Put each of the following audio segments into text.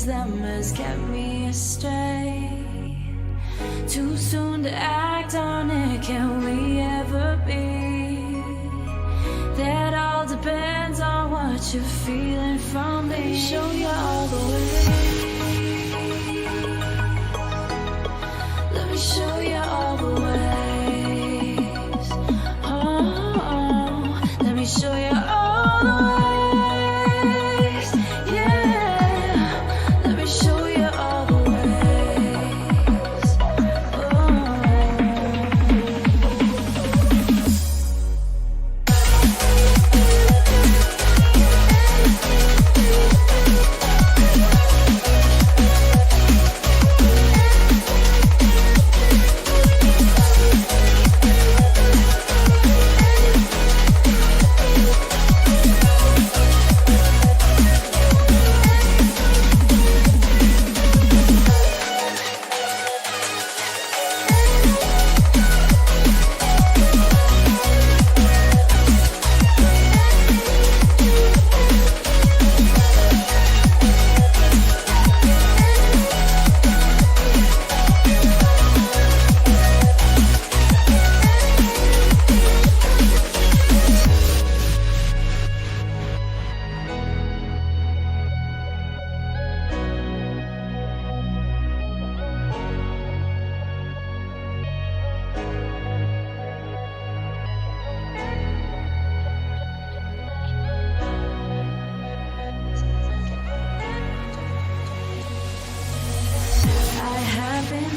them has kept me astray. Too soon to act on it, can we ever be? That all depends on what you're feeling from me. Show you all the way. Let me show you all the ways. Oh, let me show you all the ways. Yeah, let me show you all the ways.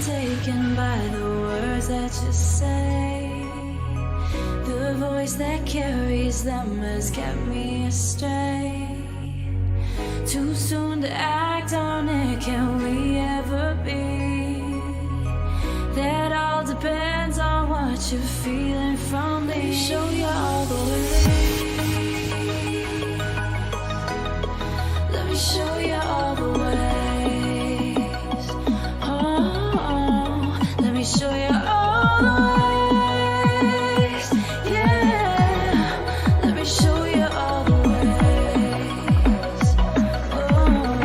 Taken by the words that you say. The voice that carries them has kept me astray. Too soon to act on it, can we ever be? That all depends on what you're feeling from me. Show you all the way. Let me show you all the way. Let me show you all the ways. Yeah, let me show you all the ways. Oh.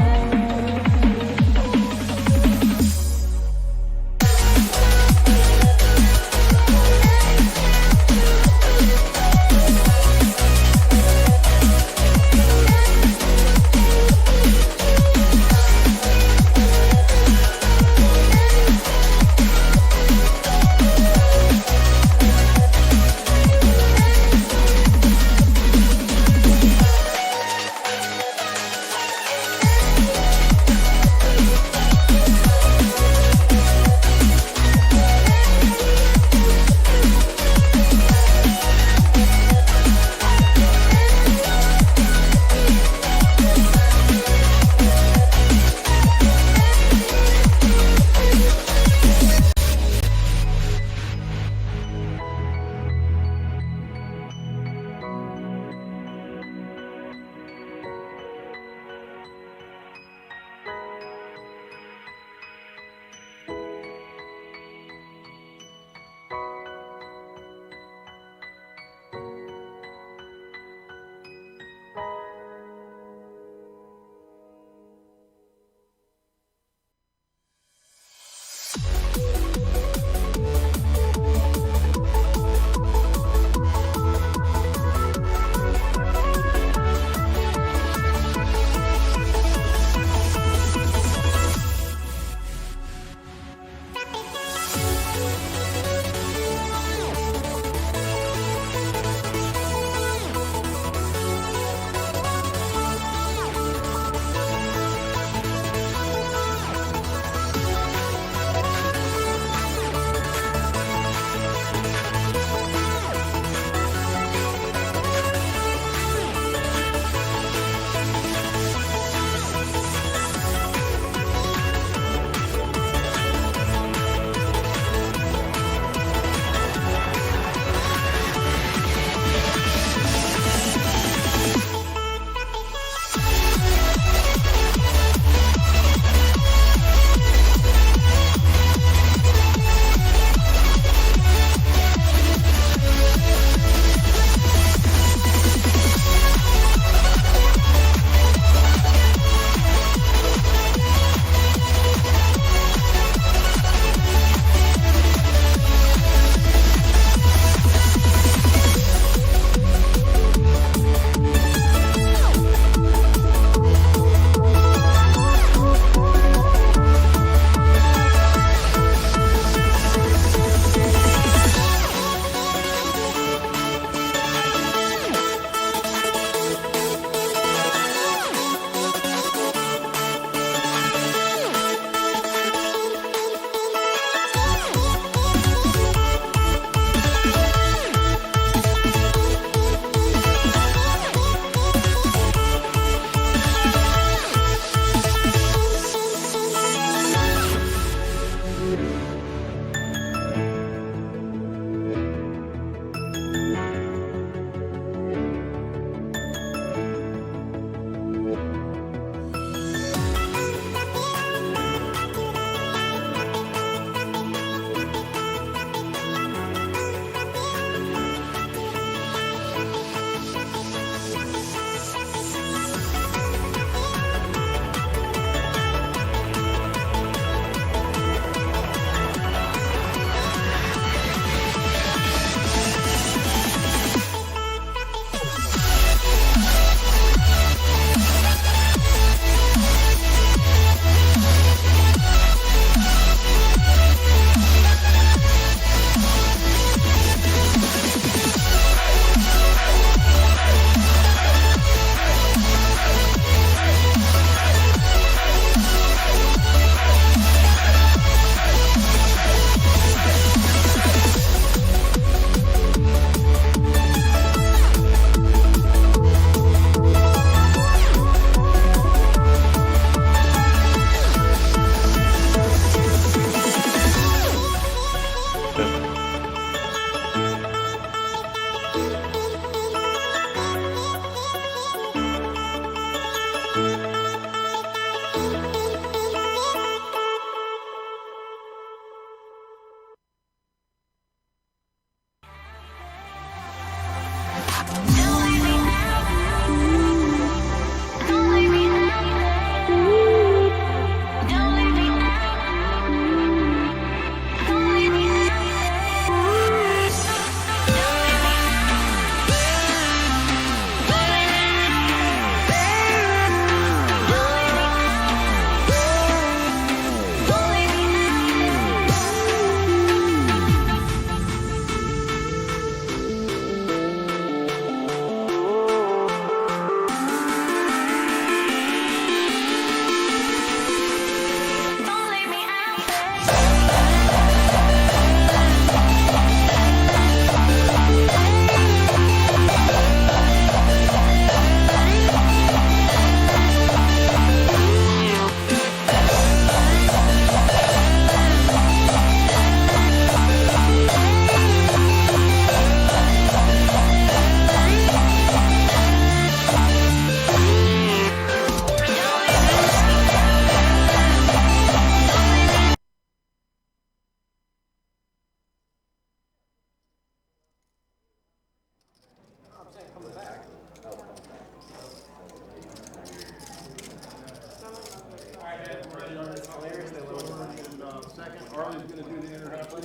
second. Arlie's going to do the intermission.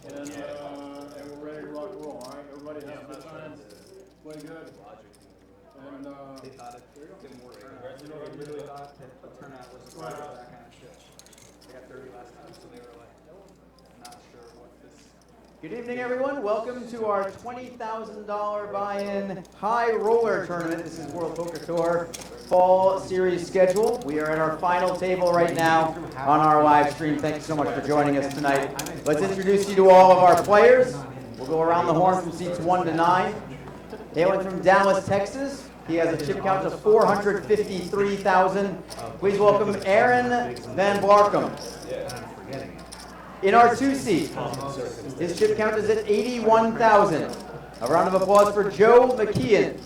And we're ready to rock and roll. All right, everybody have a good time. Play good. And they thought it didn't work. They really thought that the turnout was that kind of shit. They got 30 last time, so they were like, not sure what this. Good evening, everyone. Welcome to our $20,000 buy-in high roller tournament. This is World Poker Tour Fall Series schedule. We are at our final table right now on our live stream. Thank you so much for joining us tonight. Let's introduce you to all of our players. We'll go around the horn from seats 1 to 9. Hailing from Dallas, Texas, he has a chip count of 453,000. Please welcome Aaron Van Blarkum. In our 2 seat, his chip count is at 81,000. A round of applause for Joe McKeon.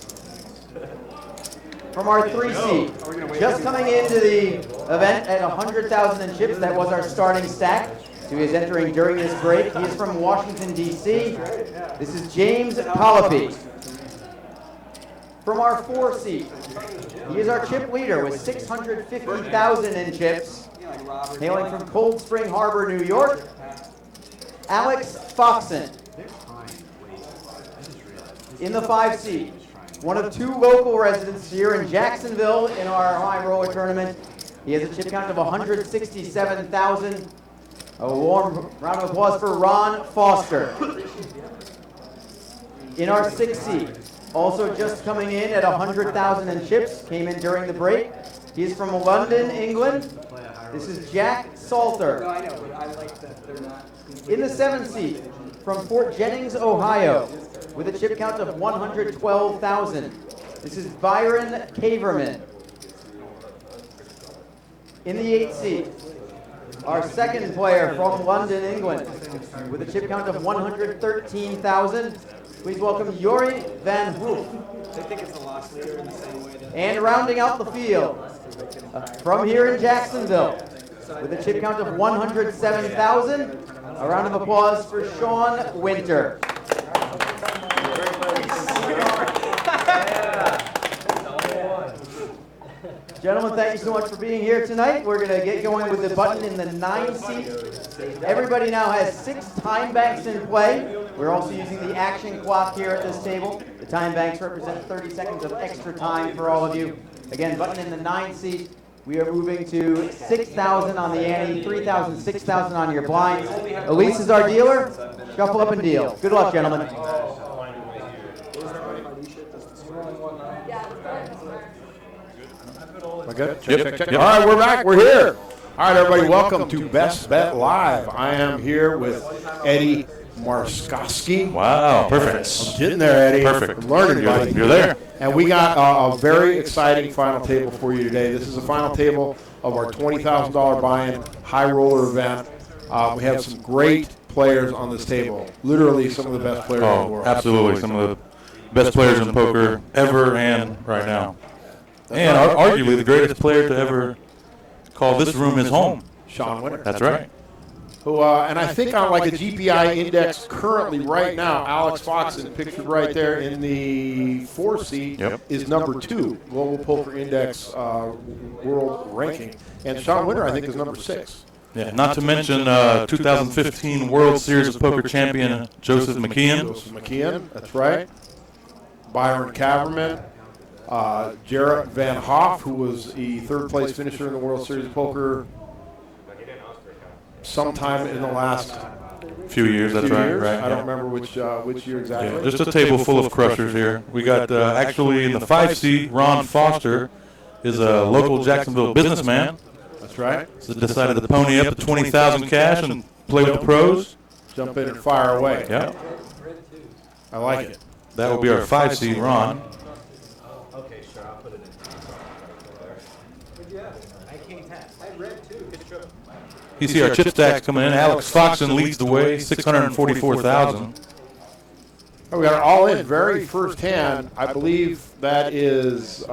From our 3 seat, just coming into the event at 100,000 in chips, that was our starting stack. So he is entering during this break. He is from Washington, D.C. This is James Polype. From our 4 seat, he is our chip leader with 650,000 in chips. Hailing from Cold Spring Harbor, New York, Alex Foxen. In the 5 seat, one of 2 local residents here in Jacksonville in our high roller tournament. He has a chip count of 167,000. A warm round of applause for Ron Foster. In our 6 seat, also just coming in at 100,000 in chips, came in during the break. He is from London, England. This is Jack Salter. No, I know, but I like that they're not. In the 7 seat, from Fort Jennings, Ohio, with a chip count of 112,000. This is Byron Caverman. In the 8 seat, our second player from London, England, with a chip count of 113,000. Please welcome Jorrit Van Hoof. They think it's the lost leader in the same way that. And rounding out the field, from here in Jacksonville, with a chip count of 107,000, a round of applause for Shaun Winter. Gentlemen, thank you so much for being here tonight. We're going to get going with the button in the 9 seat. Everybody now has 6 time banks in play. We're also using the action clock here at this table. The time banks represent 30 seconds of extra time for all of you. Again, button in the 9 seat. We are moving to 6,000 on the ante, 3,000, 6,000 on your blinds. Elise is our dealer. Shuffle up and deal. Good luck, gentlemen. am I good? Check. All right, we're back. We're here. All right, everybody, welcome to Best Bet Live. I am here with Eddie Marskoski. Wow, perfect. I'm getting there, Eddie. Perfect. I'm learning, buddy. You're there. And we got a very exciting final table for you today. This is the final table of our $20,000 buy-in high roller event. We have some great players on this table. Literally some of the best players in the world. Absolutely. Some of the best players in poker ever and right now. And arguably the greatest player to ever call this room his home. Shaun Winter. That's right. Who, and I think on like a GPI index currently right now, Alex Foxen, pictured right there in the 4 seat, is number 2 Global Poker Index world ranking. And Shaun Winter, I think, is number 6. Yeah, not to mention 2015 World Series of Poker champion Joseph McKeon. That's right. Byron Caverman. Jorrit Van Hoff, who was the 3rd place finisher in the World Series of Poker sometime in the last few years. That's right. I don't remember which year exactly. Yeah, just a table full of crushers here. We got actually in the 5 seat, Ron Foster is a local Jacksonville businessman. That's right. So decided to pony up to 20,000 cash and play with the pros. Jump in and fire away. Yeah. I like it. That will be our 5 seat, Ron. Okay, sure, I'll put it in. What'd you have? I came 10. I read 2. Good show. You see our chip stacks coming in. Alex Foxen leads the way, 644,000. Oh, we got it all in. Very first hand. I believe that is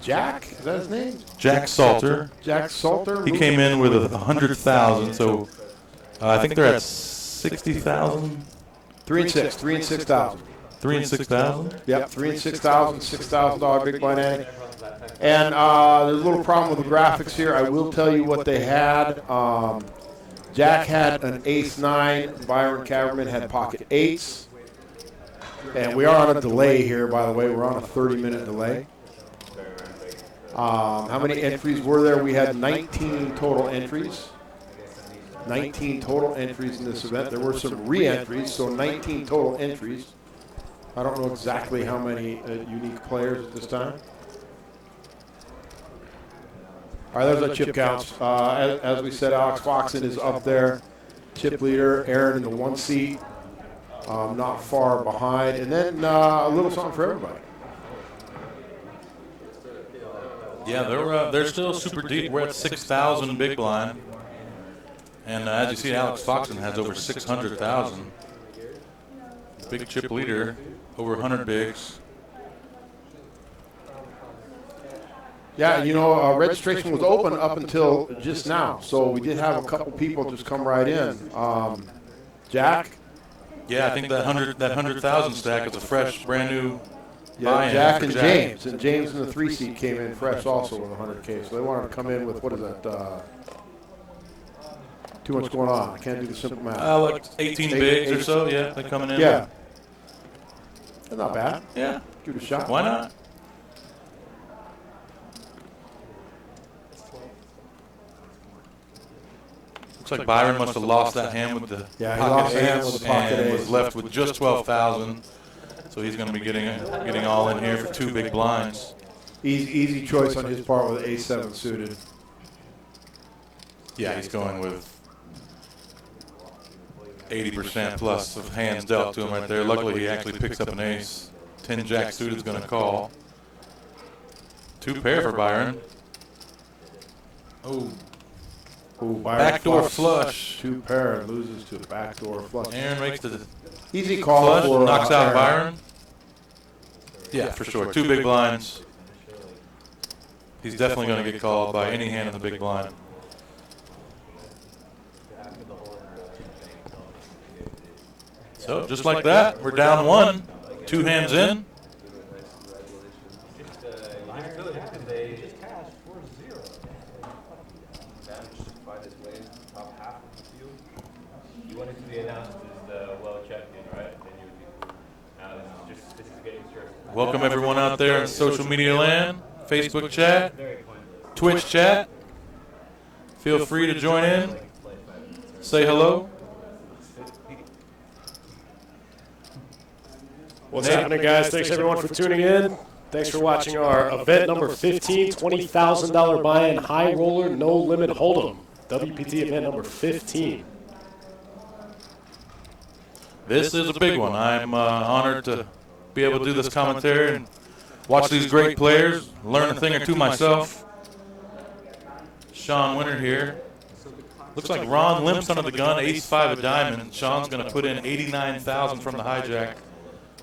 Jack. Is that his name? Jack Salter. Jack Salter. He came in with 100,000. So I think they're at 60,000. 3 and 6. 3 and 6,000. 3 and 6,000. Yep. 3 and 6,000. $6,000 big blind ante. And there's a little problem with the graphics here. I will tell you what they had. Jack had an ace-9. Byron Caverman had pocket eights. And we are on a delay here, by the way. We're on a 30-minute delay. How many entries were there? We had 19 total entries. 19 total entries in this event. There were some re-entries, so 19 total entries. I don't know exactly how many unique players at this time. All right, there's our chip counts. As we said, Alex Foxen is up there. Chip leader, Aaron in the 1 seat. Not far behind. And then a little something for everybody. Yeah, they're still super deep. We're at 6,000 big blind. And as you see, Alex Foxen has over 600,000. Big chip leader, over 100 bigs. Yeah, you know, registration was open up until just now. So we did have a couple people just come right in. Jack? Yeah, I think that 100,000 stack is a fresh, brand new. Yeah, Jack and James. And James in the 3 seat came in fresh also with 100K. So they wanted to come in with, what is that? Too much going on. I can't do the simple math. Like 18 bigs or so, yeah, they're coming in. Yeah. That's not bad. Yeah. Give it a shot. Why not? Looks like Byron must have lost that hand with the pocket eights and was left with just 12,000. So he's going to be getting all in here for 2 big blinds. Easy choice on his part with A7 suited. Yeah, he's going with 80% plus of hands dealt to him right there. Luckily, he actually picks up an ace. 10 jack suited is going to call. 2 pair for Byron. Oh. Ooh, Backdoor flush. 2 pair loses to a backdoor flush. Aaron makes the easy call flush, for knocks out Aaron. Byron. Yeah, for sure. 2 big blinds. He's definitely going to get called by any hand in the big blind. So just like that, we're down 1. 2 hands in. Welcome everyone out there in social media land, Facebook chat, Twitch chat. Feel free to join in, say hello. What's happening, guys? Thanks everyone for tuning in. Thanks for watching our event number 15, $20,000 buy-in high roller no limit hold'em. WPT event number 15. This is a big one. I'm honored to be able to do this commentary and watch these great players, learn a thing or two myself. Shaun Winter here. Looks like Ron limps under the gun, ace-5 of diamond. Shaun's going to put in 89,000 from the hijack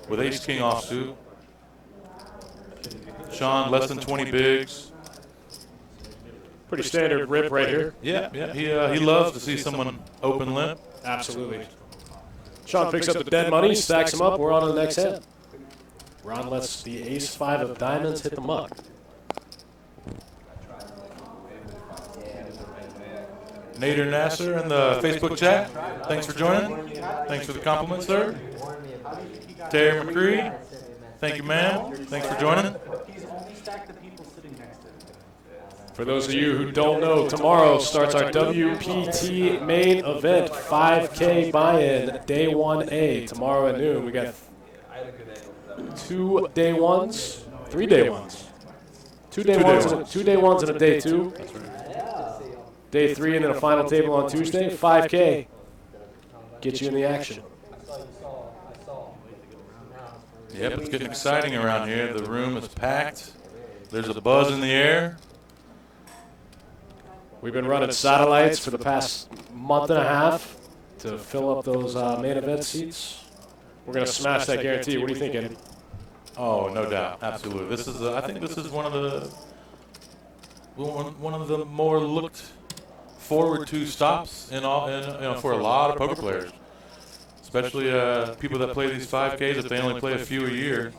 with ace-king offsuit. Shaun less than 20 bigs. Pretty standard rip right here. Yeah, he loves to see someone open limp. Absolutely. Shaun picks up the dead money, stacks them up. We're on to the next hand. Ron lets the ace-5 of diamonds hit the mug. Nader Nasser in the Facebook chat. Thanks for joining. Thanks for the compliments, sir. Terry McCree. Thank you, ma'am. Thanks for joining. For those of you who don't know, tomorrow starts our WPT main event, 5K buy-in, day 1A. Tomorrow at noon, we got 2 day ones, 3 day ones. 2 day ones and a day 2. Day 3 and then a final table on Tuesday. 5K. Get you in the action. Yep, it's getting exciting around here. The room is packed. There's a buzz in the air. We've been running satellites for the past month and a half to fill up those main event seats. We're going to smash that guarantee. What do you think, Eddie? Oh, no doubt. Absolutely. This is I think this is one of the more looked forward to stops for a lot of poker players. Especially people that play these 5Ks if they only play a few a year.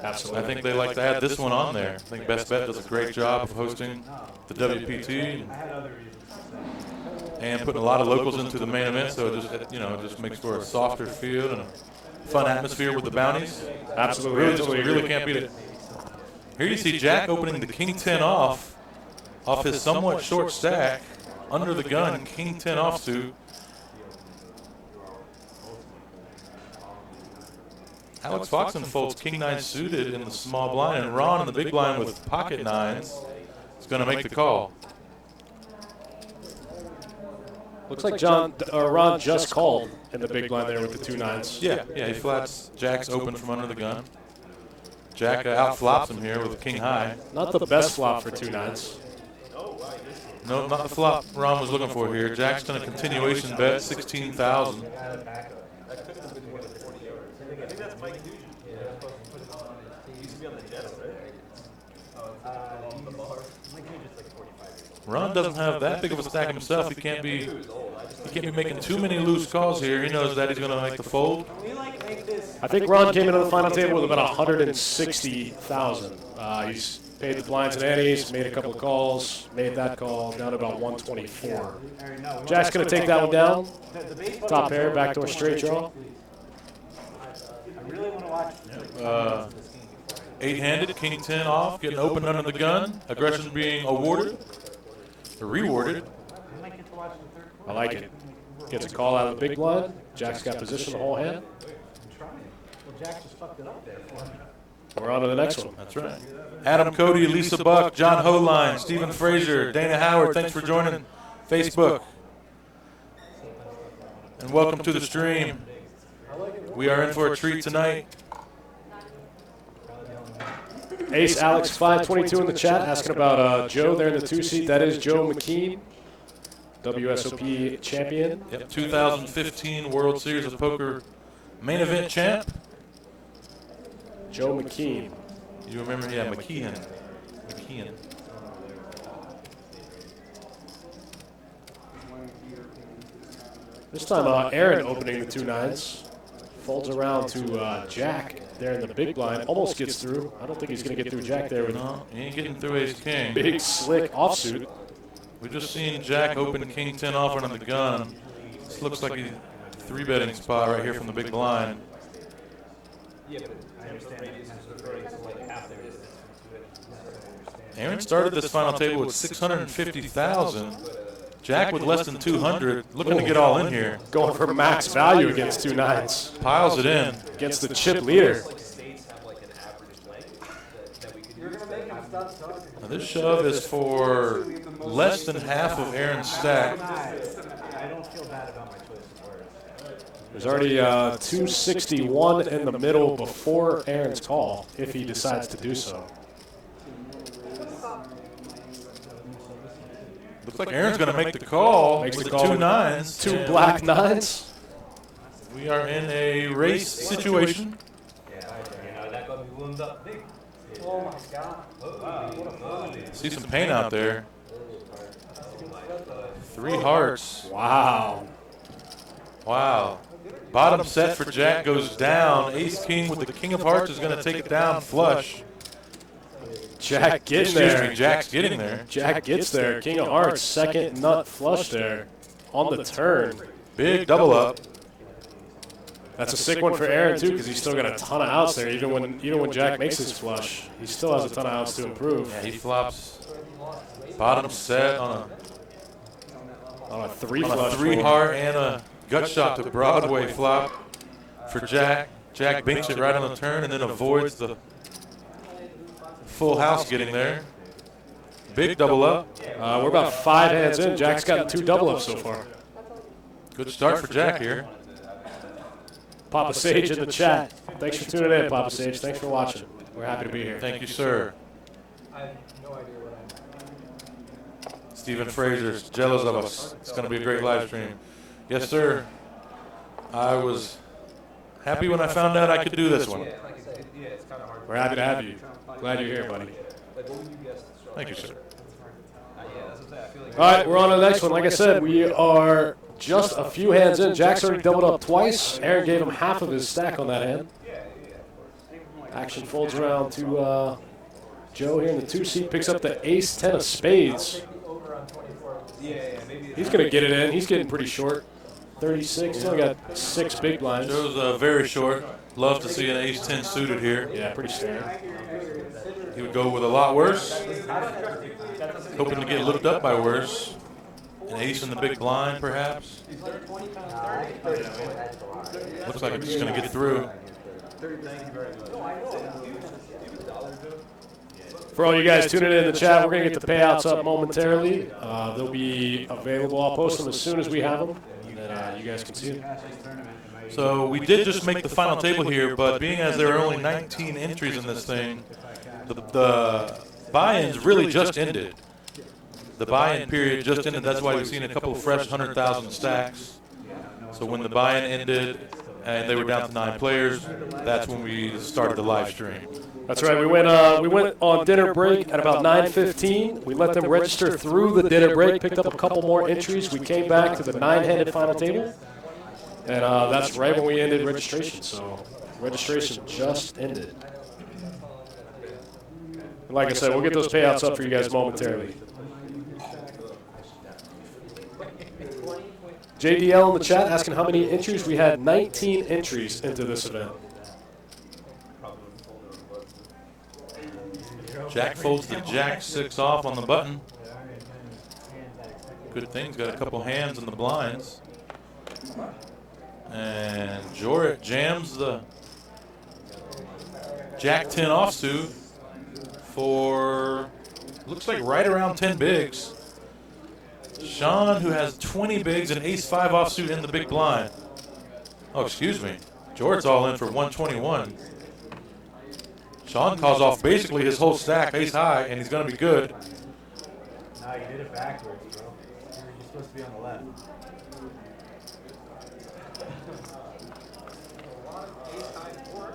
Absolutely. I think they like to add this one on there. I think Best Bet does a great job of hosting the WPT. and putting a lot of locals into the main event, so it just, it just makes for a softer field and a fun atmosphere with the bounties. Absolutely. Really can't beat it. Here you see Jack opening the King 10 off his somewhat short stack, under the gun, King 10 offsuit. Alex Foxen folds King 9 suited in the small blind, and Ron in the big blind with pocket nines is going to make the call. Looks like Ron just called in the big blind there with the 2 nines. Yeah, he flats Jack's open from under the gun. Jack out flops him here with King High. Not the best flop for 2 nines. No, not the flop Ron was looking for here. Jack's done a continuation bet, 16,000. Ron doesn't have that big of a stack himself. He can't be making too many loose calls here. He knows that he's going to make the fold. I think Ron came into the final table with about 160,000. He's paid the blinds and antes, made a couple of calls, made that call, down to about 124. Jack's going to take that one down. Top pair, backdoor straight draw. Eight-handed, King 10 off, getting open under the gun. Aggression being awarded, or rewarded. I like it. Gets a call out of the big blind. Jack's got position the whole hand. We're on to the next one. That's right. Adam Cody, Lisa Buck, John Holine, Stephen Frazier, Dana Howard, thanks for joining Facebook. And welcome to the stream. We are in for a treat tonight. Ace Alex 522 in the chat asking about Joe there in the 2 seat. That is Joe McKean, WSOP champion. Yep, 2015 World Series of Poker main event champ. Joe McKean. You remember, yeah, McKeon. This time Aaron opening the 2 nines. Folds around to Jack there in the big blind. Almost gets through. I don't think he's going to get through Jack there with No, he ain't getting through Ace King. big slick offsuit. We just seen Jack open King 10 off under the gun. This looks like a 3-betting spot right here from the big blind. Aaron started this final table with 650,000. Jack with less than 200, looking to get all in here. Going for max value against 2 nines. Piles it in. Against the chip leader. Now this shove is for less than half of Aaron's stack. There's already 261 in the middle before Aaron's call, if he decides to do so. Looks like Aaron's going to make the call Makes with the the call 2 with nines. 2 black nines. We are in a race situation. See some pain out there. 3 hearts. Wow. Wow. Bottom set for Jack goes down. Ace King with the King of Hearts is going to take it down flush. Jack getting Excuse there. me, Jack's getting there. Jack gets there. King of Hearts, second nut flush there on the turn. Big double up. That's a sick one for Aaron too, because he's still got a ton of outs there. Even when Jack makes his flush, he still has a ton of outs to improve. Yeah, he flops bottom set on On a 3 a flush. 3 heart and a gut shot to Broadway flop for Jack. Jack binks it right on the turn and then avoids the full house getting there. Big double up. We're about 5 hands in. Jack's gotten 2 double ups so far. Good start for Jack here. Papa Sage in the chat. Thanks for tuning in, Papa Sage. Thanks for watching. We're happy to be here. Thank you, sir. Stephen Frazier's jealous of us. It's going to be a great live stream. Yes, sir. I was happy when I found out I could do this one. We're happy to have you. Glad you're here, buddy. Thank you, sir. All right, we're on to the next one. Like I said, we are just a few hands in. Jack's already doubled up twice. Aaron gave him half of his stack on that hand. Action folds around to Joe here in the 2 seat. Picks up the ace 10 of spades. He's going to get it in. He's getting pretty short. 36. He's only got 6 big blinds. Shows very short. Love to see an ace-10 suited here. Yeah, pretty standard. He would go with a lot worse. Hoping to get looked up by worse. An ace in the big blind, perhaps. Looks like it's going to get through. For all you guys tuning in the chat, we're going to get the payouts up momentarily. They'll be available. I'll post them as soon as we have them, and you guys can see them. So we did just make the final table here, but being as there are only 19 entries in this thing, the buy-ins really just ended. The buy-in period just ended. That's why we've seen a couple of fresh 100,000 stacks. So when the buy-in ended and they were down to 9 players, that's when we started the live stream. That's right. We went on dinner break at about 9:15. We let them register through the dinner break, picked up a couple more entries. We came back to the 9-handed final table, and that's right when we ended registration. So registration just ended. And like I said, we'll get those payouts up for you guys momentarily. JDL in the chat asking how many entries. We had 19 entries into this event. Jack folds the Jack-6 off on the button. Good thing, he's got a couple hands in the blinds. And Jorrit jams the Jack-10 offsuit for, looks like right around 10 bigs. Shaun, who has 20 bigs and ace-5 offsuit in the big blind. Oh, excuse me. Jorrit's all in for 121. Shaun calls off basically his whole stack, ace high, and he's going to be good. No, you did it backwards, bro. You're supposed to be on the left.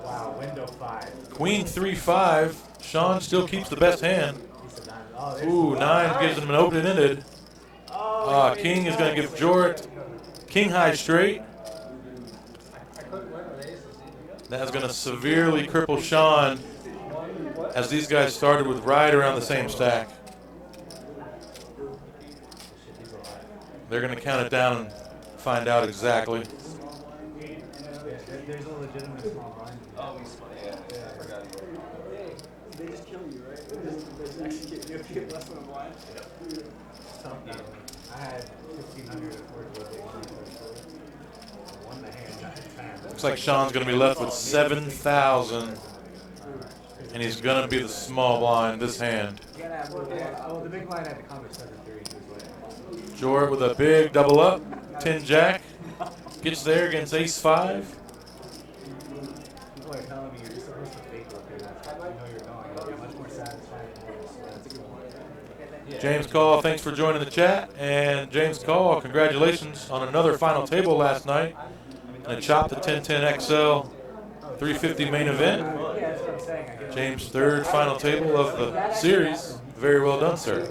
Wow, window 5. Queen 3-5. Shaun still keeps the best hand. Ooh, 9 gives him an open-ended. King is going to give Jorrit king high straight. That's going to severely cripple Shaun, as these guys started with right around the same stack. They're going to count it down and find out exactly. There's a legitimate small blind. Oh, he's funny. Yeah, I forgot. They just kill you, right? They execute you if you get less than a blind. Something. I had 1,500 at 4 won the hand. Looks like Shaun's going to be left with 7,000. And he's going to be the small blind this hand. Oh, the big blind had to come at 7-3. Jorrit with a big double up. 10 Jack. Gets there against ace-5. People are telling me you're just supposed to fake look here. You know you're going. It'll be much more satisfying. That's a good one. James Call, thanks for joining the chat. And James Call, congratulations on another final table last night. And a chop to 1010 XL 350 main event. Yeah, that's what I'm saying. James' third final table of the series. Very well done, sir.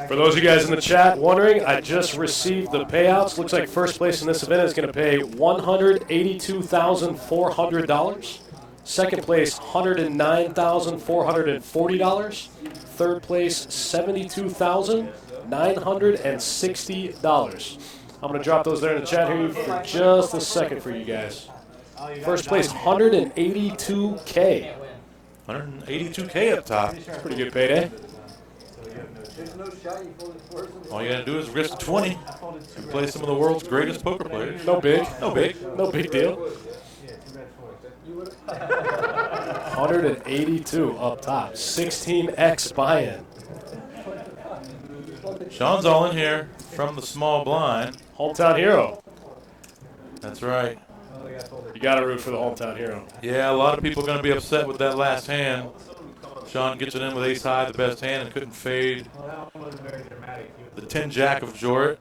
For those of you guys in the chat wondering, I just received the payouts. Looks like first place in this event is going to pay $182,400. Second place, $109,440. Third place, $72,960. I'm going to drop those there in the chat here for just a second for you guys. First place, $182K. 182K up top. Pretty good payday. All you got to do is risk 20 and play some of the world's greatest poker players. No big. No big. No big deal. 182 up top. 16x buy-in. Shaun's all in here from the small blind. Hometown hero. That's right. You got to root for the hometown hero. Yeah, a lot of people are going to be upset with that last hand. Shaun gets it in with ace high, the best hand, and couldn't fade the 10 Jack of Jorrit.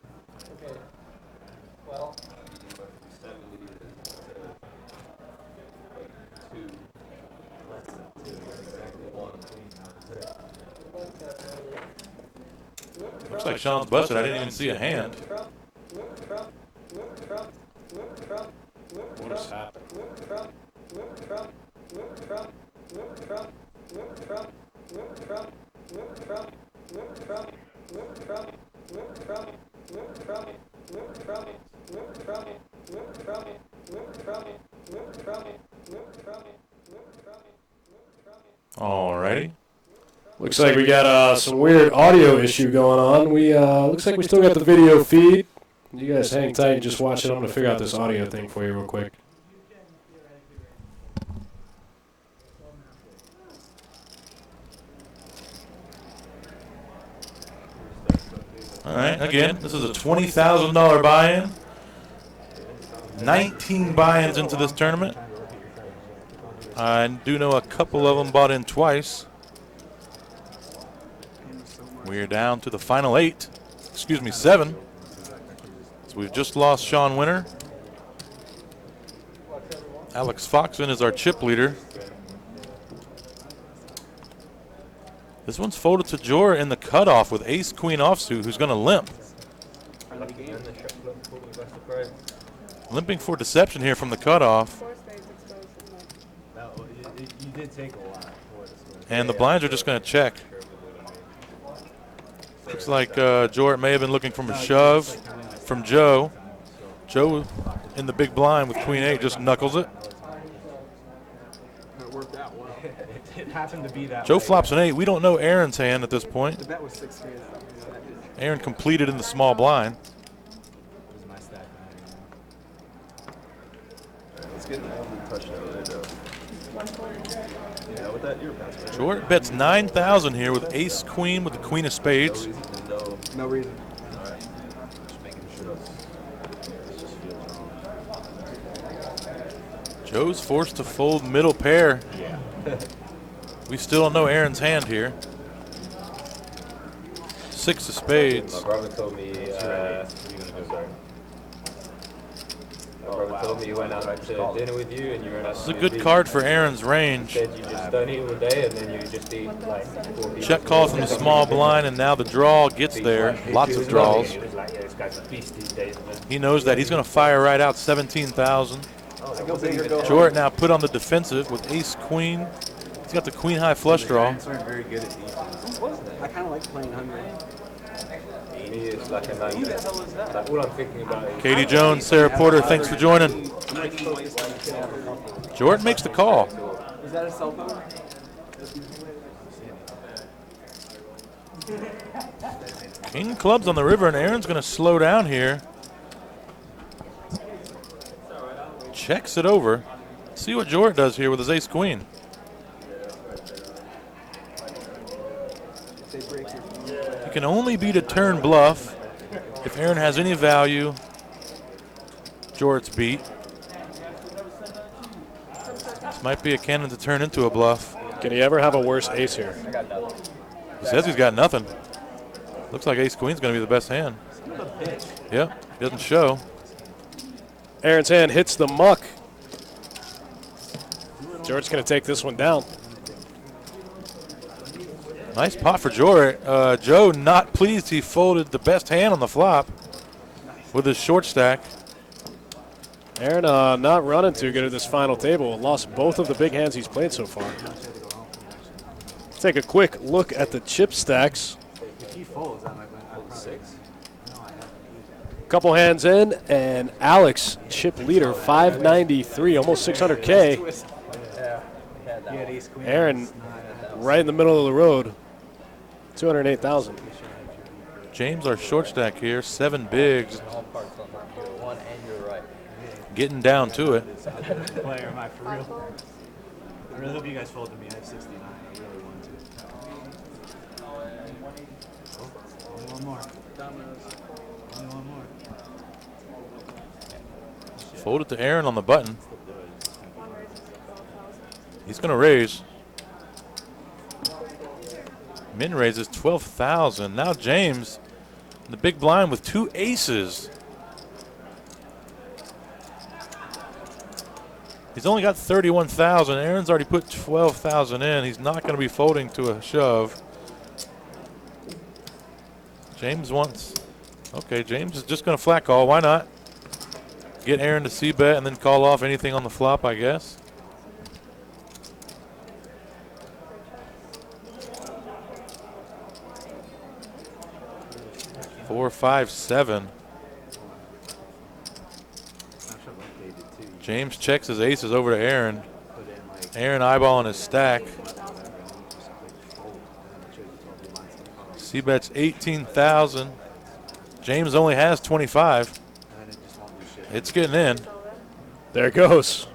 Looks like Shaun's busted. I didn't even see a hand. What has happened? Looks like we got some weird audio issue going on. We looks like we still got the video feed. You guys hang tight and just watch it. I'm going to figure out this audio thing for you real quick. All right, again, this is a $20,000 buy-in. 19 buy-ins into this tournament. I do know a couple of them bought in twice. We're down to the final 7. So we've just lost Shaun Winter. Alex Foxman is our chip leader. This one's folded to Jorrit in the cutoff with ace-queen offsuit, who's going to limp. Limping for deception here from the cutoff. And the blinds are just going to check. Looks like Jorrit may have been looking for a shove from Joe. Joe in the big blind with queen 8 just knuckles it. It worked out well. It happened to be that Joe way. flops an 8. We don't know Aaron's hand at this point. The bet was 6 3. Aaron completed in the small blind. Was my stack. Let's get an touchdown there, Joe. Yeah, with that ear pass, man. Jorrit bets 9,000 here with ace queen with the queen of spades. No reason. Alright. Just making sure. This just feels wrong. Joe's forced to fold middle pair. Yeah. We still don't know Aaron's hand here. 6 of spades. My brother told me, I'm sorry. My brother told me you went out to dinner with you and you were not. This is a good card for Aaron's range. Said you just study all day and then you just eat like 4 pieces. Check call from the small blind, and now the draw gets there. Lots of draws. He knows that. He's going to fire right out 17,000. Jorrit now put on the defensive with ace queen. He's got the queen high flush draw. Very good at defense. I kind of like playing hungry. Me is like a 90. Like all I'm thinking about is Katie Jones, Sarah Porter, thanks for joining. Jorrit makes the call. Is that a cell phone? King clubs on the river, and Aaron's going to slow down here. Checks it over. See what Jorrit does here with his ace queen. You can only beat a turn bluff if Aaron has any value. Jorrit's beat. This might be a cannon to turn into a bluff. Can he ever have a worse ace here? He says he's got nothing. Looks like ace queen's going to be the best hand. Yep, doesn't show. Aaron's hand hits the muck. Jorrit's going to take this one down. Nice pot for Jorrit. Joe not pleased he folded the best hand on the flop with his short stack. Aaron not running too good at this final table. Lost both of the big hands he's played so far. Let's take a quick look at the chip stacks. If he folds, I might win 6. Couple hands in, and Alex, chip leader, 593, almost 600K. Aaron right in the middle of the road, 208,000. James, our short stack here, 7 bigs. Getting down to it. Player, am I for real? I really hope you guys fold to me. I have 69. I really want to. Only one more. Only one more. Fold it to Aaron on the button. He's going to raise. Min raises 12,000. Now James, the big blind with 2 aces. He's only got 31,000. Aaron's already put 12,000 in. He's not going to be folding to a shove. James wants. Okay, James is just going to flat call. Why not? Get Aaron to c-bet and then call off anything on the flop, I guess. Four, 5, 7. James checks his aces over to Aaron. Aaron eyeballing his stack. C-bet's 18,000. James only has 25. It's getting in. There it goes.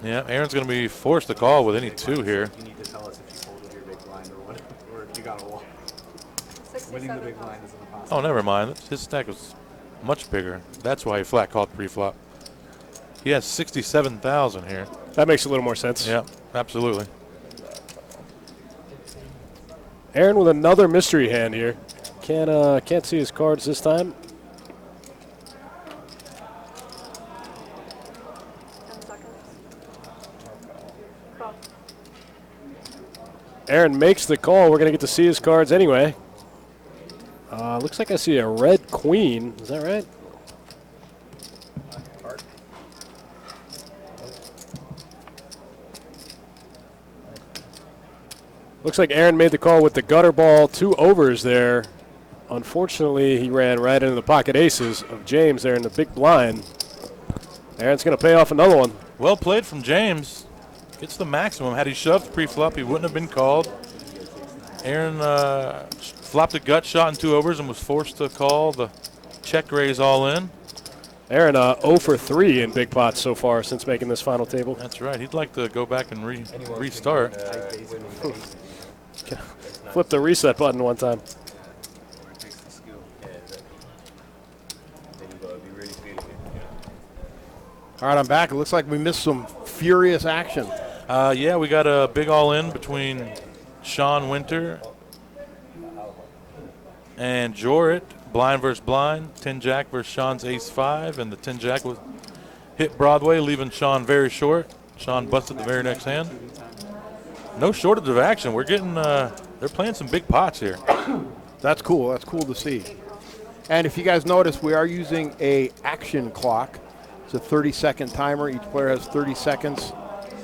Yeah, Aaron's going to be forced to call with any two here. You need to tell us if you folded your big blind or what, or if you got a wall. Winning the big blind isn't possible. Oh, never mind. His stack was much bigger. That's why he flat called pre-flop. He has 67,000 here. That makes a little more sense. Yeah, absolutely. Aaron with another mystery hand here. Can't see his cards this time. Aaron makes the call. We're going to get to see his cards anyway. Looks like I see a red queen. Is that right? Looks like Aaron made the call with the gutter ball, 2 overs there. Unfortunately, he ran right into the pocket aces of James there in the big blind. Aaron's going to pay off another one. Well played from James. Gets the maximum. Had he shoved pre-flop, he wouldn't have been called. Aaron flopped a gut shot in 2 overs and was forced to call the check raise all in. Aaron 0 for 3 in big pots so far since making this final table. That's right. He'd like to go back and restart. Flip the reset button one time. All right, I'm back. It looks like we missed some furious action. Yeah, we got a big all-in between Shaun Winter and Jorrit. Blind versus blind. 10-jack versus Shaun's ace-5. And the 10-jack was hit Broadway, leaving Shaun very short. Shaun busted the very next hand. No shortage of action. We're getting they're playing some big pots here. That's cool. That's cool to see. And if you guys notice, we are using a action clock. It's a 30-second timer. Each player has 30 seconds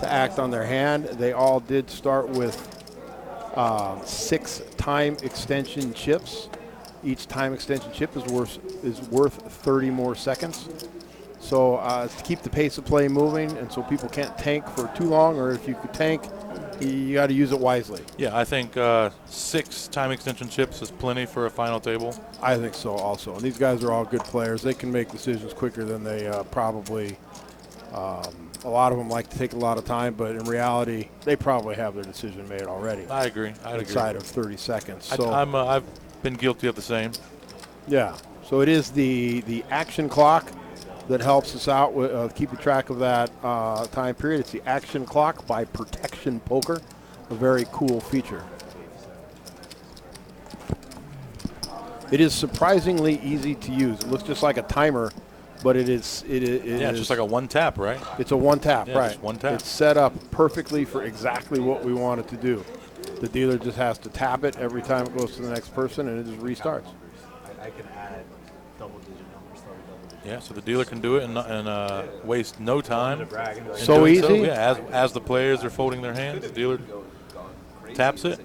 to act on their hand. They all did start with 6 time extension chips. Each time extension chip is worth 30 more seconds. So to keep the pace of play moving, and so people can't tank for too long, or if you could tank, you got to use it wisely. Yeah, I think 6 time extension chips is plenty for a final table. I think so also. And these guys are all good players. They can make decisions quicker than they probably a lot of them like to take a lot of time, but in reality, they probably have their decision made already. I agree. Inside of 30 seconds. So I've been guilty of the same. Yeah. So it is the action clock that helps us out with keeping track of that time period. It's the action clock by Protection Poker, a very cool feature. It is surprisingly easy to use. It looks just like a timer, but it is. It's just like a one tap, right? It's a one tap, yeah, right? Just one tap. It's set up perfectly for exactly what we want it to do. The dealer just has to tap it every time it goes to the next person, and it just restarts. I can add double-digit numbers. Yeah, so the dealer can do it and waste no time. So easy. So, yeah, as the players are folding their hands, the dealer taps it.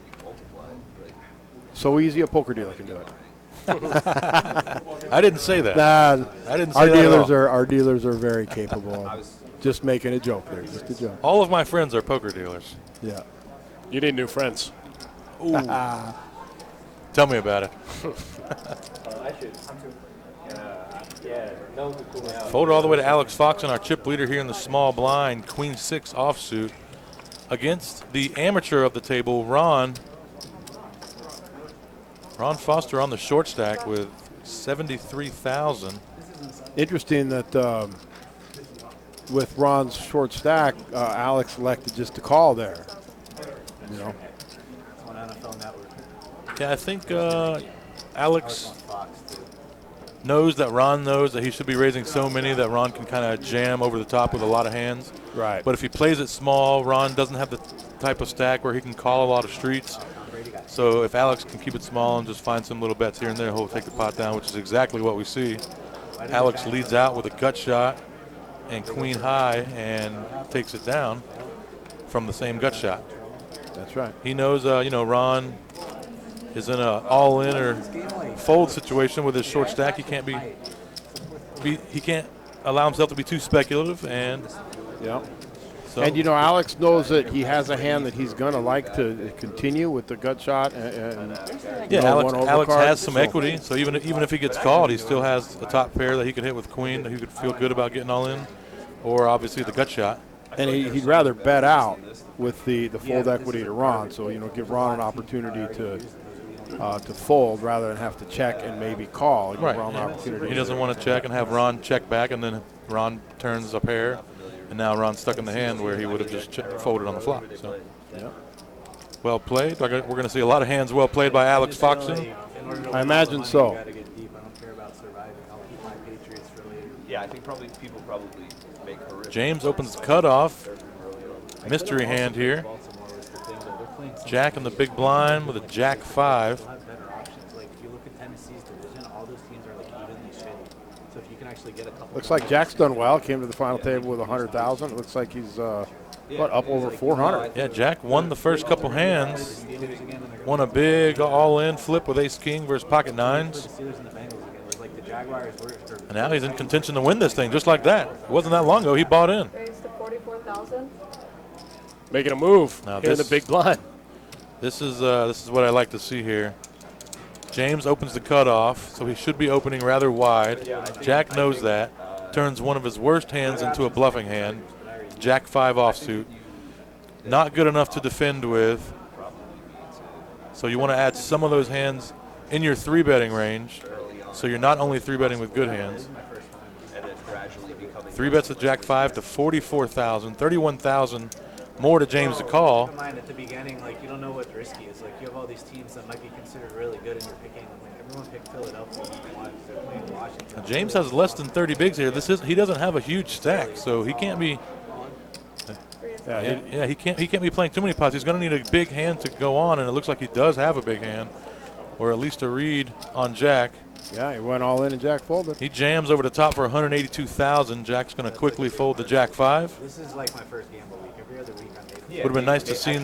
So easy a poker dealer can do it. I didn't say that. Nah, I didn't say that our dealers are very capable. Just making a joke there, just a joke. All of my friends are poker dealers. Yeah. You need new friends. Ooh. Tell me about it. Folded all the way to Alex Foxen, our chip leader here in the small blind, Queen 6 offsuit, against the amateur of the table, Ron Foster on the short stack with 73,000. Interesting that with Ron's short stack, Alex elected just to call there. You know. Yeah, I think Alex knows that Ron knows that he should be raising so many that Ron can kind of jam over the top with a lot of hands. Right. But if he plays it small, Ron doesn't have the type of stack where he can call a lot of streets. So if Alex can keep it small and just find some little bets here and there, he'll take the pot down, which is exactly what we see. Alex leads out with a gut shot and queen high and takes it down from the same gut shot. That's right. He knows, Ron is in an all-in or fold situation with his short stack. He can't he can't allow himself to be too speculative, and yeah. So And, you know, Alex knows that he has a hand that he's going to like to continue with the gut shot. And yeah, one Alex overcard, has some so- equity. So even if he gets called, he still has a top pair that he could hit with queen that he could feel good about getting all in, or obviously the gut shot. And he'd rather bet out with the fold equity to Ron. So, you know, give Ron an opportunity to fold rather than have to check and maybe call. Give Ron an opportunity. He doesn't want to check and have Ron check back, and then Ron turns a pair, and now Ron's stuck in the hand where he would have just folded on the flop. So, well played. We're going to see a lot of hands well played by Alex Foxen. I imagine so. Yeah, I think people probably make horrific. James opens the cutoff. Mystery hand here. Jack in the big blind with a Jack 5. Better options. Like if you look at Tennessee's division, all those teams are like evenly shitty. So if you can actually get a couple. Looks like Jack's done well. Came to the final table with 100,000. It looks like he's up over 400. Yeah, Jack won the first couple hands. Won a big all-in flip with ace king versus pocket nines. And now he's in contention to win this thing just like that. It wasn't that long ago he bought in. Raised to 44,000. Making a move Now here in the big blind. This is what I like to see here. James opens the cutoff, so he should be opening rather wide. Jack knows that. Turns one of his worst hands into a bluffing hand. Jack 5 offsuit. Not good enough to defend with. So you want to add some of those hands in your 3-betting range. So you're not only 3-betting with good hands. 3 bets with Jack 5 to 44,000, 31,000 more to James to call. Mind at the beginning, like you don't know what's risky. It's like you have all these teams that might be considered really good, and you're picking. Like everyone picked Philadelphia. They're playing Washington. Now James has less than 30 bigs here. He doesn't have a huge stack, so he can't be. He can't be playing too many pots. He's going to need a big hand to go on, and it looks like he does have a big hand, or at least a read on Jack. Yeah, he went all in and Jack folded. He jams over the top for 182,000. Jack's going to quickly fold the Jack 5. This is like my first gamble week. Every other week I'm making. Would have been nice to see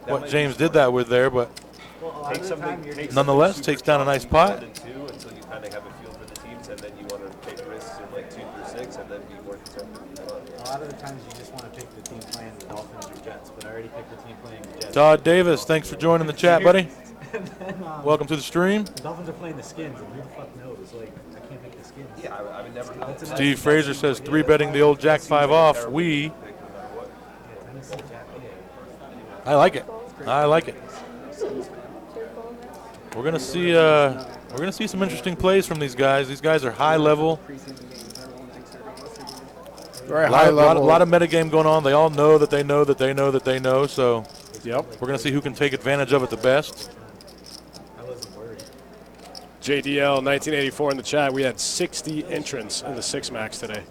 what James did that with there, but nonetheless takes down a nice pot. Until you kind of have a feel for the teams, and then you want to take risks in like 2 through 6, and then be more conservative. A lot of the times you just want to pick the team playing the Dolphins or Jets, but I already picked the team playing the Jets. Todd Davis, thanks for joining the chat, buddy. Welcome to the stream. The Dolphins are playing the Skins, and who the fuck knows? Like, I can't pick the Skins. Yeah, I would never know. Steve Fraser says 3-betting the old Jack 5 off. I like it. I like it. We're gonna see some interesting plays from these guys. These guys are high level. Very high level. A lot of metagame going on. They all know that they know that they know that they know. So Yep. we're gonna see who can take advantage of it the best. JDL 1984 in the chat. We had 60 entrants in the 6 max today.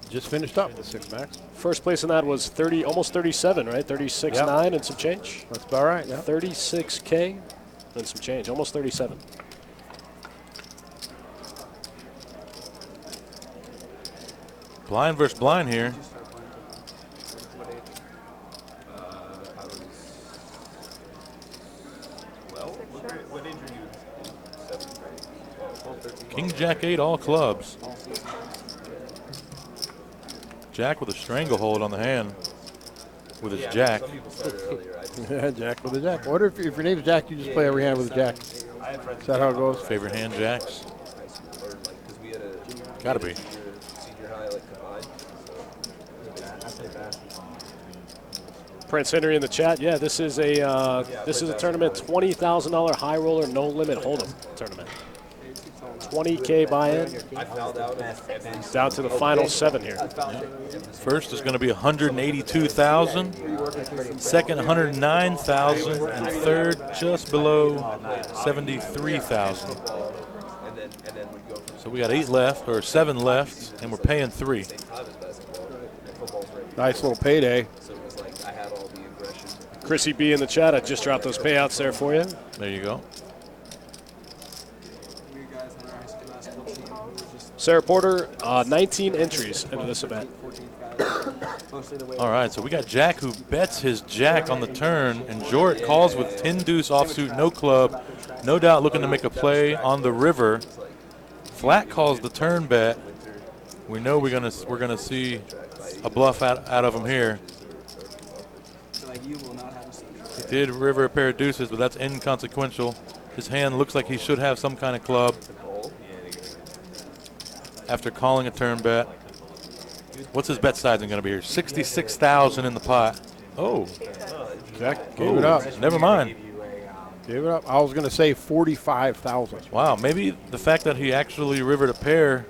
Just finished up the 6 max. First place in that was almost 37, right? 36.9 and some change. That's about right. Yeah. 36K and some change, almost 37. Blind versus blind here. What age are you? 7th grade. King Jack 8 all clubs. Jack with a stranglehold on the hand with his Jack. Some people started earlier. Yeah, Jack with a Jack. I wonder if your name's Jack, you just play every hand with a Jack. Is that how it goes? Favorite hand Jacks? Gotta be. Senior high, like combined. Prince Henry in the chat. Yeah, this is a tournament, $20,000 high roller no limit hold'em tournament. 20K buy-in. Down to the final 7 here. First is going to be 182,000. Second 109,000, and third just below 73,000. So we got 8 left or 7 left, and we're paying 3. Nice little payday. Chrissy B in the chat. I just dropped those payouts there for you. There you go. Sarah Porter, 19 entries into this event. All right, so we got Jack who bets his Jack on the turn, and Jorrit calls with 10 deuce offsuit, no club, no doubt looking to make a play on the river. Flat calls the turn bet. We know we're gonna see a bluff out of him here. So like you will not have a social. He did river a pair of deuces, but that's inconsequential. His hand looks like he should have some kind of club after calling a turn bet. What's his bet sizing going to be here? 66,000 in the pot. Oh, Jack gave it up. Never mind. Gave it up. I was going to say 45,000. Wow, maybe the fact that he actually rivered a pair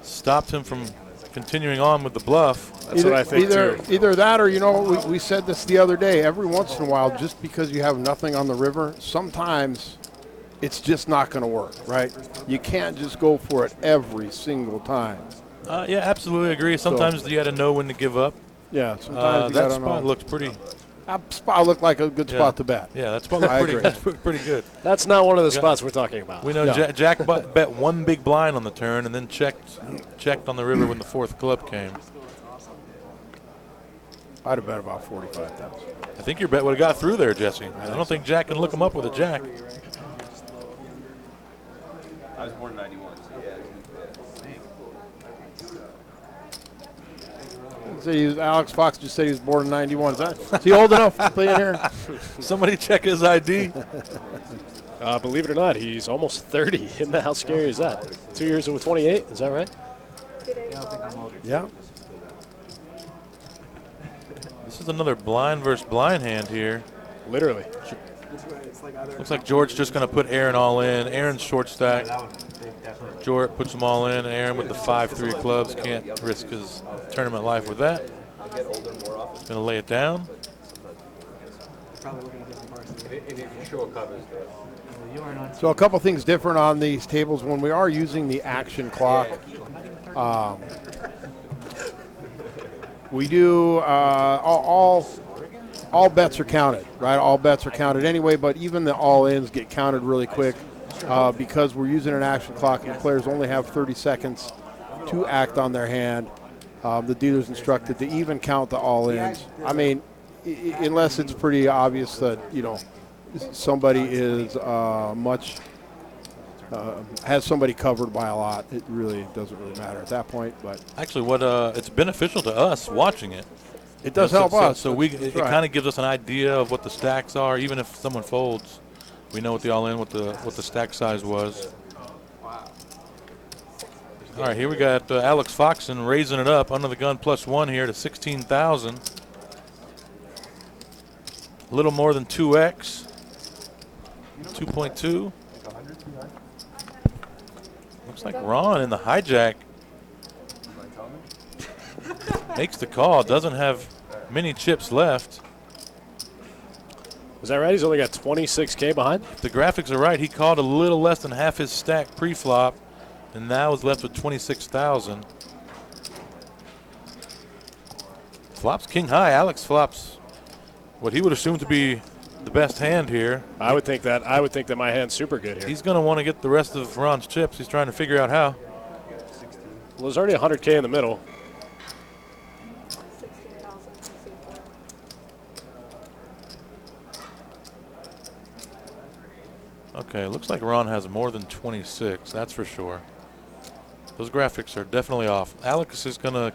stopped him from continuing on with the bluff. That's what I think too. Either that or, we said this the other day, every once in a while, just because you have nothing on the river, sometimes it's just not going to work, right? You can't just go for it every single time. Yeah, absolutely agree. Sometimes you got to know when to give up. Yeah, sometimes you that gotta spot know. looks pretty. That spot looked like a good spot to bet. Yeah, that spot looked I pretty, agree. that's pretty good. That's not one of the spots we're talking about. We know Yeah. Jack bet one big blind on the turn and then checked on the river when the fourth club came. I'd have bet about 45,000. I think your bet would have got through there, Jesse. I don't think Jack can look him up with a jack. I was born in 91, so yeah. Alex Fox just said he was born in 91. Is he old enough to play in here? Somebody check his ID. Believe it or not, he's almost 30. How scary is that? 2 years with 28, is that right? Yeah. This is another blind versus blind hand here. Literally. Looks like Jort's just going to put Aaron all in. Aaron's short stack. Jorrit puts them all in. Aaron with the 5-3 clubs can't risk his tournament life with that. Going to lay it down. So a couple things different on these tables. When we are using the action clock, we do all bets are counted, right? All bets are counted anyway, but even the all-ins get counted really quick because we're using an action clock and players only have 30 seconds to act on their hand. The dealer's instructed to even count the all-ins. I mean, unless it's pretty obvious that, somebody is has somebody covered by a lot, it really doesn't really matter at that point. But actually, it's beneficial to us watching it. It does help us. So it kind of gives us an idea of what the stacks are. Even if someone folds, we know what the all-in, what the stack size was. All right, here we got Alex Foxen raising it up under the gun +1 here to 16,000. A little more than 2x. 2.2. Looks like Ron in the hijack makes the call. Doesn't have many chips left. Is that right? He's only got 26K behind? If the graphics are right, he called a little less than half his stack pre-flop, and now is left with 26,000. Flops king high. Alex flops what he would assume to be the best hand here. I would think that my hand's super good here. He's going to want to get the rest of Ron's chips. He's trying to figure out how. Well, there's already 100K in the middle. Okay, looks like Ron has more than 26, that's for sure. Those graphics are definitely off. Alex is going to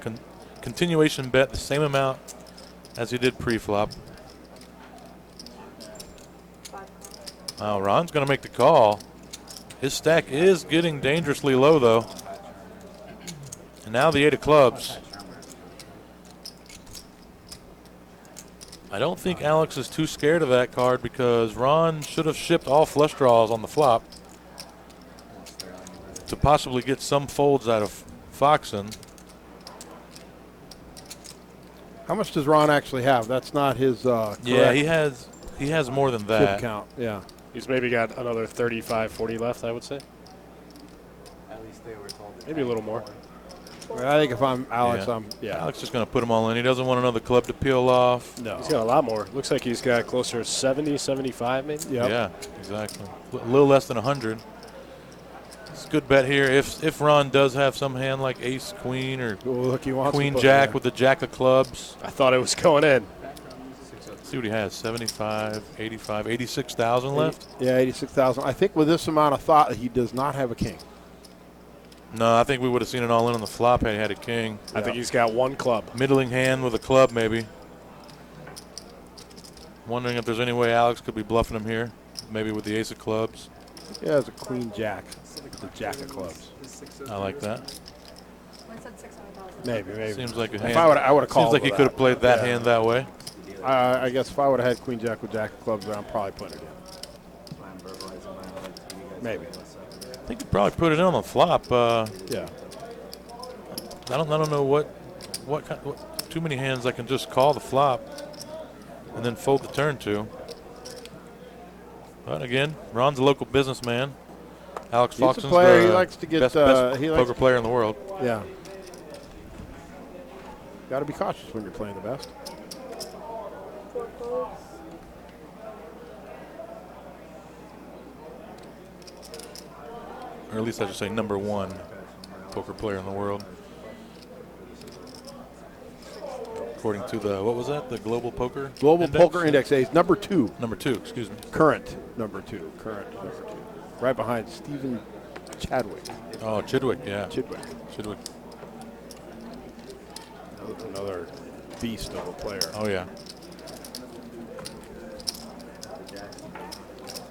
continuation bet the same amount as he did pre-flop. Now Ron's going to make the call. His stack is getting dangerously low, though. And now the 8 of clubs. I don't think Alex is too scared of that card because Ron should have shipped all flush draws on the flop to possibly get some folds out of Foxen. how much does Ron actually have? That's not his. Yeah, he has more than that. Chip count. Yeah. He's maybe got another 35, 40 left, I would say. At least they were told. Maybe a little more. I think if I'm Alex, Yeah. Alex is going to put them all in. He doesn't want another club to peel off. No. He's got a lot more. Looks like he's got closer to 70, 75 maybe. Yep. Yeah, exactly. A little less than 100. It's a good bet here. If Ron does have some hand like ace, queen, or Look, he wants queen to put- jack yeah. with the jack of clubs. I thought it was going in. Let's see what he has. 75, 85, 86,000 left. Yeah, 86,000. I think with this amount of thought, he does not have a king. No, I think we would have seen it all in on the flop had he had a king. I think he's got one club. Middling hand with a club, maybe. Wondering if there's any way Alex could be bluffing him here, maybe with the ace of clubs. Yeah, it's a queen jack. The jack of clubs. I like that. Maybe. Seems like a If hand. I would have called. Seems like he with could have that. played that Yeah. hand that way. I guess if I would have had queen jack with jack of clubs, then I'm probably putting it in. Maybe. I think he probably put it in on the flop. Yeah. I don't know what too many hands I can just call the flop and then fold the turn to. But again, Ron's a local businessman. Alex He's a Foxen's player. the He likes to get, best he likes poker player in the world. Yeah. Got to be cautious when you're playing the best. Or at least I should say #1 poker player in the world. According to the, what was that? The Global Poker Global Index? Poker Index A's number 2. #2, excuse me. Current number 2. Right behind Stephen Chadwick. Oh, Chidwick, yeah. Chidwick. Another beast of a player. Oh, yeah.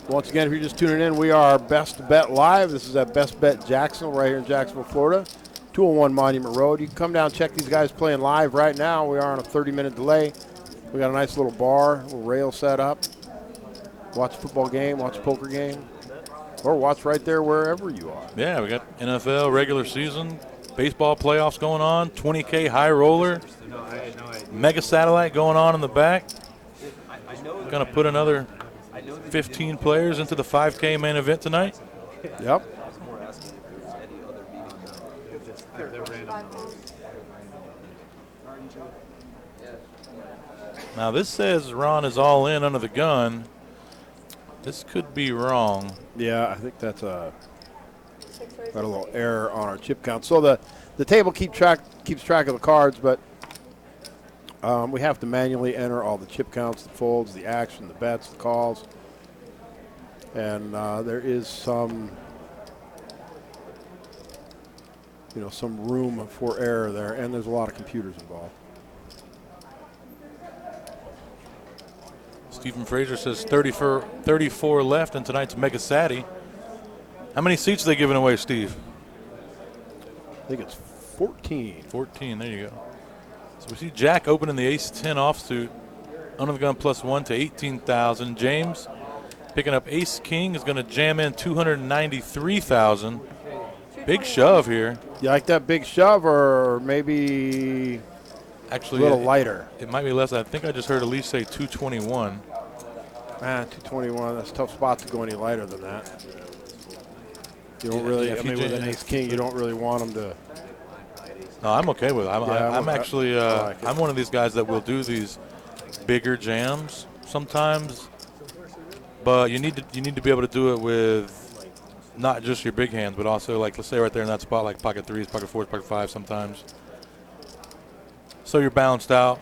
Once again, if you're just tuning in, we are Best Bet Live. This is at Best Bet Jacksonville, right here in Jacksonville, Florida. 201 Monument Road. You can come down and check these guys playing live right now. We are on a 30-minute delay. We got a nice little bar, a little rail set up. Watch a football game, watch a poker game, or watch right there wherever you are. Yeah, we got NFL regular season, baseball playoffs going on, 20K high roller, mega satellite going on in the back. Going to put another 15 players into the 5K main event tonight. Yep. Now this says Ron is all in under the gun. This could be wrong. Yeah, I think that's got a little error on our chip count. So the table keeps track of the cards, but we have to manually enter all the chip counts, the folds, the action, the bets, the calls, and there is some room for error there, and there's a lot of computers involved. Stephen Fraser says 34 left in tonight's Mega Satty. How many seats are they giving away, Steve? I think it's 14. 14, there you go. So we see Jack opening the ace-10 offsuit, under the gun +1 to 18,000. James picking up ace-king is going to jam in 293,000. Big shove here. You like that big shove, or maybe Actually, a little lighter? It might be less. I think I just heard Elise say 221. 221. That's a tough spot to go any lighter than that. You don't really. yeah, I mean, with an ace king, you don't really want them to. No, I'm okay with it. I'm actually. I like it. I'm one of these guys that will do these bigger jams sometimes, but you need to be able to do it with not just your big hands, but also, like, let's say right there in that spot, like pocket threes, pocket fours, pocket fives sometimes. So you're balanced out.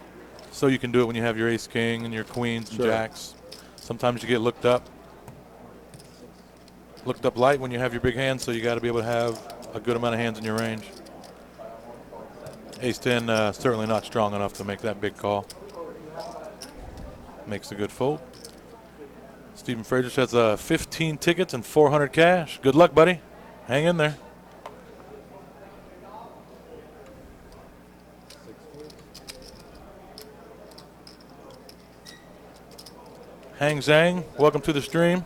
So you can do it when you have your ace king and your queens and Sure. jacks. Sometimes you get looked up light when you have your big hands, so you got to be able to have a good amount of hands in your range. Ace-10 certainly not strong enough to make that big call. Makes a good fold. Stephen Fraser has 15 tickets and 400 cash. Good luck, buddy. Hang in there. Hang Zhang, welcome to the stream.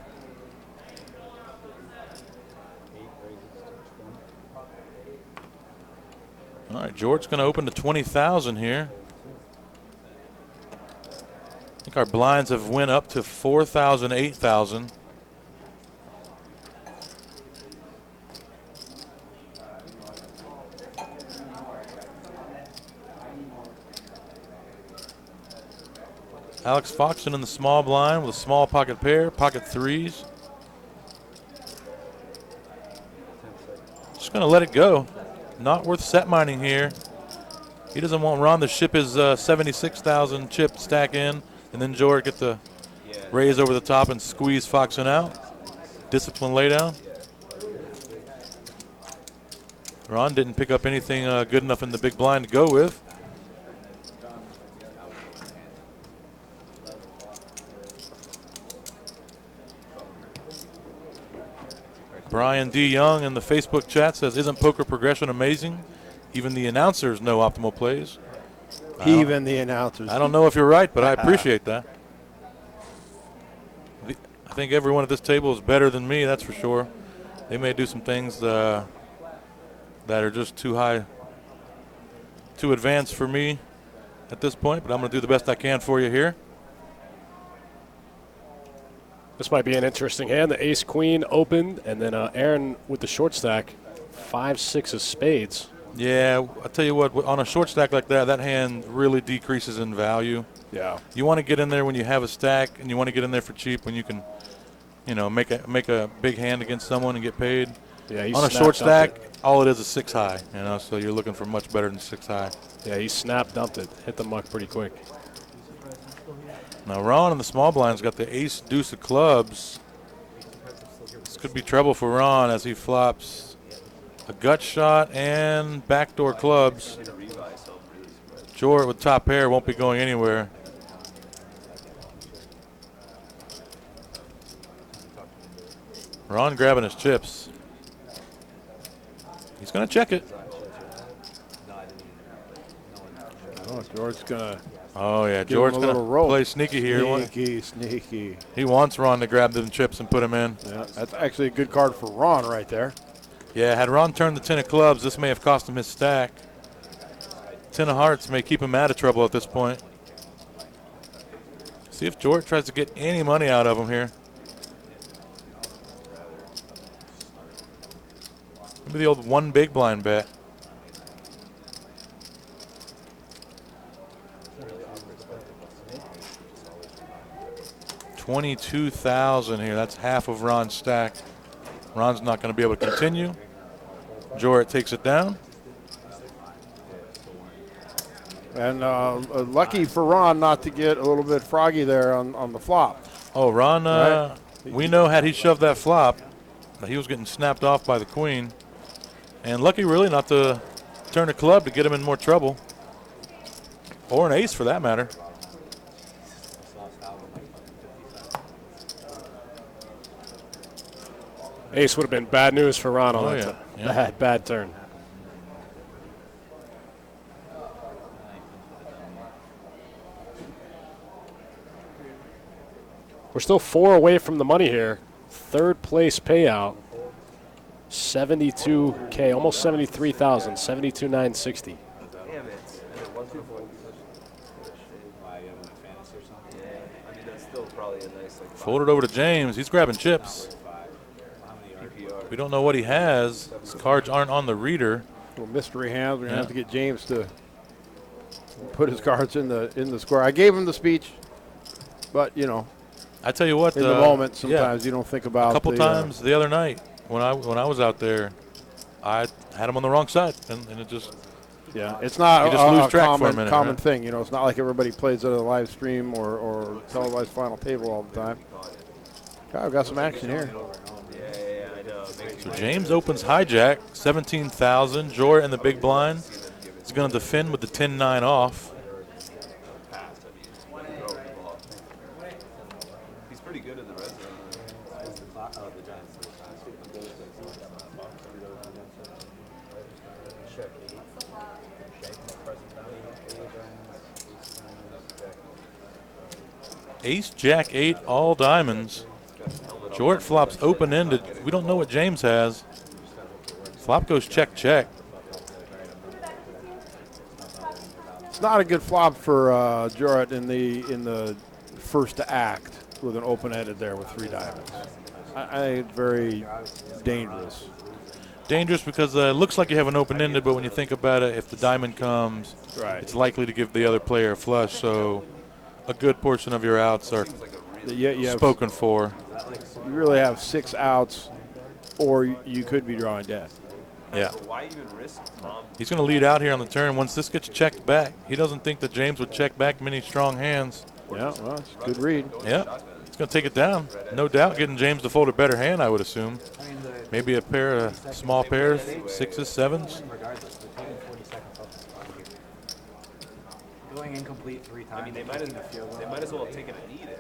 All right, Jort's going to open to 20,000 here. I think our blinds have went up to 4,000, 8,000. Alex Foxen in the small blind with a small pocket pair, pocket threes. Just going to let it go. Not worth set mining here. He doesn't want Ron to ship his 76,000 chip stack in, and then Jorrit get the raise over the top and squeeze Foxen out. Discipline laydown. Ron didn't pick up anything good enough in the big blind to go with. Brian D. Young in the Facebook chat says, isn't poker progression amazing? Even the announcers know optimal plays. Even the announcers. I don't know if you're right, but I appreciate that. I think everyone at this table is better than me, that's for sure. They may do some things that are just too high, too advanced for me at this point, but I'm going to do the best I can for you here. This might be an interesting hand. The ace-queen opened, and then Aaron with the short stack, 5-6 of spades. Yeah, I tell you what, on a short stack like that, that hand really decreases in value. Yeah. You want to get in there when you have a stack, and you want to get in there for cheap when you can, you know, make a big hand against someone and get paid. Yeah, on a short stack, all it is 6 high, you know, so you're looking for much better than 6 high. Yeah, he snap dumped it, hit the muck pretty quick. Now Ron in the small blind's got the ace deuce of clubs. This could be trouble for Ron as he flops a gut shot and backdoor clubs. Jorrit with top pair won't be going anywhere. Ron grabbing his chips. He's going to check it. Oh, Jort's going to. Oh, yeah, Jort's going to play sneaky here. Sneaky. He wants Ron to grab them chips and put them in. Yeah, that's actually a good card for Ron right there. Yeah, had Ron turned the 10 of clubs, this may have cost him his stack. 10 of hearts may keep him out of trouble at this point. See if Jorrit tries to get any money out of him here. Maybe the old one big blind bet. $22,000 here. That's half of Ron's stack. Ron's not going to be able to continue. Jorrit takes it down. And lucky for Ron not to get a little bit froggy there on the flop. Oh, Ron, Right. we know had he shoved that flop, he was getting snapped off by the queen. And lucky really not to turn a club to get him in more trouble. Or an ace for that matter. Ace would have been bad news for Ron on that. Yeah. Bad turn. We're still 4 away from the money here. Third place payout, 72K, almost 73,000, 72,960. Damn it. I mean, that's still probably a nice, like, Fold it over to James. He's grabbing chips. PPR. We don't know what he has. His cards aren't on the reader. Little mystery hands. We're gonna have to get James to put his cards in the square. I gave him the speech, but you know, I tell you what, in the moment, sometimes you don't think about. A couple times the other night when I was out there, I had him on the wrong side, and it just it's not you just lose a track for a minute, common right? thing. You know, it's not like everybody plays at a live stream or televised final table all the time. God, we've got some action here. Yeah, I know. So James opens hijack, 17,000. Jorrit in the big blind is going to defend with the 10-9 off. He's pretty good in the red zone. Ace, Jack, 8, all diamonds. Jorrit flops open-ended. We don't know what James has. Flop goes check, check. It's not a good flop for Jorrit in the first act with an open-ended there with 3 diamonds. I very dangerous. Dangerous because it looks like you have an open-ended, but when you think about it, if the diamond comes, it's likely to give the other player a flush. So a good portion of your outs are spoken for. You really have 6 outs, or you could be drawing dead. Yeah. Why even risk Tom? He's going to lead out here on the turn. Once this gets checked back, he doesn't think that James would check back many strong hands. Yeah, well, it's a good read. Yeah, he's going to take it down. No doubt getting James to fold a better hand, I would assume. Maybe a pair of small pairs, 6s, 7s. Regardless, they're taking 40 seconds off the spot here. Going incomplete 3 times. I mean, they might as well have taken a knee there.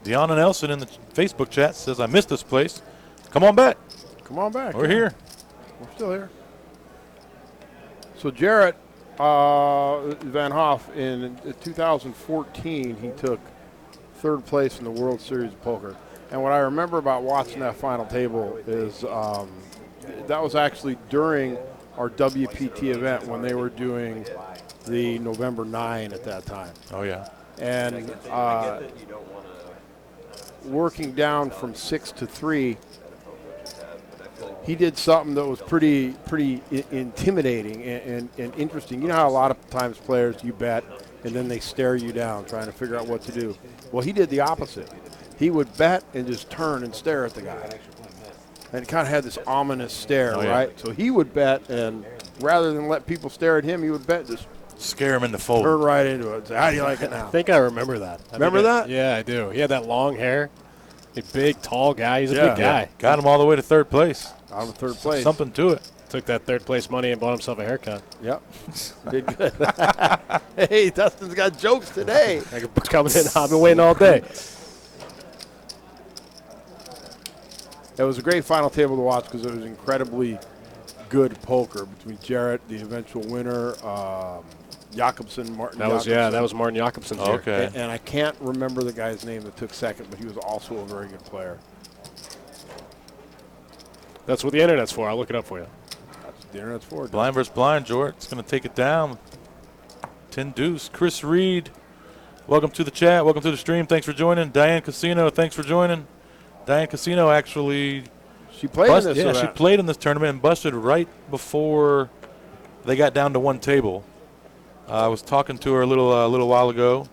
Deanna Nelson in the Facebook chat says, I missed this place. Come on back. Come on back. We're here. We're still here. So Jorrit Van Hoff, in 2014, he took 3rd place in the World Series of Poker. And what I remember about watching that final table is that was actually during our WPT event when they were doing the November 9 at that time. Oh, yeah. And working down from 6 to 3, he did something that was pretty intimidating and interesting. You know how a lot of times players, you bet, and then they stare you down trying to figure out what to do. Well, he did the opposite. He would bet and just turn and stare at the guy. And kind of had this ominous stare, right? So he would bet, and rather than let people stare at him, he would bet, just scare him into fold. Turn right into it. Say, how do you like it now? I think I remember that. Remember that? Yeah, I do. He had that long hair. A big, tall guy. He's a big guy. Yeah. Got him all the way to 3rd place. Out of 3rd place. Something to it. Took that 3rd place money and bought himself a haircut. Yep. Did good. Hey, Dustin's got jokes today. Coming in. I've been waiting all day. It was a great final table to watch because it was incredibly good poker between Jorrit, the eventual winner, Jakobsen, Martin. That was Jakobsen. that was Martin Jakobsen's year. Okay. And I can't remember the guy's name that took 2nd, but he was also a very good player. That's what the internet's for. I'll look it up for you. That's what the internet's for. Blind versus blind. Jort's going to take it down. 10 deuce. Chris Reed, welcome to the chat. Welcome to the stream. Thanks for joining. Diane Casino, thanks for joining. Diane Casino actually she played in this. Yeah, she played in this tournament and busted right before they got down to 1 table. I was talking to her a little while ago.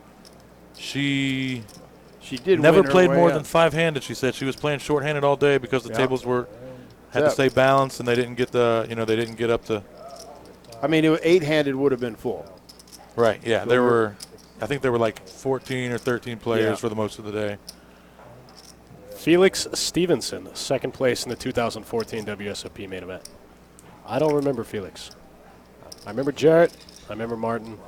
She did never win played her more way than up. 5-handed. She said she was playing short-handed all day because the tables had to stay balanced and they didn't get they didn't get up to. I mean, 8-handed would have been full. Right. Yeah, there were. I think there were like 14 or 13 players for the most of the day. Felix Stevenson, 2nd place in the 2014 WSOP main event. I don't remember Felix. I remember Jorrit. I remember Martin.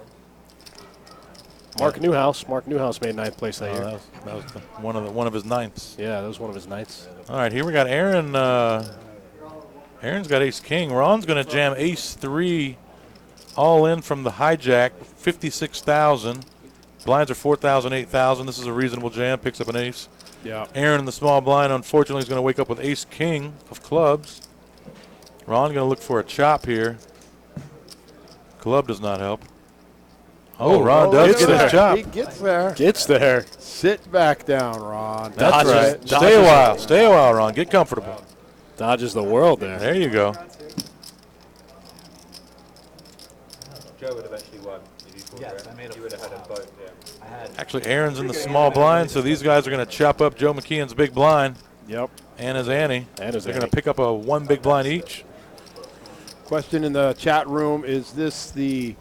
Mark Newhouse. Mark Newhouse made 9th place that year. That was one of his 9ths. Yeah, that was one of his 9ths. All right, here we got Aaron. Aaron's got ace king. Ron's going to jam ace 3 all in from the hijack, 56,000. Blinds are 4,000, 8,000. This is a reasonable jam. Picks up an ace. Yeah. Aaron in the small blind, unfortunately, is going to wake up with ace king of clubs. Ron going to look for a chop here. Club does not help. Oh, Ron does get his chop. He gets there. Gets there. Sit back down, Ron. That's right. Stay a while. Stay a while, Ron. Get comfortable. Dodges the world there. There you go. Joe would have actually won. Yes, I made a You would have had them both, yeah. I had Actually, Aaron's in the small blind, so these guys are going to chop up Joe McKeon's big blind Yep. and his ante. And his They're going ante. to pick up a 1 big blind each. Question in the chat room, is this the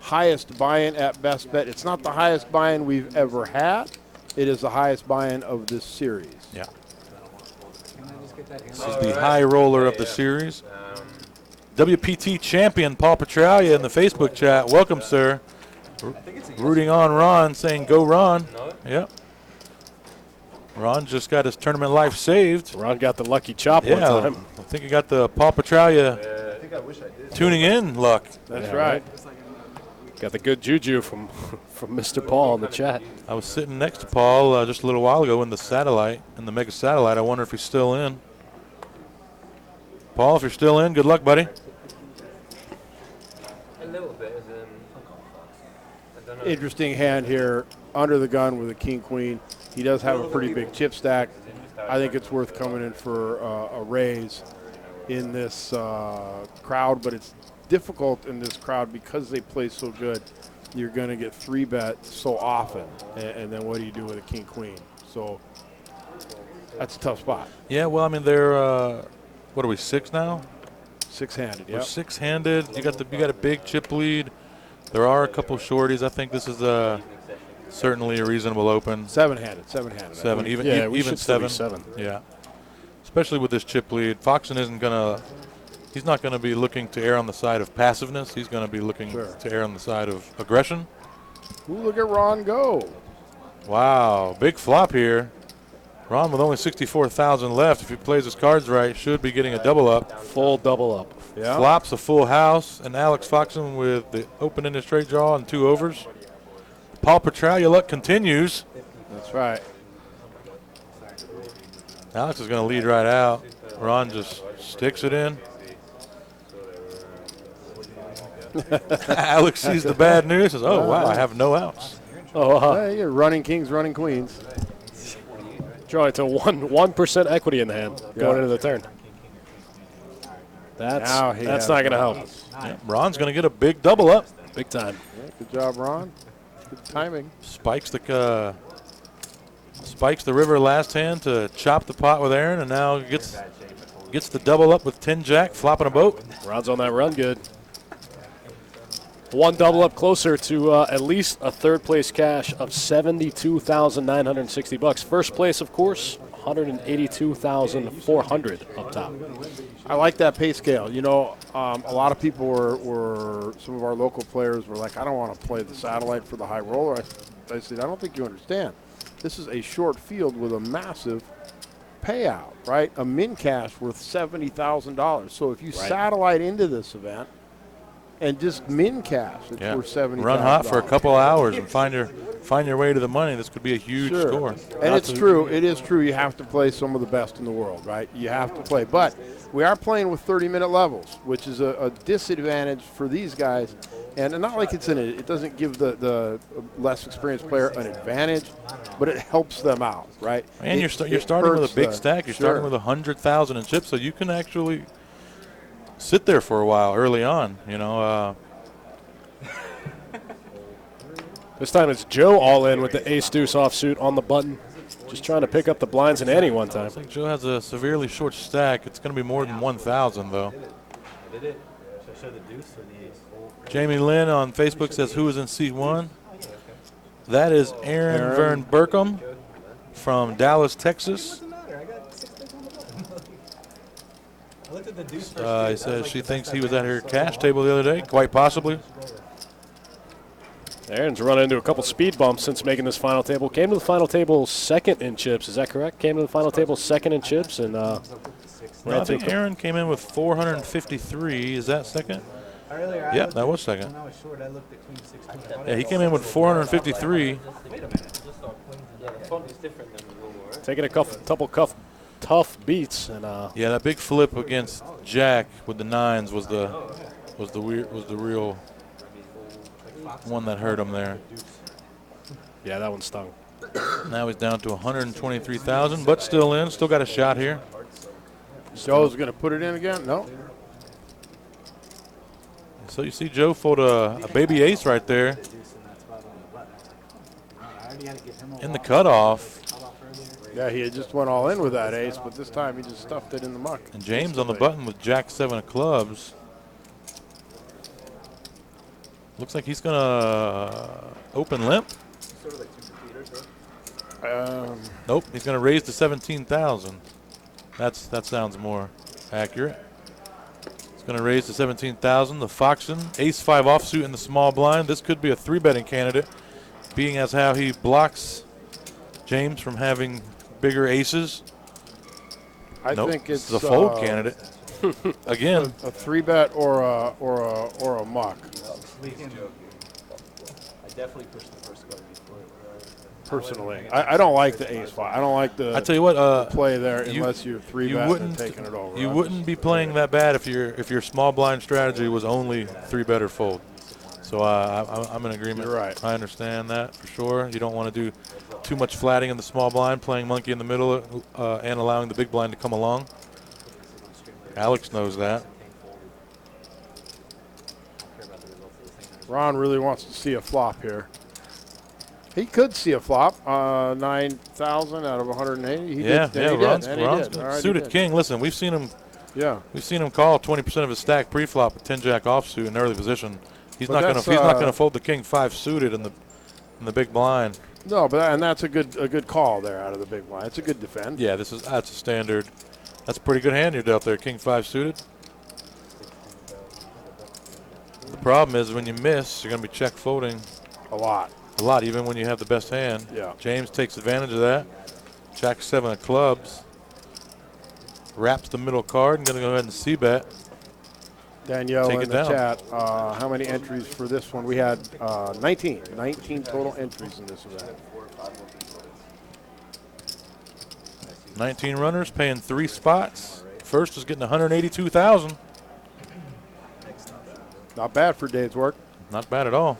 highest buy-in at Best Bet? It's not the highest buy-in we've ever had. It is the highest buy-in of this series. Yeah. Can I just get that This hammer? is the high roller of the series. WPT champion Paul Petralia in the Facebook chat. Welcome, sir. Rooting on Ron, saying go Ron. Yep. Ron just got his tournament life saved. Ron got the lucky chop one Yeah, time. I think he got the Paul Petralia I think I wish I did. tuning in luck. That's Yeah, right. Got the good juju from Mr. Paul in the chat. I was sitting next to Paul just a little while ago in the Mega Satellite. I wonder if he's still in. Paul, if you're still in, good luck, buddy. A little bit. I don't know. Interesting hand here, under the gun with a king-queen. He does have a pretty big chip stack. I think it's worth coming in for a raise in this crowd, but it's difficult in this crowd because they play so good. You're going to get 3-bet so often, and then what do you do with a king-queen? So that's a tough spot. Yeah, well, I mean, they're, what are we, 6 now? Six-handed, We're yep. six-handed. You got a big chip lead. There are a couple shorties. I think this is certainly a reasonable open. Seven-handed. Seven, even Yeah, we even should still be seven. seven. Yeah, especially with this chip lead. Foxen isn't gonna. He's not going to be looking to err on the side of passiveness. He's going to be looking to err on the side of aggression. Ooh, look at Ron go. Wow, big flop here. Ron with only 64,000 left. If he plays his cards right, should be getting a double up. Full double up. Yeah. Flops a full house, and Alex Foxen with the open-ended straight draw and 2 overs. Paul Petralia luck continues. That's right. Alex is going to lead right out. Ron just sticks it in. Alex sees the bad news, says, oh, wow, I have no outs. Oh, Hey, you're running kings, running queens. drawing to 1% equity in the hand going into the turn. That's not going to help. Yeah, Ron's going to get a big double up. Big time. Yeah, good job, Ron. Good timing. Spikes the river last hand to chop the pot with Aaron, and now gets the double up with 10-jack, flopping a boat. Ron's on that run good. One double up closer to at least a third place cash of $72,960. First place, of course, $182,400 up top. I like that pay scale. You know, a lot of people were some of our local players were like, I don't want to play the satellite for the high roller. I said, I don't think you understand. This is a short field with a massive payout, right? A min cash worth $70,000. So if you satellite into this event and just min cash, it's worth $70,000. Run hot for a couple hours and find your way to the money. This could be a huge score. And it's true. It is true. You have to play some of the best in the world, right? You have to play. But we are playing with 30-minute levels, which is a disadvantage for these guys. And not like it doesn't give the less experienced player an advantage, but it helps them out, right? And you're starting with a big stack. You're starting with 100,000 in chips, so you can actually sit there for a while early on, you know. This time it's Joe all in with the ace-deuce offsuit on the button. Just trying to pick up the blinds in any one time. I think Joe has a severely short stack. It's going to be more than 1,000, though. Did it? Should I show the deuce or the ace? Jamie Lynn on Facebook says, who is in seat 1? That is Aaron Vern Burkham from Dallas, Texas. He says she thinks he was at her cash table the other day, quite possibly. Aaron's run into a couple speed bumps since making this final table. Came to the final table second in chips. Is that correct? Came to the final table second in chips. And I think Aaron came in with 453. Is that second? Yeah, that was second. Yeah, he came in with 453. Taking a couple tough beats. And yeah, that big flip against Jack with the 9s was the real one that hurt him there. Yeah, that one stung. Now he's down to 123,000, but still in. Still got a shot here. Joe's going to put it in again? No. So you see Joe fold a baby ace right there in the cutoff. Yeah, he had just went all in with that ace, but this time he just stuffed it in the muck. And James on the button with Jack 7 of clubs. Looks like he's going to open limp. Nope, he's going to raise to 17,000. That sounds more accurate. He's going to raise to 17,000. The Foxen, ace-5 offsuit in the small blind. This could be a 3-betting candidate, being as how he blocks James from having bigger aces. I think it's a fold candidate. Again, a 3-bet or a muck. I definitely pushed the first card before. Personally, I don't like the ace 5. I don't like the. I tell you what, play there unless you're 3-bet and taking it over. You wouldn't be playing that bad if your small blind strategy was only 3-bet or fold. So I'm in agreement. You're right. I understand that for sure. You don't want to do too much flatting in the small blind, playing monkey in the middle, and allowing the big blind to come along. Alex knows that. Ron really wants to see a flop here. He could see a flop. 9,000 out of 180. He did. Ron's All right, suited king. Listen, we've seen him Yeah. We've seen him call 20% of his stack pre-flop with 10-jack offsuit in early position. He's But not going to fold the king 5 suited in the big blind. No, but that's a good call there out of the big blind. It's a good defend. Yeah, that's a standard. That's a pretty good hand you dealt there, king 5 suited. The problem is when you miss, you're going to be check folding A lot. a lot, even when you have the best hand. Yeah. James takes advantage of that. Jack 7 of clubs. Wraps the middle card and going to go ahead and c-bet. Danielle Take in it the down. chat, how many entries for this one? We had 19 total entries in this event. 19 runners paying 3 spots. First is getting 182,000. Not bad for a day's work. Not bad at all.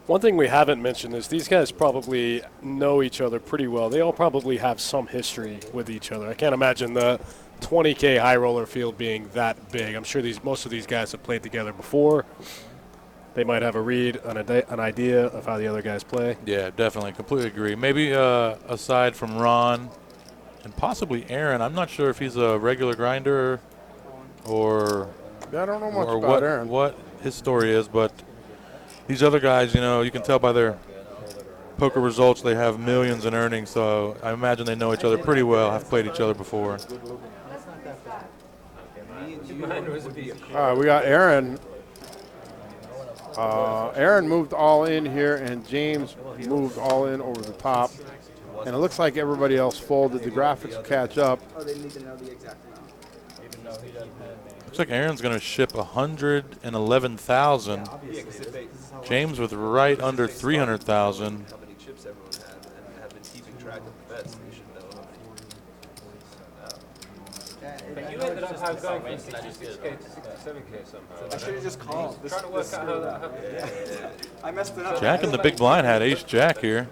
One thing we haven't mentioned is these guys probably know each other pretty well. They all probably have some history with each other. I can't imagine the 20K high roller field being that big. I'm sure most of these guys have played together before. They might have a read, an idea of how the other guys play. Yeah, definitely. Completely agree. Maybe aside from Ron and possibly Aaron, I'm not sure if he's a regular grinder or I don't know much or about Aaron. what his story is, but these other guys, you can tell by their poker results they have millions in earnings, so I imagine they know each other pretty well, have played each other before. All right, we got Aaron. Aaron moved all in here, and James moved all in over the top. And it looks like everybody else folded. The graphics will catch up. Oh, they need to know the exact amount. Looks like Aaron's going to ship 111,000. James with right under 300,000. How many chips everyone had and have been keeping track of the bets, so you should know. But you ended up going from 66K to 67K somehow. I should have just called. This, Trying to work out how that happened. I messed it up. Jack in the big blind had ace jack here.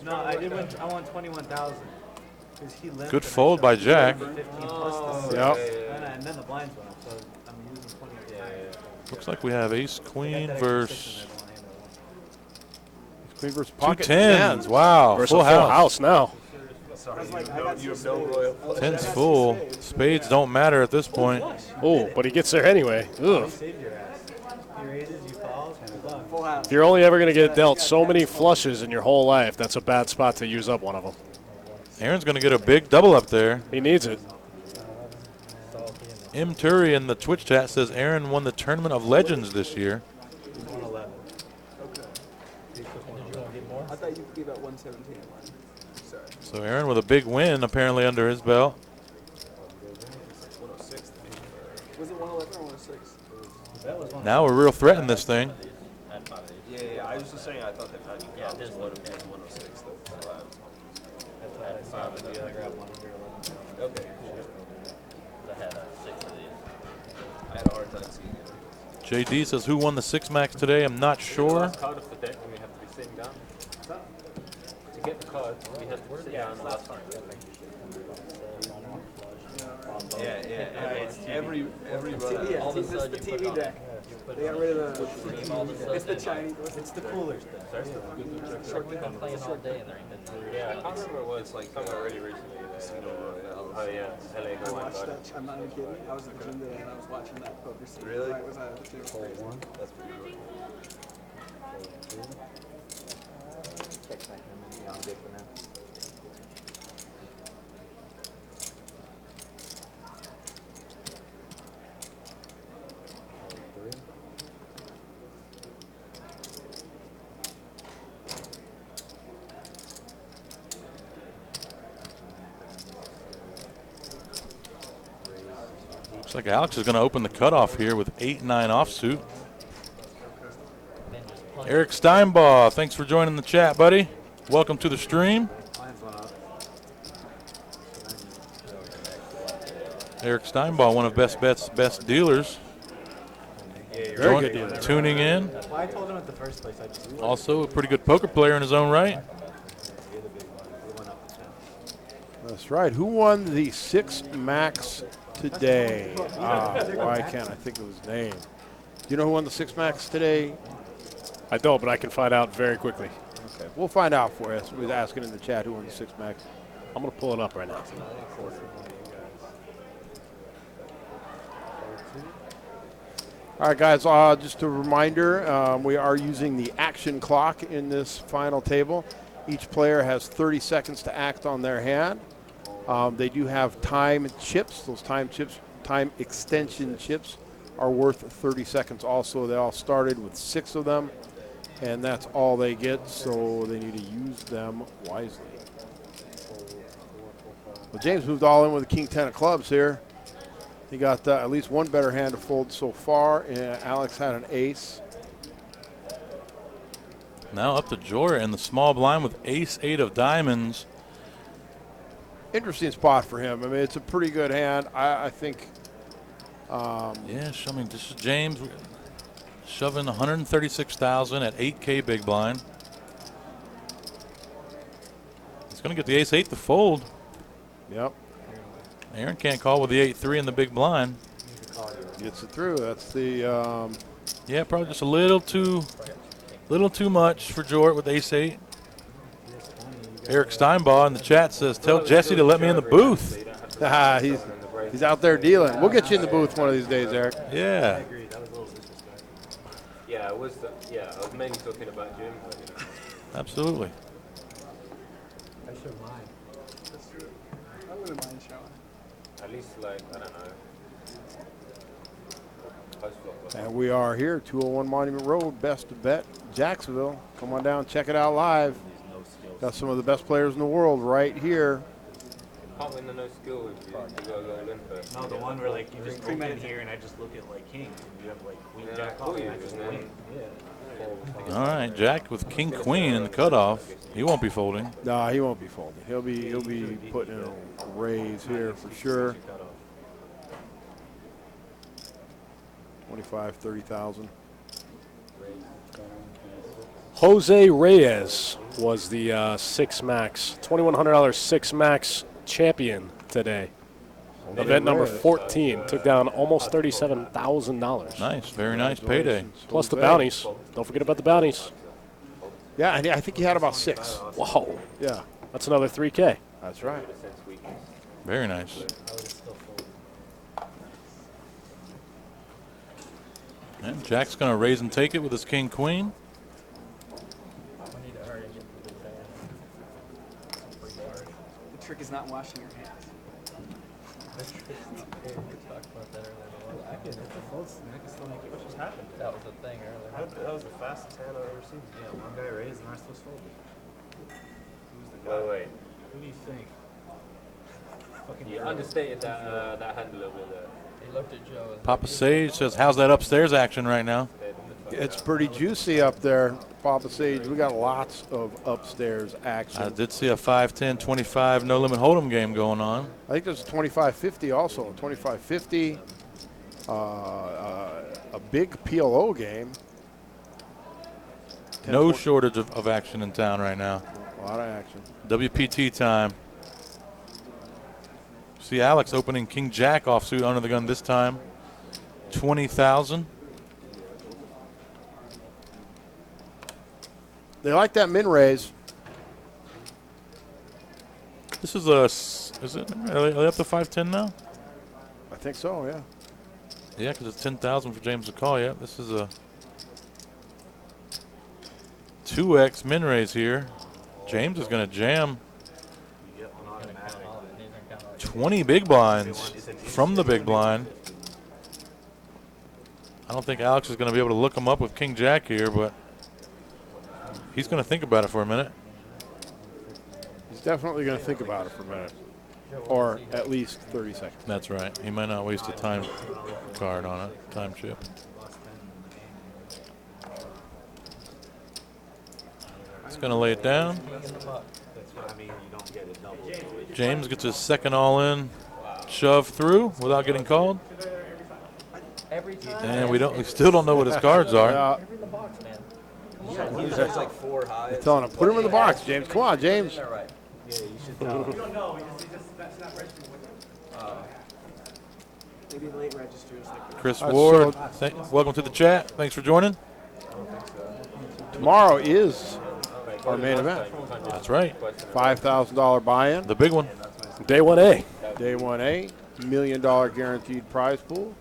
No, I won 21,000. He limped Good and I fold showed by him Jack. 15 plus this. Yep. And then the blinds went up, so I'm using 20. Looks like we have ace queen versus Queen versus two pocket tens. Wow, Versus full a full house. house now. Sorry, you have no royal flush. Tens full. Spades don't matter at this point. Oh, but he gets there anyway. Ugh. Saved your ass. He raises, you fall, good luck. Full house. If you're only ever going to get dealt so many flushes in your whole life, that's a bad spot to use up one of them. Aaron's going to get a big double up there. He needs it. M. Turi in the Twitch chat says Aaron won the Tournament of Legends this year. 111. I thought you gave out 117 at one. Sorry. So Aaron with a big win apparently under his belt. Was it 111 or 106? Now we're real threatening this thing. Yeah, I was just saying I thought that 90 was 106. Okay. I had a hard time seeing it. JD says who won the Six Max today? I'm not sure. Card of the deck and we have to be sitting down. To get the card, we have to sit down last time. Yeah. Every run. Yeah, this is the TV deck. They got rid of the. It's the Chinese. It's the coolers. We've been playing all day and there ain't been. Yeah, I can't remember what it's like. Something already recently. Oh yeah, LA I go watched that. I'm not even kidding. I was at the gym today and I was watching that poker scene. Really? Right, was I? It was crazy. That's pretty cool. Looks like Alex is going to open the cutoff here with 8-9 offsuit. Eric Steinbaugh, thanks for joining the chat, buddy. Welcome to the stream. Eric Steinbaugh, one of Best Bet's best dealers. Very good dealer. Tuning in. Well, I told him at the first place. I just Also a pretty good poker player in his own right. That's right. Who won the Six Max today? Why can't I think of his name? Do you know who won the Six Max today? I don't, but I can find out very quickly. Okay, we'll find out for you. We're asking in the chat who won the Six Max. I'm going to pull it up right now. All right, guys, just a reminder, we are using the action clock in this final table. Each player has 30 seconds to act on their hand. They do have time chips. Those time extension chips are worth 30 seconds also. They all started with 6 of them, and that's all they get, so they need to use them wisely. Well, James moved all in with the king 10 of clubs here. He got at least one better hand to fold so far, and Alex had an ace. Now up to Jorrit in the small blind with ace-8 of diamonds. Interesting spot for him. I mean, it's a pretty good hand. I think. Yeah, I mean, this is James shoving 136,000 at 8K big blind. He's going to get the ace-8 to fold. Yep. Aaron can't call with the 8-3 in the big blind. Gets it through. That's the. Yeah, probably just a little too much for Jorrit with ace-8. Eric Steinbaugh in the chat says, "Tell Jesse to let me in the booth." He's out there dealing. We'll get you in the booth one of these days, Eric. Yeah. Yeah, I was mainly talking about Jim. But, you know. Absolutely. I should mind. I wouldn't mind showing. At least, like, I don't know. And we are here, 201 Monument Road, Best Bet, Jacksonville. Come on down, check it out live. Got some of the best players in the world right here. Can't win the no skill if you go in first. No, the one where like you just come in here and I just look at like kings and you have like queen jack off and I just win. Yeah. All right, Jack with king queen in the cutoff. He won't be folding. No, he won't be folding. He'll be putting in a raise here for sure. 25, 30,000. Jose Reyes was the 6 max, $2,100 6 max champion today. Event number 14 took down almost $37,000. Nice, very nice payday. Plus the bounties. Don't forget about the bounties. Yeah, and I think he had about 6. Whoa. Yeah, That's another 3K. that's right. Very nice. And Jack's going to raise and take it with his king queen. The trick is not washing your hands. What just happened? That was the thing earlier. That was the fastest hand I've ever seen. Yeah, one guy raised and the rest was folded. Wait. Who do you think? You understated that hand a little bit there. He looked at Joe. Papa Sage says, "How's that upstairs action right now?" It's pretty juicy up there, Papa Sage. We got lots of upstairs action. I did see a 5, 10, 25 no limit hold'em game going on. I think there's a 25-50 also. 25-50, a big PLO game. No shortage of action in town right now. A lot of action. WPT time. See Alex opening king jack offsuit under the gun this time. 20,000. They like that min raise. This is a, are they up to 510 now? I think so, yeah. Yeah, because it's 10,000 for James to call. Yeah, this is a 2x min raise here. James is going to jam 20 big blinds from the big blind. I don't think Alex is going to be able to look him up with king jack here, but he's going to think about it for a minute. He's definitely going to think about it for a minute, or at least 30 seconds. That's right. He might not waste a time card on it, time chip. He's going to lay it down. James gets his second all-in shove through without getting called. And we still don't know what his cards are. He's just like 4 high. They're telling him, put him in the box, James. Come on, James. You don't know. That's not registering. Maybe late registers. Chris Ward, welcome to the chat. Thanks for joining. Tomorrow is our main event. That's right. $5,000 buy-in. The big one. Day 1A. Day 1A, $1 million guaranteed prize pool.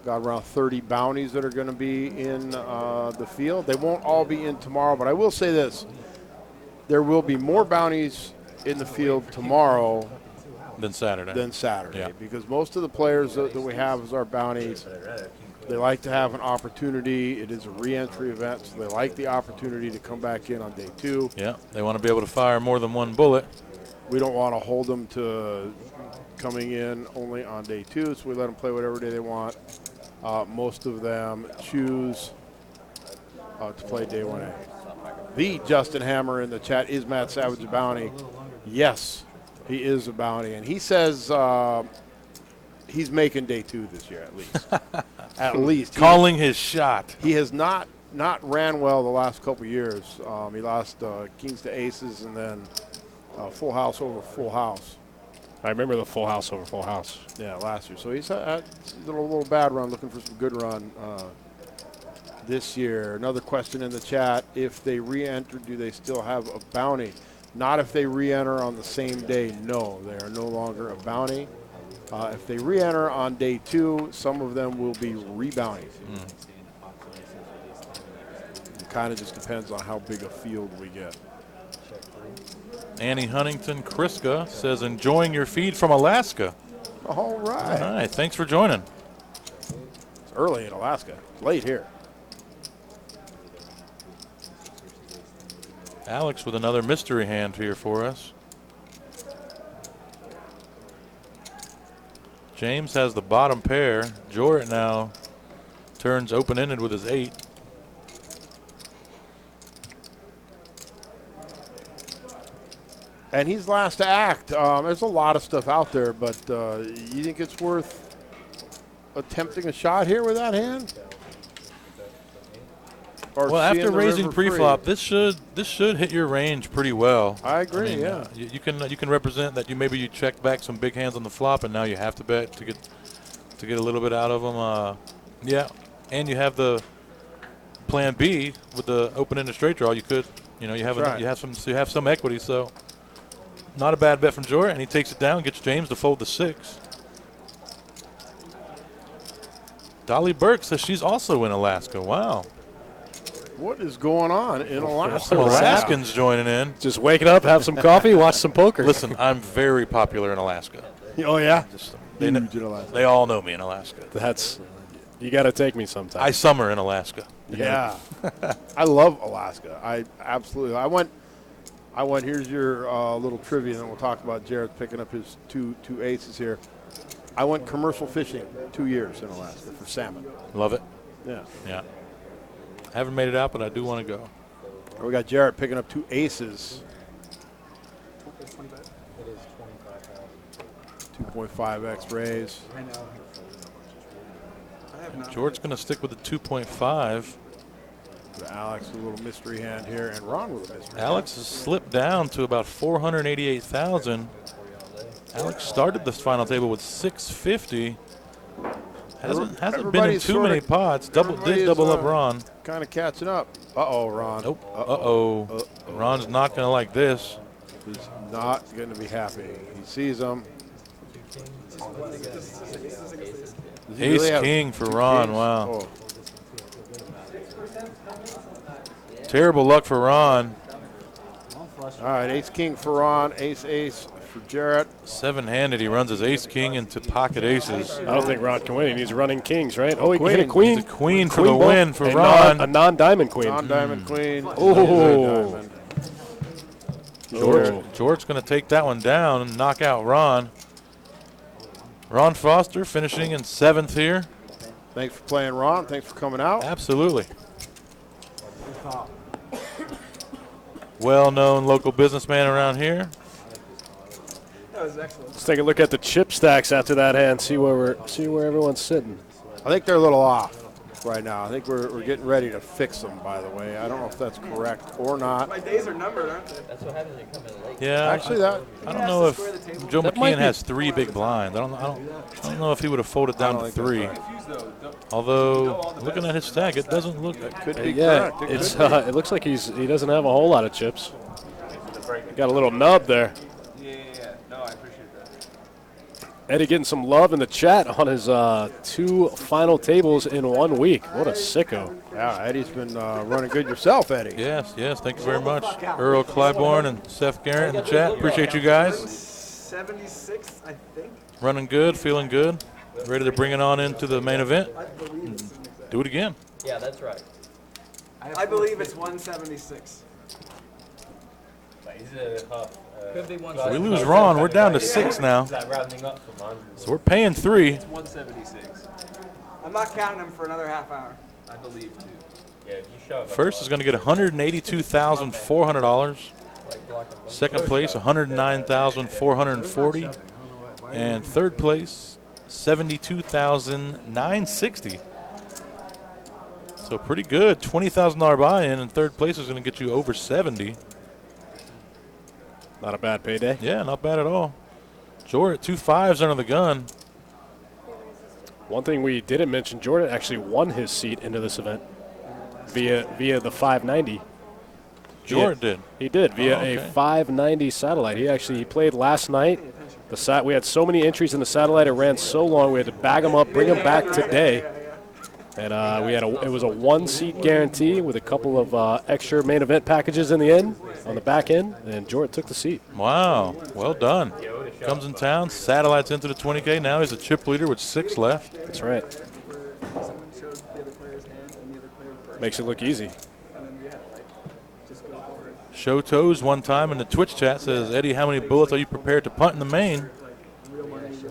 Got around 30 bounties that are going to be in the field. They won't all be in tomorrow, but I will say this. There will be more bounties in the field tomorrow Than Saturday. Yeah. Because most of the players that we have as our bounties, they like to have an opportunity. It is a re-entry event, so they like the opportunity to come back in on day 2. Yeah, they want to be able to fire more than one bullet. We don't want to hold them to coming in only on day 2, so we let them play whatever day they want. Most of them choose to play day 1A. The Justin Hammer in the chat, is Matt Savage a bounty? Yes, he is a bounty, and he says he's making day 2 this year at least. At least. Calling his shot. He has not ran well the last couple years. He lost kings to aces and then full house over full house. I remember the full house over full house. Yeah, last year. So he's had a little bad run, looking for some good run this year. Another question in the chat, if they re-enter, do they still have a bounty? Not if they re-enter on the same day, no. They are no longer a bounty. If they re-enter on day 2, some of them will be re-bounties. It kind of just depends on how big a field we get. Annie Huntington Kriska says, enjoying your feed from Alaska. All right. All right, thanks for joining. It's early in Alaska. It's late here. Alex with another mystery hand here for us. James has the bottom pair. Jorrit now turns open-ended with his 8. And he's last to act. There's a lot of stuff out there, but you think it's worth attempting a shot here with that hand? Or well, after seeing the raising river free? pre-flop, this should hit your range pretty well. I agree. I mean, yeah. You can represent that maybe you check back some big hands on the flop, and now you have to bet to get a little bit out of them. Yeah, and you have the plan B with the open-ended straight draw. You could, you have some equity. So not a bad bet from Jorrit, and he takes it down, gets James to fold the 6. Dolly Burke says she's also in Alaska. Wow. What is going on in Alaska? Some Alaskans joining in. Just waking up, have some coffee, watch some poker. Listen, I'm very popular in Alaska. Oh, yeah? They all know me in Alaska. You got to take me sometime. I summer in Alaska. Yeah. I love Alaska. I went, here's your little trivia, and then we'll talk about Jared picking up his two aces here. I went commercial fishing 2 years in Alaska for salmon. Love it. Yeah. Yeah. I haven't made it out, but I do want to go. We got Jarrett picking up 2 aces. 2.5x raise. I know. George's going to stick with the 2.5. Alex with a little mystery hand here, and Ron with a mystery Alex has slipped down to about 488,000. Alex started this final table with 650. Hasn't been in too many pots. Did double up Ron. Kind of catching up. Uh-oh, Ron. Nope. Uh-oh. Ron's not going to like this. He's not going to be happy. He sees them. Ace-king for Ron. Kings? Wow. Oh. Terrible luck for Ron. All right, ace-king for Ron, ace-ace for Jarrett. 7-handed, he runs his ace-king into pocket aces. I don't think Ron can win. He needs running kings, right? Oh, he hit a queen. He's a queen for the win for Ron. A non-diamond queen. Non-diamond queen. Oh. George's going to take that one down and knock out Ron. Ron Foster finishing in 7th here. Thanks for playing, Ron. Thanks for coming out. Absolutely. Well-known local businessman around here. That was excellent. Let's take a look at the chip stacks after that hand. See where everyone's sitting. I think they're a little off right now. I think we're getting ready to fix them, by the way. I don't know if that's correct or not. My days are numbered, aren't they? That's what happens when you come in late. Yeah, Actually, I don't know if Joe McKeon has 3 big blinds. I don't know if he would have folded down to 3. Although, looking at his stack, it doesn't look. Could be Yeah, correct. it looks like he doesn't have a whole lot of chips. Got a little nub there. Yeah. No, I appreciate that. Eddie getting some love in the chat on his 2 final tables in 1 week. What a sicko. Yeah, Eddie's been running good yourself, Eddie. Yes, thank you very much. Earl Clybourne and Seth Garrett in the chat. Appreciate you guys. 76, I think. Running good, feeling good. Ready to bring it on into the main event. Do it again. Yeah, that's right. I believe it's 176. He's a huff. Could be one. We lose Ron. We're down to 6 now. Is that rounding up from 100? So we're paying 3. It's 176. I'm not counting him for another half hour. I believe too. Yeah, if you shove First is going to get $182,400. Second place, $109,440. And third place, $72,960. So pretty good. $20,000 buy-in, and third place is going to get you over 70. Not a bad payday. Yeah, not bad at all. Jorrit, 2 5s under the gun. One thing we didn't mention, Jordan actually won his seat into this event via the 590. Jorrit did. He did via a 590 satellite. He played last night. We had so many entries in the satellite, it ran so long we had to bag him up, bring him back today. And it was a 1-seat guarantee with a couple of extra main event packages in the end, on the back end, and Jorrit took the seat. Wow, well done. Comes in town, satellites into the 20K. Now he's a chip leader with 6 left. That's right. Makes it look easy. Show toes one time in the Twitch chat says, Eddie, how many bullets are you prepared to punt in the main?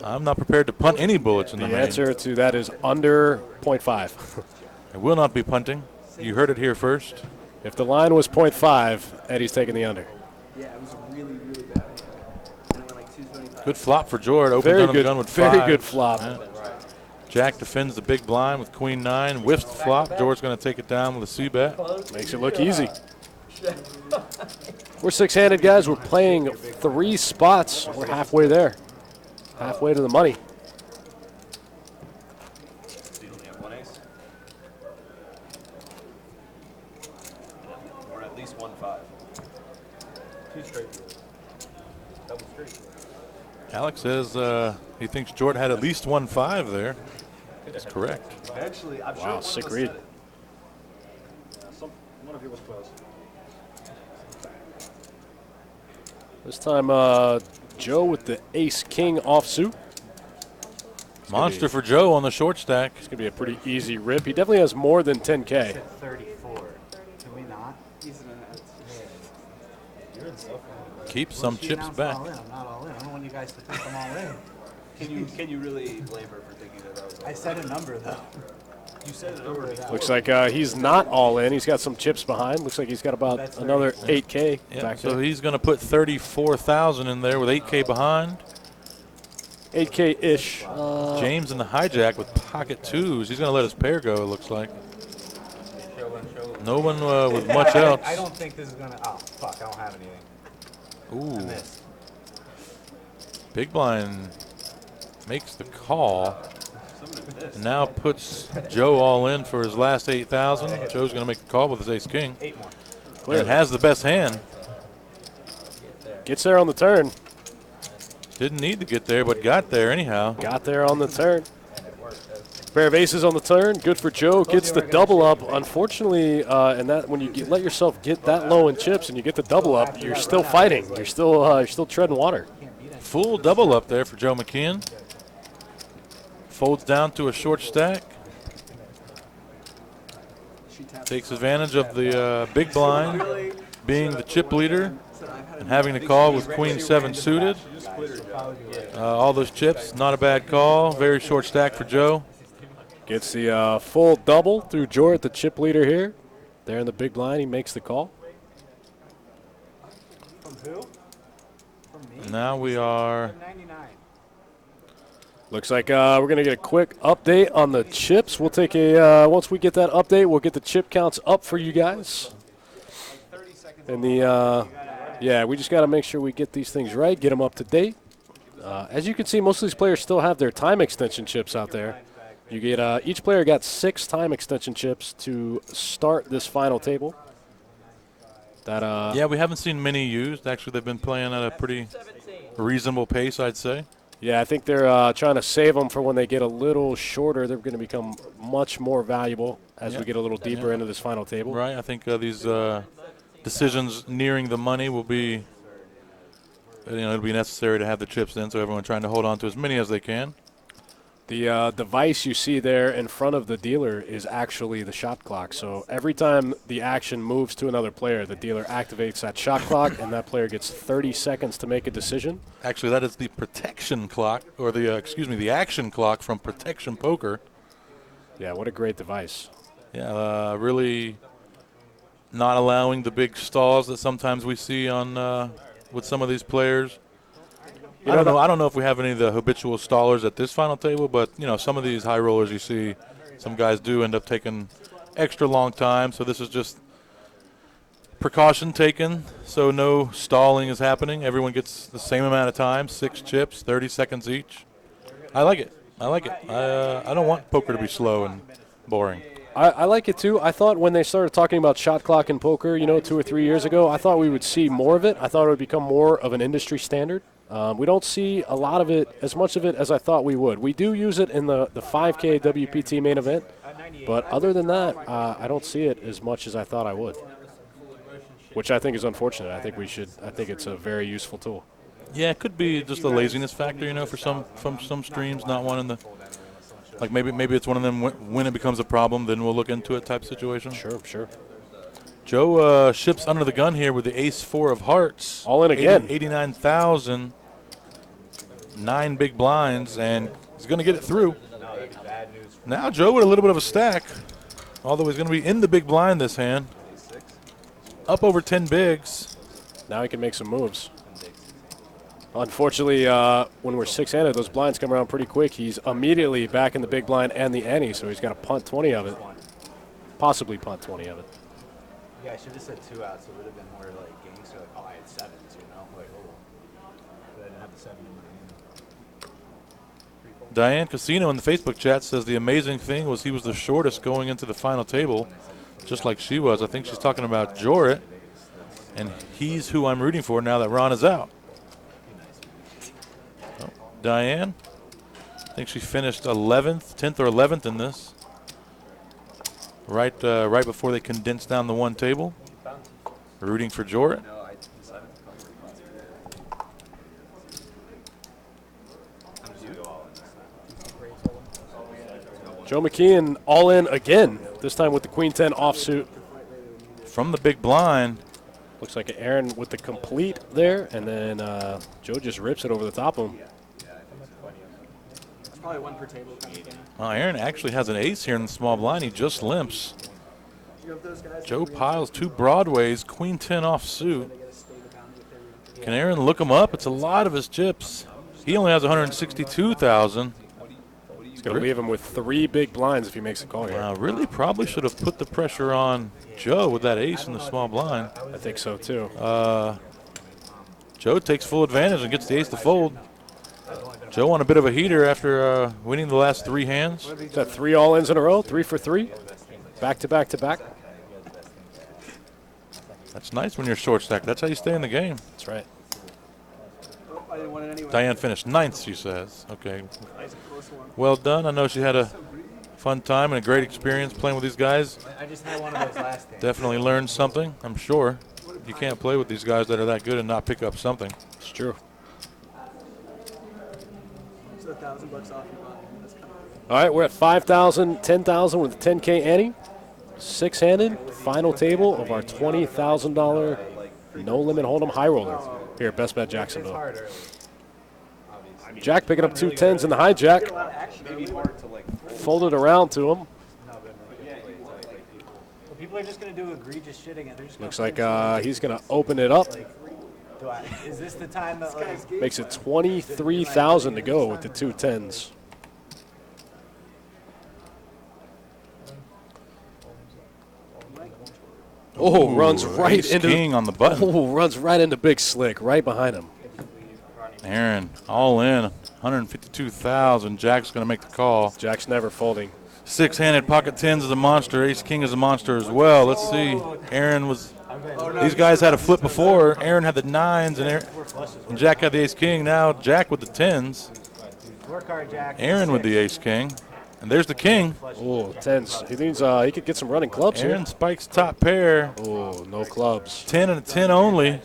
I'm not prepared to punt any bullets in the main. The answer to that is under 0.5. I will not be punting. You heard it here first. If the line was 0.5, Eddie's taking the under. Yeah, it was a really, really bad. And it went like 225. Good flop for Jorrit. Opens Very under the good, gun with 5. very good flop. Yeah. Jack defends the big blind with queen 9. Whiffs the flop. Jorrit's going to take it down with a C-bet. Makes it look easy. We're 6-handed, guys. We're playing 3 spots. We're halfway there. Halfway to the money. So you only have 1 ace? Or at least 1 5. 2 straight. Double straight. Alex says he thinks Jorrit had at least 1 5 there. That's correct. Actually, I'm sure Wow, one of sick us read. said it. One of you was close. This time, Joe with the ace-king offsuit. Monster for Joe on the short stack. It's going to be a pretty easy rip. He definitely has more than 10K. 34. Can we not? He's in a You're in so Keep some She chips announced back. all in. I'm not all in. I don't want you guys to think I'm all in. Can you really blame her for thinking that I was? I said a number though. You said a number. Looks like he's not all in. He's got some chips behind. Looks like he's got about That's another 34. 8K Yeah, back so there. he's going to put 34,000 in there with 8K behind. 8K-ish. James in the hijack with pocket 2s. He's going to let his pair go, it looks like. No one with much else. I don't think this is gonna. Oh fuck! I don't have anything. Ooh. I missed. Big blind makes the call. And now puts Joe all in for his last 8,000. Joe's going to make the call with his ace-king. 8 more. And has the best hand. Gets there on the turn. Didn't need to get there, but got there anyhow. Got there on the turn. Pair of aces on the turn. Good for Joe. Gets the double up. Unfortunately, and that when you let yourself get that low in chips and you get the double up, you're still fighting. You're still treading water. Full double up there for Joe McKeon. Folds down to a short stack. Takes advantage of the big blind being the chip leader and having the call with queen 7 suited. All those chips, not a bad call. Very short stack for Joe. Gets the full double through Jorrit, the chip leader here. There in the big blind, he makes the call. From who? From me? Now we are 99. Looks like we're going to get a quick update on the chips. We'll take once we get that update, we'll get the chip counts up for you guys. And we just got to make sure we get these things right, get them up to date. As you can see, most of these players still have their time extension chips out there. You get each player got 6 time extension chips to start this final table. yeah, we haven't seen many used. Actually, they've been playing at a pretty reasonable pace, I'd say. Yeah, I think they're trying to save them for when they get a little shorter. They're going to become much more valuable as we get a little deeper into this final table. Right. I think these decisions nearing the money will be, it'll be necessary to have the chips in, so everyone trying to hold on to as many as they can. The device you see there in front of the dealer is actually the shot clock. So every time the action moves to another player, the dealer activates that shot clock, and that player gets 30 seconds to make a decision. Actually, that is the protection clock, or the action clock from Protection Poker. Yeah, what a great device. Yeah, really not allowing the big stalls that sometimes we see on with some of these players. I don't know if we have any of the habitual stallers at this final table, but some of these high rollers you see, some guys do end up taking extra long time. So this is just precaution taken, so no stalling is happening. Everyone gets the same amount of time, 6 chips, 30 seconds each. I like it. I don't want poker to be slow and boring. I like it too. I thought when they started talking about shot clock in poker, 2 or 3 years ago, I thought we would see more of it. I thought it would become more of an industry standard. We don't see a lot of it, as much of it as I thought we would. We do use it in the 5K WPT main event, but other than that, I don't see it as much as I thought I would, which I think is unfortunate. I think it's a very useful tool. Yeah, it could be just a laziness factor, for some streams not wanting to. Like maybe it's one of them when it becomes a problem, then we'll look into it type situation. Sure. Joe ships under the gun here with the ace-4 of hearts. All in again. 89,000. 9 big blinds, and he's going to get it through. Now Joe with a little bit of a stack, although he's going to be in the big blind this hand. Up over 10 bigs. Now he can make some moves. Unfortunately, when we're 6-handed, those blinds come around pretty quick. He's immediately back in the big blind and the ante, so he's got to punt 20 of it. Possibly punt 20 of it. Yeah, I should have said 2 outs. It would have been more like gangster, like, oh, I had 7s, Like, but I didn't have the 7 in my hand. Diane Casino in the Facebook chat says the amazing thing was he was the shortest going into the final table, just like she was. I think she's talking about Jorrit, and he's who I'm rooting for now that Ron is out. Oh, Diane, I think she finished 10th or 11th in this. Right before they condensed down the one table. Rooting for Jorrit. Joe McKeon all in again, this time with the Queen 10 offsuit. From the big blind. Looks like Aaron with the complete there, and then Joe just rips it over the top of him. That's probably 1 per table kind of thing. Aaron actually has an ace here in the small blind. He just limps. Joe piles 2 broadways, Queen 10 offsuit. Can Aaron look him up? It's a lot of his chips. He only has 162,000. He's going to leave him with 3 big blinds if he makes a call here. Really probably should have put the pressure on Joe with that ace in the small blind. I think so too. Joe takes full advantage and gets the ace to fold. Joe on a bit of a heater after winning the last 3 hands. Is that 3 all-ins in a row? 3 for 3? Back to back to back. That's nice when you're short stacked. That's how you stay in the game. That's right. I didn't want it anyway. Diane finished 9th, she says. Okay. Well done. I know she had a fun time and a great experience playing with these guys. I just had one of those last days. Definitely learned something, I'm sure. You can't play with these guys that are that good and not pick up something. It's true. So $1,000 off your buy. That's kind of All right, we're at 5,000, 10,000 with a 10K ante. 6-handed, final table of our $20,000 no-limit hold'em high roller here at Best Bet Jacksonville. Jack picking up 2 10s in the hijack. Folded around to him. People are just going to do egregious shitting. Looks like he's going to open it up. Is this the time that Makes it 23,000 to go with the 2 10s. Oh, runs right into king on the button. Oh, runs right into Big Slick, right behind him. Aaron, all in, 152,000. Jack's going to make the call. Jack's never folding. 6-handed pocket 10s is a monster. Ace king is a monster as well. Let's see. Aaron was. These guys had a flip before. Aaron had the 9s and Jack had the ace king. Now Jack with the 10s. Work hard, Jack. Aaron with the ace king. And there's the king. Oh, tens. He needs. He could get some running clubs Aaron here. spikes top pair. Oh, no clubs. 10 and a 10 only.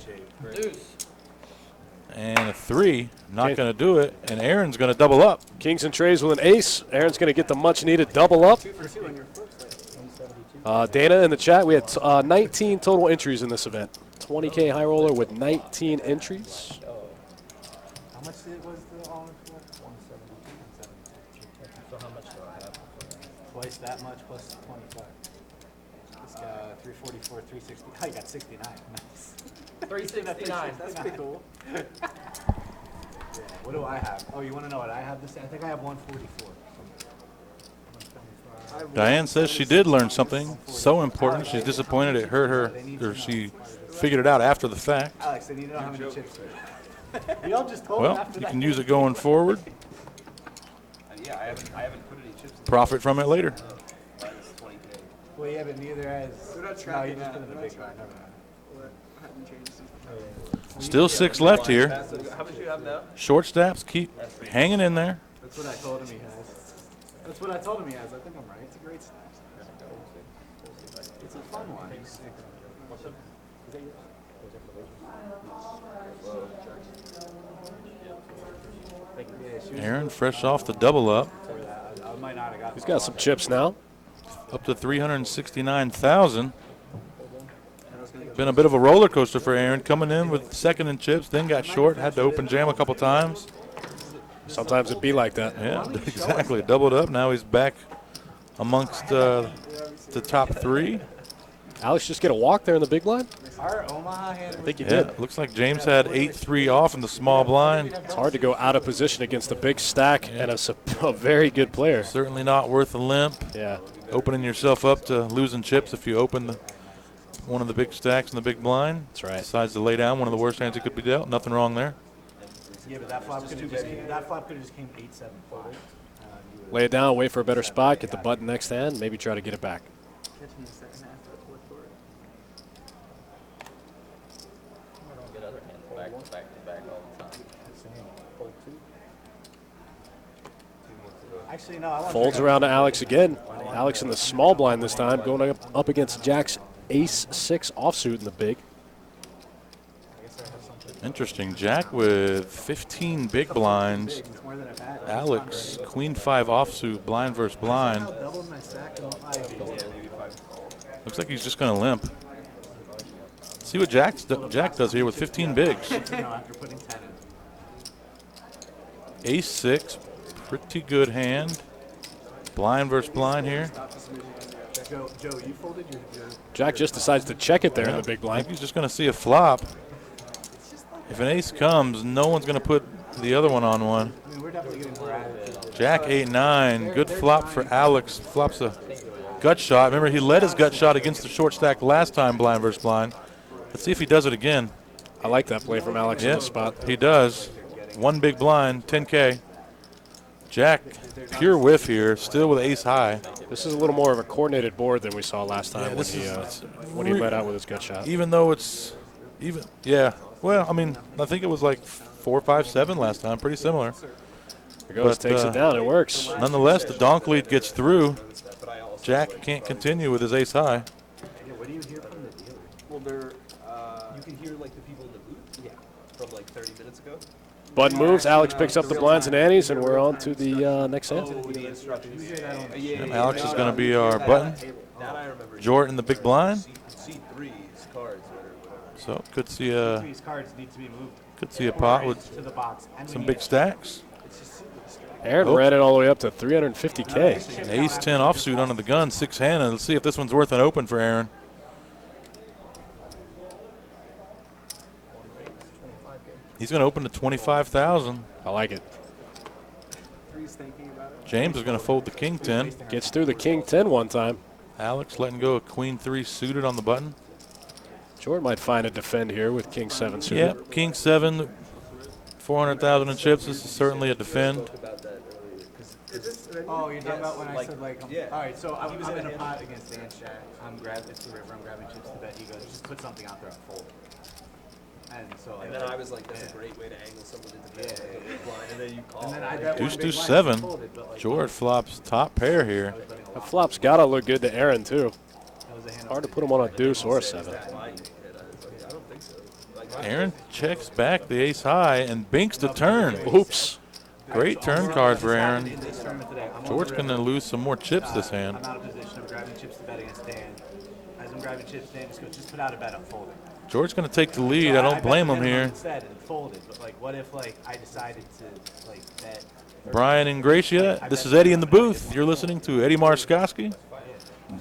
And a 3. Not going to do it. And Aaron's going to double up. Kings and trays with an ace. Aaron's going to get the much-needed double up. Dana in the chat, we had 19 total entries in this event. 20K high roller with 19 entries. How much was the all-in for? 172. So how much do I have? Twice that much plus 25. This guy 344, 360. Oh, you got 69. Nice. 369. That's pretty cool. Yeah, what do I have? Oh, you want to know what I have this? I think I have 144. Diane says she did learn something so important. She's disappointed it hurt her, or she figured it out after the fact. Alex, they need to know how many chips there are. You all just told me Well, after you that. can use it going forward. Yeah, I haven't put any chips in. Profit from it later. Minus 20K. Well, yeah, but neither has. We're not No, tracking you just that. put in the We're big not guy. Never tracking mind. that. I haven't changed since. Still 6 left here. How much do you have now? Short snaps keep hanging in there. That's what I told him he has. That's what I told him he has. I think I'm right. It's a great snack. It's a fun one. Aaron fresh off the double up. I might not have got. He's got some chips now. Up to 369,000. Been a bit of a roller coaster for Aaron, coming in with second in chips, then got short, had to open jam a couple times. Sometimes it'd be like that. Yeah, exactly. Doubled up. Now he's back amongst the top 3. Alex just get a walk there in the big blind? Our Omaha hand. I think he Yeah, did. looks like James had 8-3 off in the small blind. It's hard to go out of position against a big stack and a very good player. Certainly not worth a limp. Yeah. Opening yourself up to losing chips if you open one of the big stacks in the big blind. That's right. Decides to lay down one of the worst hands that could be dealt. Nothing wrong there. Yeah, but that flop could have just came 8-7-5. Lay it down, wait for a better spot, get the button next hand, maybe try to get it back. Catching the second half of the fourth quarter. I don't get other hands back to back all the time. Actually, no. I want Folds around to Alex again. Alex in the small blind this time, going up against Jack's ace-6 offsuit in the big. Interesting. Jack with 15 big blinds. Alex, queen-5 offsuit, blind versus blind. Looks like he's just going to limp. See what Jack does here with 15 bigs. Ace-6, pretty good hand. Blind versus blind here. Joe, you folded your. Jack just decides to check it there in the big I blind. think he's just going to see a flop. If an ace comes, no one's going to put the other one on one. I mean, we're definitely getting more active. Jack 8-9, good flop for Alex. Flops a gut shot. Remember, he led his gut shot against the short stack last time, blind versus blind. Let's see if he does it again. I like that play from Alex in Yeah, the spot. he does. One big blind, 10K. Jack, pure whiff here, still with ace high. This is a little more of a coordinated board than we saw last time when he let out with his gut shot. Even though it's well, I mean, I think it was like 4, 5, 7 last time, pretty similar. There goes, takes it down, it works. Nonetheless, the donk lead gets through. Jack can't continue with his ace high. Yeah, what do you hear from the dealer? Well, you can hear like the people in the booth. Yeah. From like 30 minutes ago. Button moves, Alex picks up the blinds and antes, and we're on to the next hand. The instructions. And Alex is going to be our button. That I remember. Jorrit in the big blind. C3's cards or whatever. So could see a These cards need to be moved pot with to the box. And some big stacks. Aaron ran it all the way up to 350K. An ace-10 offsuit under the gun, 6-handed. Let's see if this one's worth an open for Aaron. He's going to open to 25,000. I like it. James is going to fold the king 10. Gets through the king 10 one time. Alex letting go of queen 3 suited on the button. Jordan might find a defend here with king 7 suited. Yep, king 7, 400,000 in chips. This is certainly a defend. Oh, you're talking about when I said like, all right, so I'm in a pot against Dan Shack. It's the river. I'm grabbing chips to bet. He goes, just put something out there and fold. And so And then I was like, that's a great way to angle someone into bed, like a big blind, and then you call. And then I bet Deuce one deuce big blind seven. folded, but, like, Jorrit flops top pair here. The flop's got to look good to Aaron, too. that was a hand Hard to put him on a deuce or a 7. I don't think so. Like, Aaron checks back the ace high and binks the turn. Oops. Great turn card for Aaron. in this tournament today. I'm on Jort's the going to river. lose some more chips this I'm hand. out of position. I'm grabbing chips to bet against Dan. As I'm grabbing chips, Dan just goes, just put out a bet. I'm folding. Jort's going to take the lead. So I don't bet blame the him minimum here. Instead and folded. But like, what if like I decided to like bet? Brian Ingracia, this is Eddie in the booth. You're listening to Eddie Marskoski,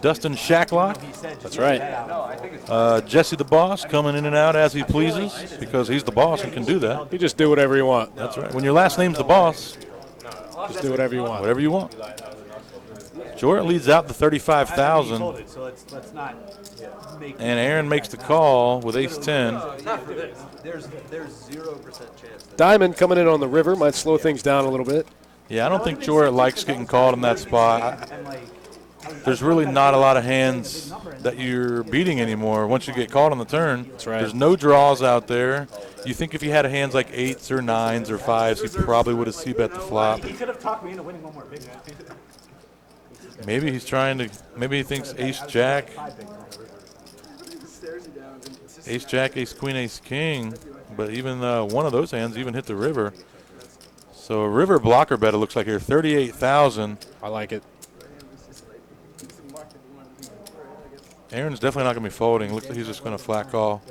Dustin Shacklock, He said, just That's put a right. bet out. Jesse the Boss coming in and out as he pleases because he's the boss and can do that. You just do whatever you want. That's right. When your last name's the boss, Just do whatever you want. whatever you want. Jorrit leads out to 35,000, Folded, so let's not make. and Aaron makes the call with ace 10. not for this. There's 0% chance that Diamond coming in on the river might slow things down a little bit. Yeah, I don't think Jorrit likes getting called in that spot. And like, There's really not a lot of hands that you're beating anymore once you get called on the turn. That's right. There's no draws out there. You think if he had hands like 8s or 9s or 5s, he probably would have c-bet the flop. he could have talked me into winning one more big one. Maybe he's trying to, maybe he thinks ace jack, ace jack, ace queen, ace king, but even one of those hands even hit the river. So a river blocker bet, it looks like here, 38,000. I like it. Aaron's definitely not going to be folding. Looks like he's just going to flat call,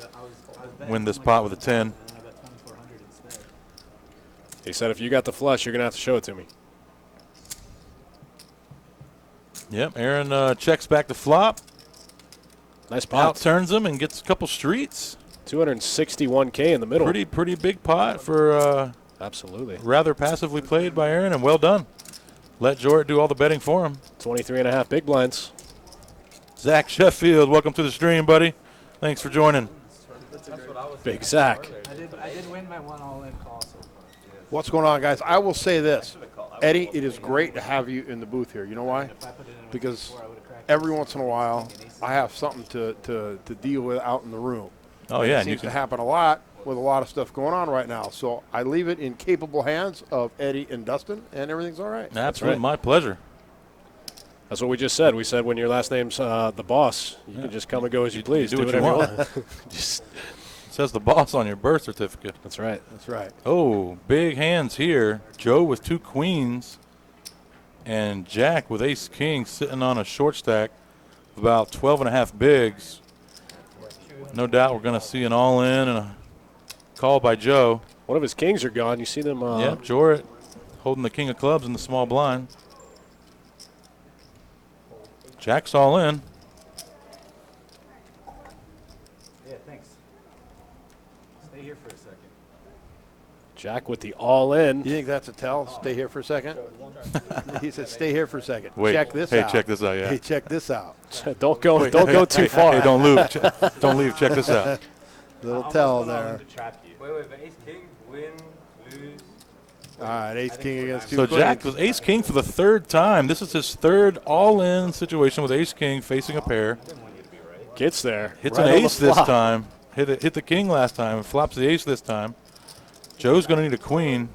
win this pot with a 10. He said if you got the flush, you're going to have to show it to me. Yep, Aaron checks back the flop, Nice pot. out-turns him, and gets a couple streets. 261K in the middle. Pretty big pot for Absolutely. rather passively played by Aaron, and well done. Let Jorrit do all the betting for him. 23.5 big blinds. Zach Sheffield, welcome to the stream, buddy. Thanks for joining. Big Zach. I did win my one all-in call so far. What's going on, guys? I will say this. Eddie, it is great to have you in the booth here. You know why? Because every once in a while, I have something to deal with out in the room. Oh, yeah. It And you seems to can, happen a lot with a lot of stuff going on right now. So I leave it in capable hands of Eddie and Dustin, and everything's all right. absolutely, right. my pleasure. That's what we just said. We said when your last name's the boss, you can just come and go as you please. do what you whatever want. Just, It says the boss on your birth certificate. that's right. That's right. Oh, big hands here. Joe with 2 queens and Jack with ace king sitting on a short stack of about 12.5 bigs. No doubt we're going to see an all-in and a call by Joe. One of his kings are gone. You see them. Yep, Jorrit holding the king of clubs in the small blind. Jack's all in. Yeah, thanks. Stay here for a second. Jack with the all-in. You think that's a tell? Stay here for a second. He said, "Stay here for a second. Wait, Check this hey, out. check this out, yeah. Hey, check this out. don't go too far. Hey, don't leave. Don't leave. Check this out. Little I tell almost went all there. in to trap you. Wait, but ace king, win, lose. All right, ace king against 2 So queens. Jack was ace king for the 3rd time. This is his 3rd all-in situation with ace king facing a pair. Gets there. Hits right an on the ace this flop. time. Hit the king last time. Flops the ace this time. Joe's going to need a queen.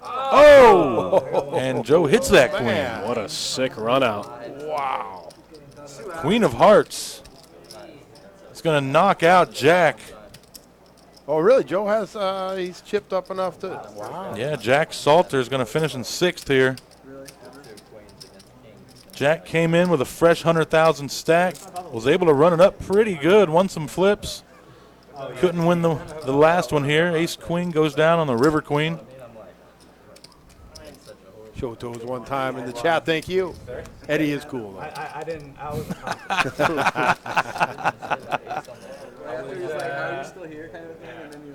Oh! And Joe hits that queen. Man. What a sick run out. Wow. Queen of hearts. It's going to knock out Jack. Oh, really? Joe has, he's chipped up enough to, wow. Yeah, Jack Salter is going to finish in 6th here. Jack came in with a fresh 100,000 stack. Was able to run it up pretty good. Won some flips. Couldn't win the last one here. Ace queen goes down on the river queen. Show it to us one time in the chat. Thank you. Eddie is cool, though. I didn't. I was.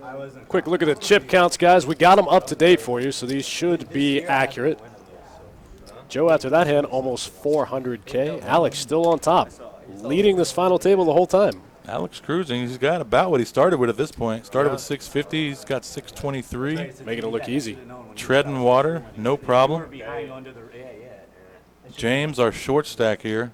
I wasn't. Quick look at the chip counts, guys. We got them up to date for you, so these should be accurate. Joe, after that hand, almost 400K. Alex still on top, leading this final table the whole time. Alex cruising. He's got about what he started with at this point. Started with 650. He's got 623. Making it look easy. Treading water, no problem. Behind under the James, our short stack here.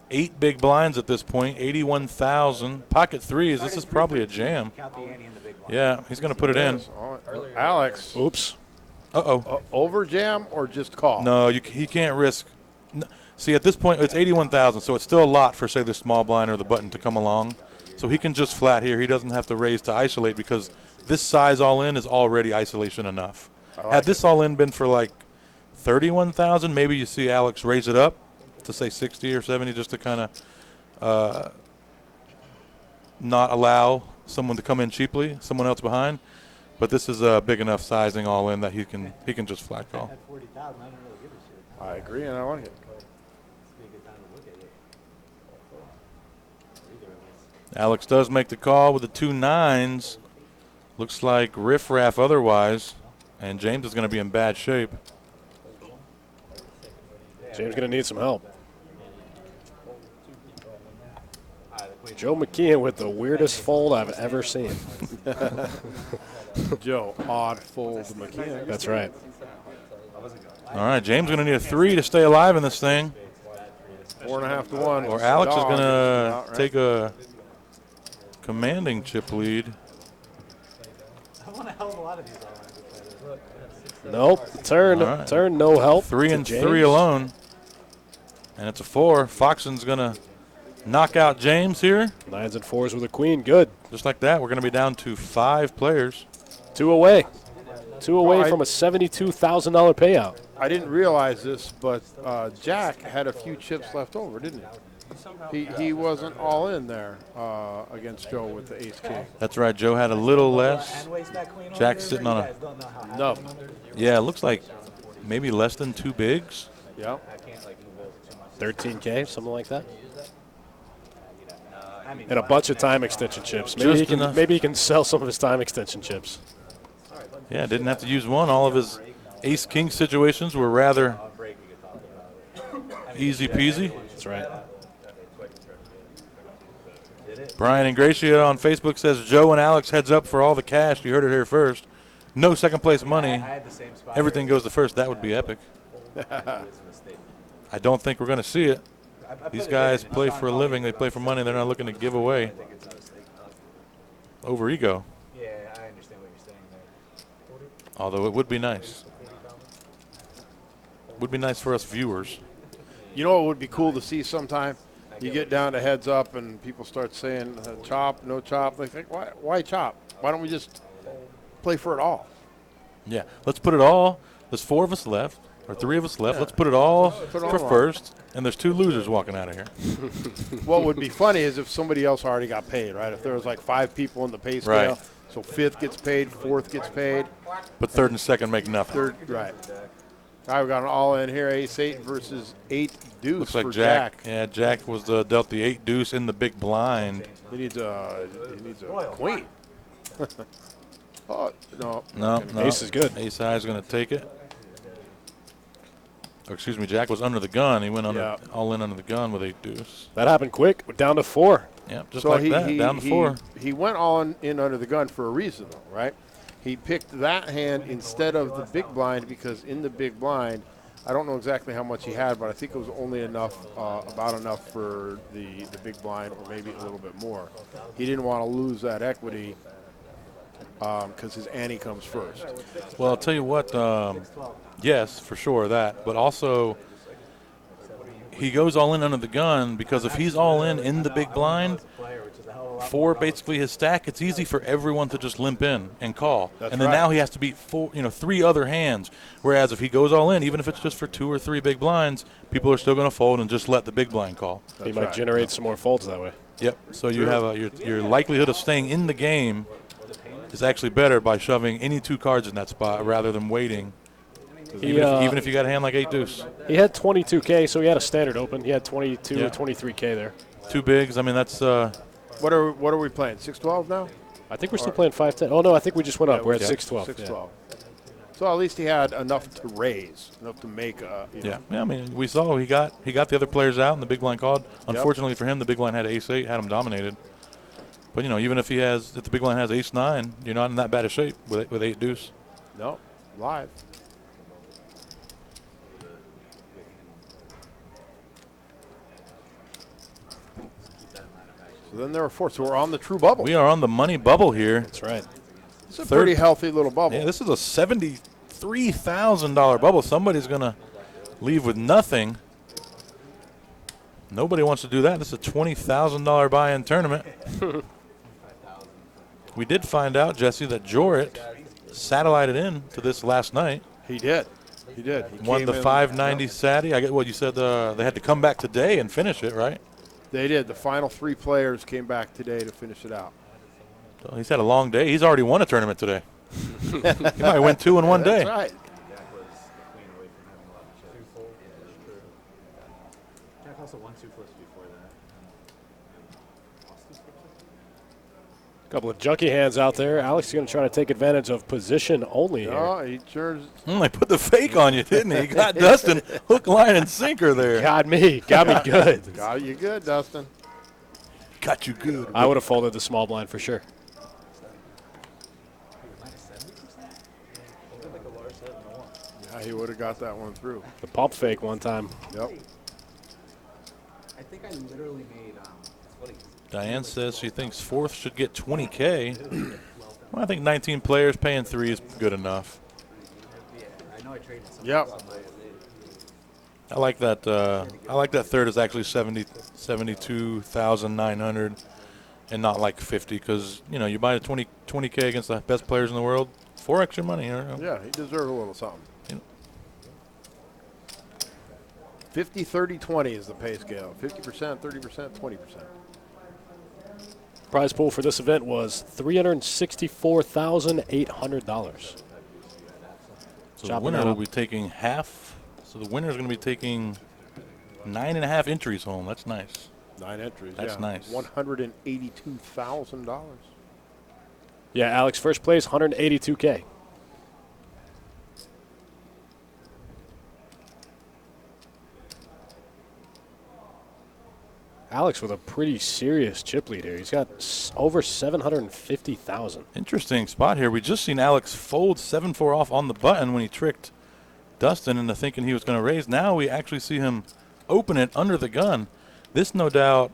8 big blinds at this point, 81,000. Pocket threes. This is probably a jam. Count the ante in the big blind. Yeah, he's going to put it in. Alex. Oops. Uh-oh. Over jam or just call? No, he can't risk. See, at this point, it's 81,000, so it's still a lot for, say, the small blind or the button to come along. So he can just flat here. He doesn't have to raise to isolate because this size all in is already isolation enough. Had this all in been for like 31,000, maybe you see Alex raise it up to say 60 or 70 just to kind of not allow someone to come in cheaply, someone else behind. But this is a big enough sizing all in that he can just flat call. At 40,000, I don't really give a shit. I agree, and I like it. It's be a good time to look at it. Alex does make the call with the 2 9s. Looks like riff-raff otherwise, and James is going to be in bad shape. James going to need some help. Joe McKeon with the weirdest fold I've ever seen. Joe, odd fold McKeon. That's right. All right, James going to need a 3 to stay alive in this thing. 4.5 to 1. Or Alex is Dog going to out, right? take a commanding chip lead. I want a hell of a lot of these all right. Nope. Turn, All right. turn, no help. 3 to and James. 3 alone. And it's a 4. Foxen's going to knock out James here. 9s and 4s with a queen. Good. Just like that, we're going to be down to 5 players. 2 away. 2 away Well, from a $72,000 payout. I didn't realize this, but Jack had a few chips left over, didn't he? He wasn't all in there against Joe with the ace king. That's right, Joe had a little less. And waste that queen Jack's over, sitting you on a- guys don't know how No. Yeah, it looks like maybe less than 2 bigs. Yeah. I can't like move over too much. 13K, something like that. I mean, And a bunch of time extension chips. Just enough. Maybe he can sell some of his time extension chips. Yeah, didn't have to use one. All of his ace-king situations were rather easy peasy. That's right. Brian Ingracia on Facebook says, Joe and Alex heads up for all the cash. You heard it here first. No second place money. I had the same spot. Everything goes to first. That would be epic. I don't think we're going to see it. These guys play for a living. They play for money. They're not looking to give away over ego. Yeah, I understand what you're saying there. Although it would be nice. Would be nice for us viewers. You know what would be cool to see sometime? You get down to heads up and people start saying chop, no chop. They think, why chop? Why don't we just play for it all? Yeah, let's put it all. There's 4 of us left, or 3 of us left. Let's put it all Put it for all on. first. And there's 2 losers walking out of here. What would be funny is if somebody else already got paid, right? If there was like 5 people in the pay scale, Right. so 5th gets paid, 4th gets paid, But 3rd and 2nd make nothing. 3rd, right. All right, we got an all-in here, ace-8 versus 8 deuce Looks like for Jack. Yeah, Jack was dealt the 8 deuce in the big blind. He needs a queen. Oh, no. No, no. Ace is good. Ace high is going to take it. Oh, excuse me, Jack was under the gun. He went under, Yeah. all in under the gun with 8 deuce. That happened quick. We're down to 4. Yeah, just So like that, down to 4. He went all in under the gun for a reason, though, right? He picked that hand instead of the big blind because in the big blind, I don't know exactly how much he had, but I think it was only enough, about enough for the big blind or maybe a little bit more. He didn't want to lose that equity because his ante comes first. Well, I'll tell you what, yes, for sure, that. But also, he goes all in under the gun because if he's all in the big blind, 4 basically his stack, it's easy for everyone to just limp in and call. That's and then right. now he has to beat 3 other hands. Whereas if he goes all in, even if it's just for 2 or 3 big blinds, people are still going to fold and just let the big blind call. He might generate some more folds that way. Yep. So you have your likelihood of staying in the game is actually better by shoving any 2 cards in that spot rather than waiting. Even if you got a hand like 8 deuce. He had 22K, so he had a standard open. He had 22 or 23K there. 2 bigs. I mean, that's. What are we playing? 6-12 now? I think we're still playing 5-10. Oh, no, I think we just went up. We're at 6-12. 6-12. So at least he had enough to raise, enough to make a. Yeah, I mean, we saw he got the other players out, and the big blind called. Unfortunately for him, the big blind had ace-8, had him dominated. But even if if the big blind has ace-9, you're not in that bad a shape with 8 deuce. No, live. So then there are 4. So we're on the true bubble. We are on the money bubble here. That's right. It's a pretty healthy little bubble. Yeah, this is a $73,000 bubble. Somebody's going to leave with nothing. Nobody wants to do that. This is a $20,000 buy-in tournament. We did find out, Jesse, that Jorrit satellited in to this last night. He did. He did. He Won came the in, 590 Satty. I get what you said. They had to come back today and finish it, right? They did. The final 3 players came back today to finish it out. So he's had a long day. He's already won a tournament today. He might win 2 in one day. That's right. Jack also won 2 flips before that. Couple of junkie hands out there. Alex is going to try to take advantage of position only here. Oh, he sure. They put the fake on you, didn't he? He got Dustin hook, line, and sinker there. Got me good. Got you good, Dustin. Got you good. I would have folded the small blind for sure. Yeah, he would have got that one through. The pump fake one time. Yep. I think I literally made. Diane says she thinks 4th should get 20K. Well, I think 19 players paying 3 is good enough. I know I traded some. Yep. I like that. I like that 3rd is actually 72,900 and not like 50 because, you know, you buy a 20K against the best players in the world, 4 extra money. You know? Yeah, he deserves a little something. You know. 50, 30, 20 is the pay scale. 50%, 30%, 20%. Prize pool for this event was $364,800. So the winner will be taking half. So the winner is going to be taking 9.5 entries home. That's nice. 9 entries. That's nice. $182,000. Yeah, Alex, first place, $182K. Alex with a pretty serious chip lead here. He's got over 750,000. Interesting spot here. We just seen Alex fold 7-4 off on the button when he tricked Dustin into thinking he was going to raise. Now we actually see him open it under the gun. This, no doubt,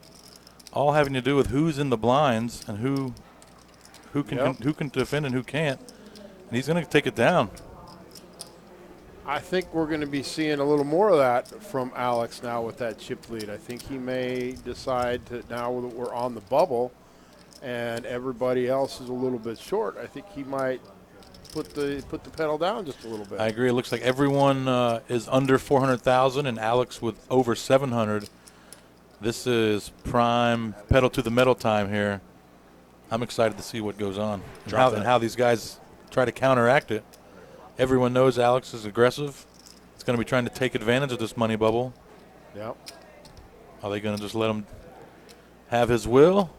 all having to do with who's in the blinds and who can defend and who can't. And he's going to take it down. I think we're going to be seeing a little more of that from Alex now with that chip lead. I think he may decide to, now that we're on the bubble and everybody else is a little bit short, I think he might put the pedal down just a little bit. I agree. It looks like everyone is under 400,000 and Alex with over 700. This is prime pedal to the metal time here. I'm excited to see what goes on and how these guys try to counteract it. Everyone knows Alex is aggressive. He's going to be trying to take advantage of this money bubble. Yep. Are they going to just let him have his will?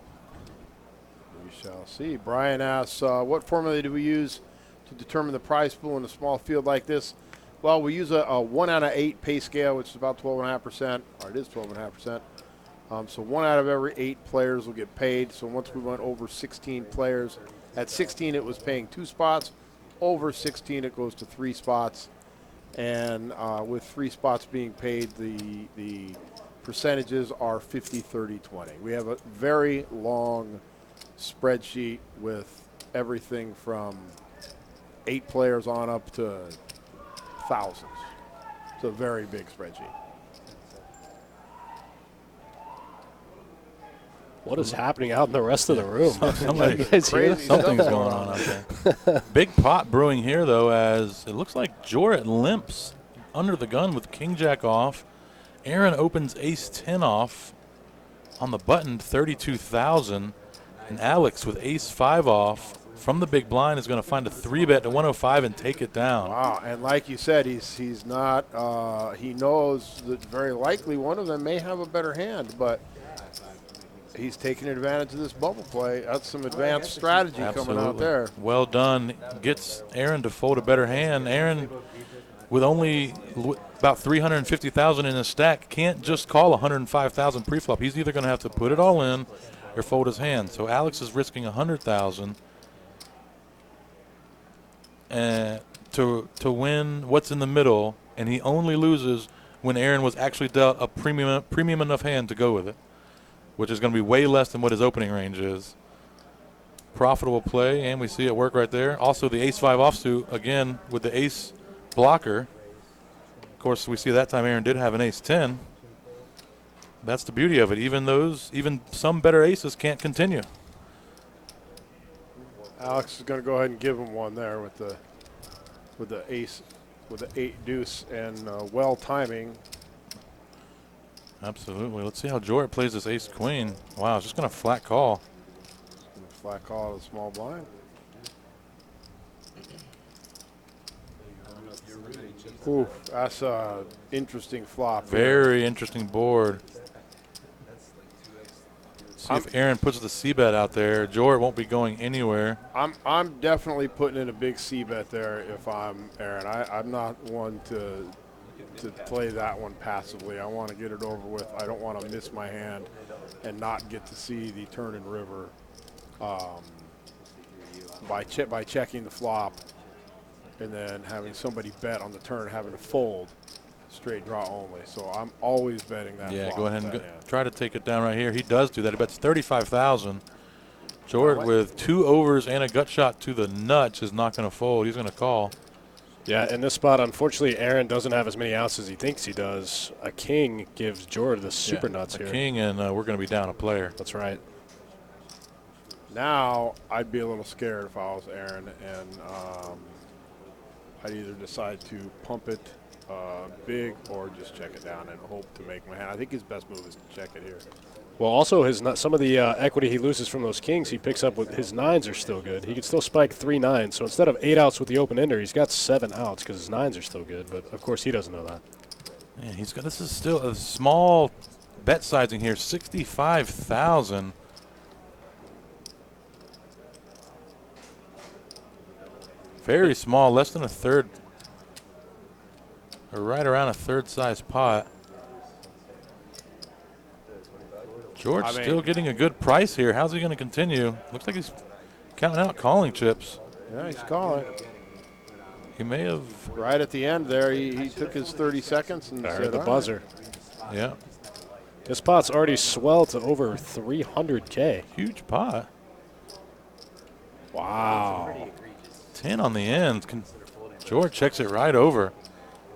We shall see. Brian asks, what formula do we use to determine the prize pool in a small field like this? Well, we use a 1 out of 8 pay scale, which is about 12.5%, or it is 12.5%. So 1 out of every 8 players will get paid. So once we went over 16 players, at 16 it was paying 2 spots. Over 16, it goes to 3 spots, and with 3 spots being paid, the percentages are 50, 30, 20. We have a very long spreadsheet with everything from 8 players on up to thousands. It's a very big spreadsheet. What is happening out in the rest of the room? Something's going on out there. Big pot brewing here, though, as it looks like Jorrit limps under the gun with King Jack off. Aaron opens Ace 10 off on the button, 32,000. And Alex with Ace 5 off from the big blind is going to find a 3-bet to 105 and take it down. Wow, and like you said, he's not, he knows that very likely one of them may have a better hand, but he's taking advantage of this bubble play. That's some advanced strategy coming out there. Well done. Gets Aaron to fold a better hand. Aaron, with only about 350,000 in his stack, can't just call 105,000 preflop. He's either going to have to put it all in or fold his hand. So Alex is risking 100,000 to win what's in the middle, and he only loses when Aaron was actually dealt a premium enough hand to go with it. which is going to be way less than what his opening range is. Profitable play, and we see it work right there. Also, the ace-5 offsuit, again, with the ace blocker. Of course, we see that time Aaron did have an ace-10. That's the beauty of it. Even some better aces can't continue. Alex is going to go ahead and give him one there with the ace, with the 8 deuce, and well timing. Absolutely. Let's see how Jorrit plays this ace queen. Wow, it's just going to flat call. Flat call to the small blind. Ooh, that's a interesting flop. Very interesting board. See if Aaron puts the c-bet out there. Jorrit won't be going anywhere. I'm definitely putting in a big c-bet there if I'm Aaron. I'm not one to play that one passively. I want to get it over with. I don't want to miss my hand and not get to see the turn and river by checking the flop and then having somebody bet on the turn, having to fold straight draw only. So I'm always betting that. Yeah, flop go ahead and hand. try to take it down right here. He does do that. He bets 35,000. Jorrit with 2 overs and a gut shot to the nuts is not going to fold. He's going to call. Yeah, in this spot, unfortunately, Aaron doesn't have as many outs as he thinks he does. A king gives Jorrit the super nuts here. A king, and we're going to be down a player. That's right. Now I'd be a little scared if I was Aaron, and I'd either decide to pump it big or just check it down and hope to make my hand. I think his best move is to check it here. Well, also some of the equity he loses from those kings he picks up with his 9s are still good. He could still spike 3 9s. So instead of 8 outs with the open ender, he's got 7 outs because his 9s are still good. But of course he doesn't know that. Yeah, he's got. This is still a small bet sizing here, 65,000. Very small, less than a third, or right around a third size pot. Jort's still getting a good price here. How's he going to continue? Looks like he's counting out calling chips. Yeah, he's calling. He may have. Right at the end there, he took his 30 seconds and said, the "All buzzer. right." Yeah. This pot's already swelled to over 300K. Huge pot. Wow. 10 on the end. Jorrit checks it right over.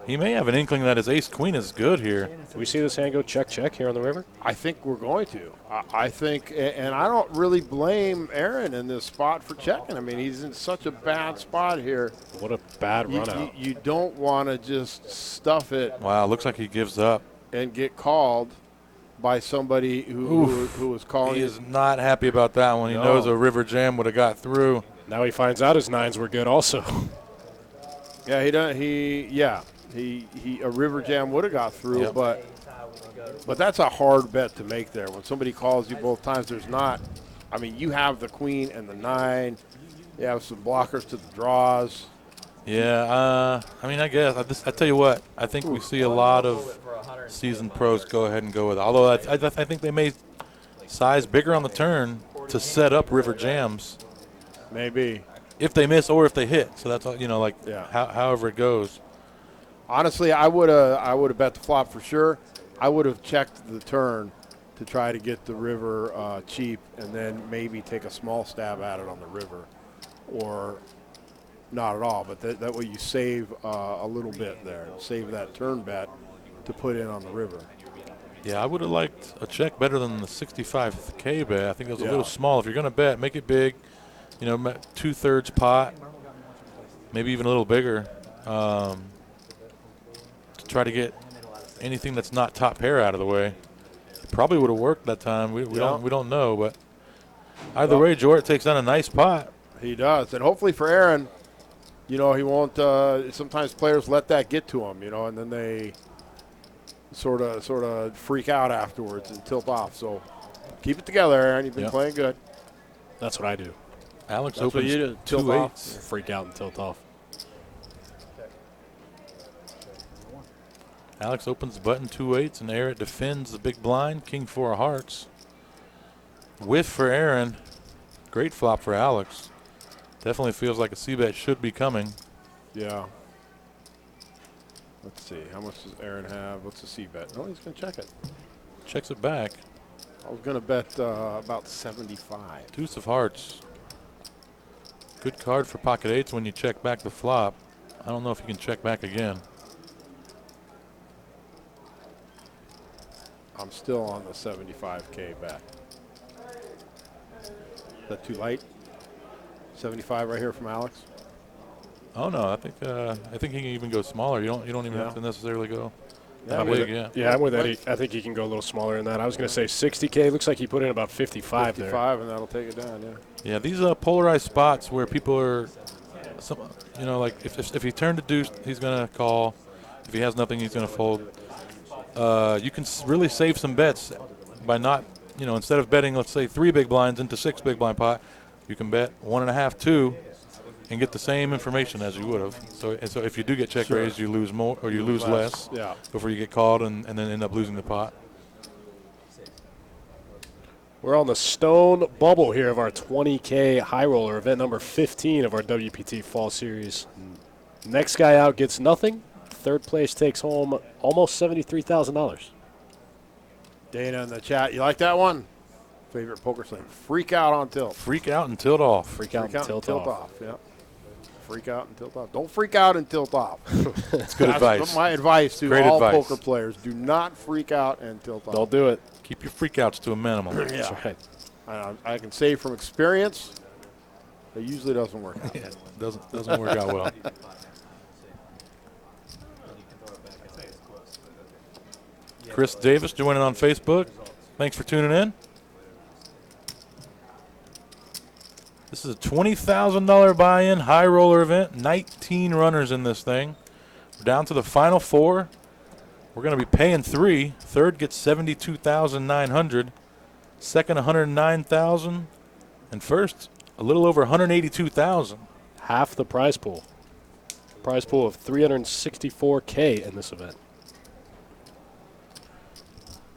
He may have an inkling that his ace-queen is good here. Do we see this hand go check here on the river? I think we're going to. I think, and I don't really blame Aaron in this spot for checking. I mean, he's in such a bad spot here. What a bad run out. You don't want to just stuff it. Wow, looks like he gives up. And get called by somebody who was calling. He is not happy about that one. He knows a river jam would have got through. Now he finds out his 9s were good also. Yeah, a river jam would have got through, but that's a hard bet to make there. When somebody calls you both times, there's not. I mean, you have the queen and the 9. You have some blockers to the draws. Yeah, I mean, I guess. I tell you what, I think we see a lot of seasoned pros go ahead and go with it. Although I think they may size bigger on the turn to set up river jams. Maybe. If they miss or if they hit. So that's, however it goes. Honestly, I would have bet the flop for sure. I would have checked the turn to try to get the river cheap and then maybe take a small stab at it on the river, or not at all. But that way you save a little bit there. Save that turn bet to put in on the river. Yeah, I would have liked a check better than the 65K bet. I think it was a little small. If you're going to bet, make it big. 2/3 pot, maybe even a little bigger. To try to get anything that's not top pair out of the way. It probably would have worked that time. We don't know, but either way, Jorrit takes down a nice pot. He does, and hopefully for Aaron, he won't. Sometimes players let that get to him, and then they sort of freak out afterwards and tilt off. So keep it together, Aaron. You've been playing good. That's what I do. Alex That's opens what you do. 2/8. Freak out and tilt off. Alex opens button 2/8, and Aaron defends the big blind. King 4 of hearts. Whiff for Aaron. Great flop for Alex. Definitely feels like a c-bet should be coming. Yeah. Let's see. How much does Aaron have? What's the c-bet? No, he's going to check it. Checks it back. I was going to bet about 75. Deuce of hearts. Good card for pocket eights when you check back the flop. I don't know if you can check back again. I'm still on the 75K bet. Is that too light? 75 right here from Alex. Oh no, I think he can even go smaller. You don't even have to necessarily go that I'm big. with I'm with Eddie. I think he can go a little smaller than that. I was going to say 60K. Looks like he put in about 55 there. 55, and that'll take it down. Yeah. Yeah, these are polarized spots where people are, like if he turned to deuce, he's gonna call. If he has nothing, he's gonna fold. You can really save some bets by not, instead of betting, let's say 3 big blinds into 6 big blind pot, you can bet 1.5, 2, and get the same information as you would have. So if you do get check raised, you lose more or you lose less before you get called and then end up losing the pot. We're on the stone bubble here of our 20K high roller, event number 15 of our WPT Fall Series. Next guy out gets nothing. Third place takes home almost $73,000. Dana in the chat, you like that one? Favorite poker slang. Freak out on tilt. Freak out and tilt off. Freak out and tilt off. Yeah. Freak out and tilt off. Don't freak out and tilt off. That's good advice. My advice to Great all advice. poker players. Do not freak out and tilt off. Don't do it. Keep your freakouts to a minimum. That's right. I can say from experience, it usually doesn't work out. Yeah, doesn't work out well. Chris Davis joining on Facebook. Thanks for tuning in. This is a $20,000 buy-in high roller event. 19 runners in this thing. We're down to the final 4. We're going to be paying 3. Third gets $72,900. Second, $109,000. And first, a little over $182,000. Half the prize pool. Prize pool of $364K in this event.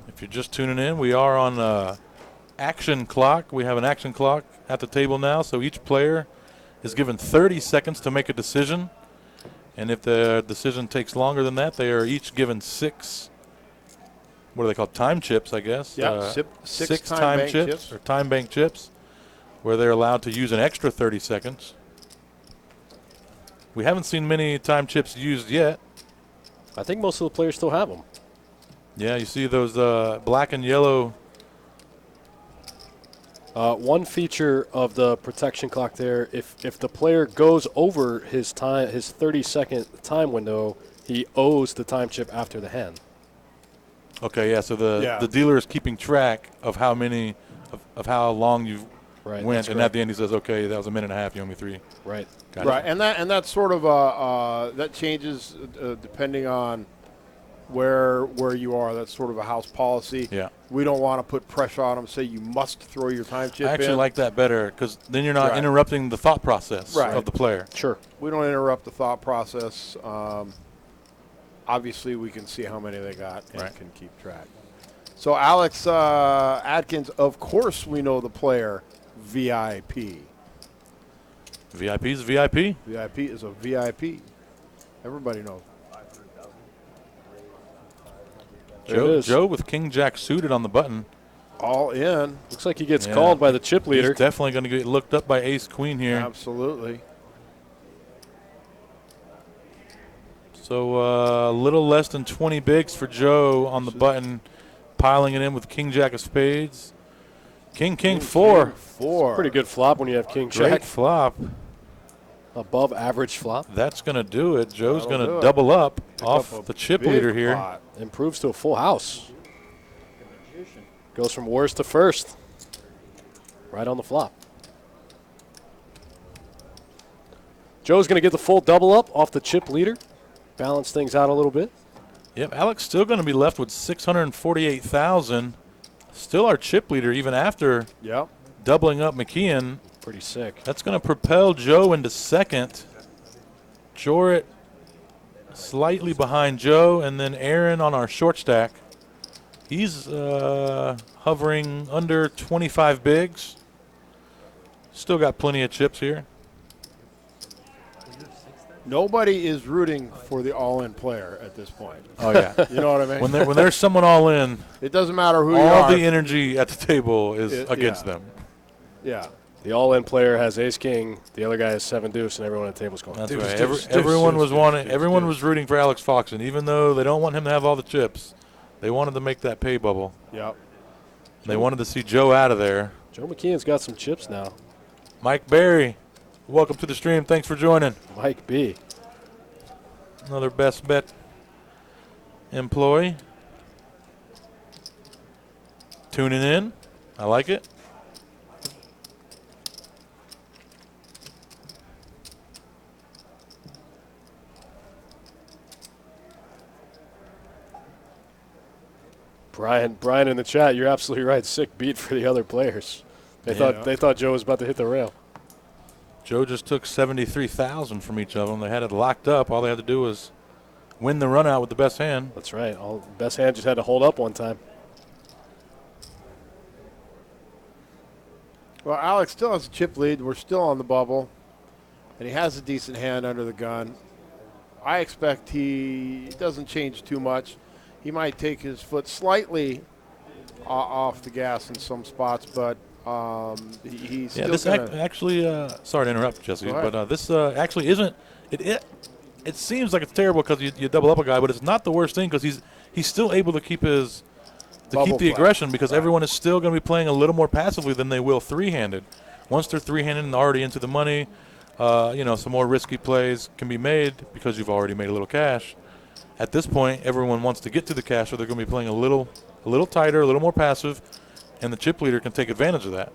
If you're just tuning in, we are on action clock. We have an action clock at the table now, so each player is given 30 seconds to make a decision. And if the decision takes longer than that, they are each given 6, what are they called, time chips, I guess? Yeah, 6 time chips or time bank chips, where they're allowed to use an extra 30 seconds. We haven't seen many time chips used yet. I think most of the players still have them. Yeah, you see those black and yellow. One feature of the protection clock there, if the player goes over his 30-second time window, he owes the time chip after the hand. Okay, yeah. So the dealer is keeping track of how many of how long you've went, and at the end he says, okay, that was a minute and a half. You owe me 3. Right. Got Right, it. and that's sort of that changes depending on where you are. That's sort of a house policy. Yeah. We don't want to put pressure on them. Say you must throw your time chip in. I actually like that better because then you're not interrupting the thought process of the player. Sure. We don't interrupt the thought process. Obviously, we can see how many they got and can keep track. So, Alex Atkins, of course we know the player VIP. VIP is VIP. VIP is a VIP. Everybody knows. Joe with King Jack suited on the button. All in. Looks like he gets called by the chip leader. He's definitely going to get looked up by Ace Queen here. Absolutely. So a little less than 20 bigs for Joe on the button, piling it in with King Jack of spades. King 4. Pretty good flop when you have King Jack. Great flop. Above average flop. That's going to do it. Joe's going to double up off the chip leader here. Pot. Improves to a full house. Goes from worst to first. Right on the flop. Joe's going to get the full double up off the chip leader. Balance things out a little bit. Yep, Alex still going to be left with $648,000. Still our chip leader even after doubling up McKeon. Pretty sick. That's going to propel Joe into second. Jorrit slightly behind Joe, and then Aaron on our short stack. He's hovering under 25 bigs. Still got plenty of chips here. Nobody is rooting for the all-in player at this point. Oh, yeah. You know what I mean? When there's someone all in, it doesn't matter who you all are. the energy at the table is against them. Yeah. The all-in player has ace-king. The other guy has 7-deuce, and everyone at the table's going. That's deuce, right. deuce, Everyone deuce, was deuce, wanting. deuce, Everyone deuce. was rooting for Alex Foxen, even though they don't want him to have all the chips. They wanted to make that pay bubble. Yep. They wanted to see Joe out of there. Joe McKeon's got some chips now. Mike Berry, welcome to the stream. Thanks for joining. Mike B. Another best bet employee. Tuning in. I like it. Brian in the chat, you're absolutely right. Sick beat for the other players. They thought Joe was about to hit the rail. Joe just took 73,000 from each of them. They had it locked up. All they had to do was win the run out with the best hand. That's right. Best hand just had to hold up one time. Well, Alex still has a chip lead. We're still on the bubble, and he has a decent hand under the gun. I expect he doesn't change too much. He might take his foot slightly off the gas in some spots, but he's still this actually, sorry to interrupt, Jesse, but this actually isn't. It seems like it's terrible because you double up a guy, but it's not the worst thing because he's still able to keep the aggression because everyone is still going to be playing a little more passively than they will three-handed. Once they're three-handed and already into the money, some more risky plays can be made because you've already made a little cash. At this point, everyone wants to get to the cash, so they're going to be playing a little tighter, a little more passive, and the chip leader can take advantage of that.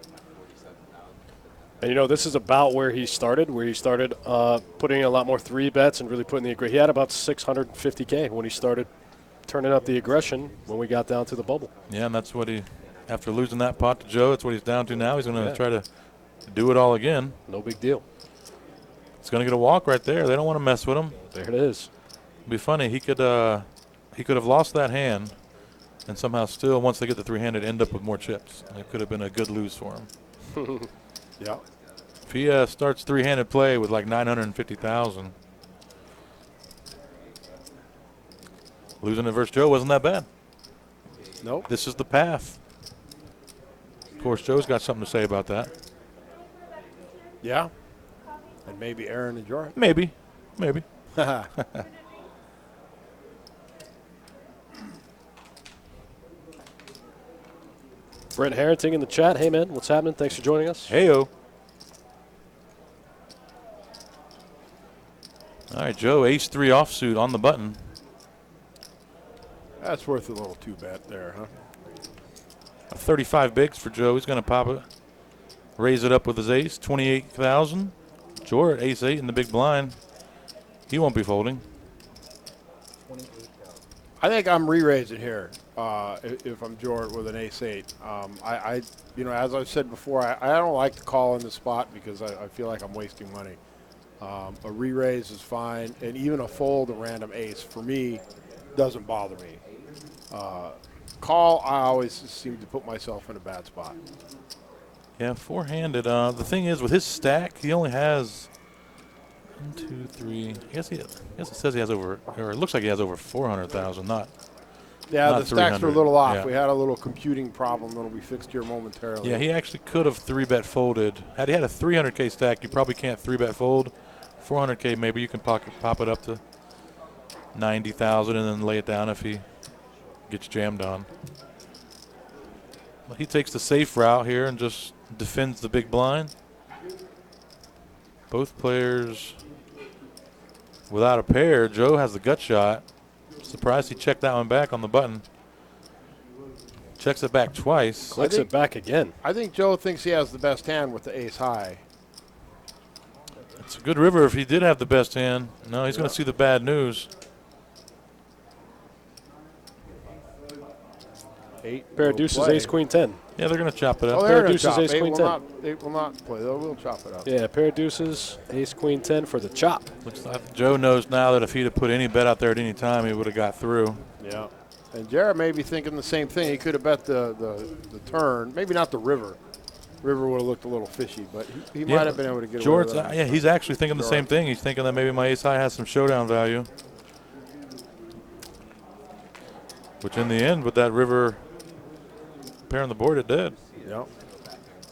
And, this is about where he started putting in a lot more three bets and really putting the aggression. He had about 650K when he started turning up the aggression when we got down to the bubble. Yeah, and that's what after losing that pot to Joe, that's what he's down to now. He's going to try to do it all again. No big deal. He's going to get a walk right there. They don't want to mess with him. There it is. It'd be funny. He could have lost that hand and somehow still, once they get the three-handed, end up with more chips. It could have been a good lose for him. Yeah. If he starts three-handed play with like 950,000, losing it versus Joe wasn't that bad. Nope. This is the path. Of course, Joe's got something to say about that. Yeah. And maybe Aaron and Jorrit. Maybe. Brent Harrington in the chat. Hey, man, what's happening? Thanks for joining us. Hey-o. All right, Joe, ace-3 offsuit on the button. That's worth a little two-bet there, huh? 35 bigs for Joe. He's going to pop it. Raise it up with his ace, 28,000. Jorrit, ace-8 in the big blind. He won't be folding. I think I'm re-raising here if I'm Jorrit with an ace-8. As I've said before, I don't like to call in the spot because I feel like I'm wasting money. A re-raise is fine, and even a fold, a random ace, for me, doesn't bother me. Call, I always seem to put myself in a bad spot. Yeah, four-handed. The thing is, with his stack, he only has 1, 2, 3. I guess it says he has over, or it looks like he has over 400,000. Not. Yeah, not the stacks are a 300. little off. Yeah. We had a little computing problem that'll be fixed here momentarily. Yeah, he actually could have 3-bet folded. Had he had a 300K stack, you probably can't 3-bet fold. 400K, maybe you can pop it up to 90,000 and then lay it down if he gets jammed on. But he takes the safe route here and just defends the big blind. Both players without a pair. Joe has the gut shot. Surprised he checked that one back on the button. Checks it back twice. Clicks it back again. I think Joe thinks he has the best hand with the ace high. It's a good river if he did have the best hand. No, he's going to see the bad news. Pair of deuces, ace, queen, 10. Yeah, they're going to chop it up. Pair of deuces, ace, They queen, will 10. not. They will not play. They will chop it up. Yeah, pair of deuces, ace, queen, 10 for the chop. Looks like Joe knows now that if he'd have put any bet out there at any time, he would have got through. Yeah. And Jarrett may be thinking the same thing. He could have bet the turn, maybe not the river, River would have looked a little fishy, but he might have been able to get away with Jort's, that. yeah, he's actually thinking the same thing. He's thinking that maybe my ace high has some showdown value. Which in the end, with that River pair on the board, it did. Yep.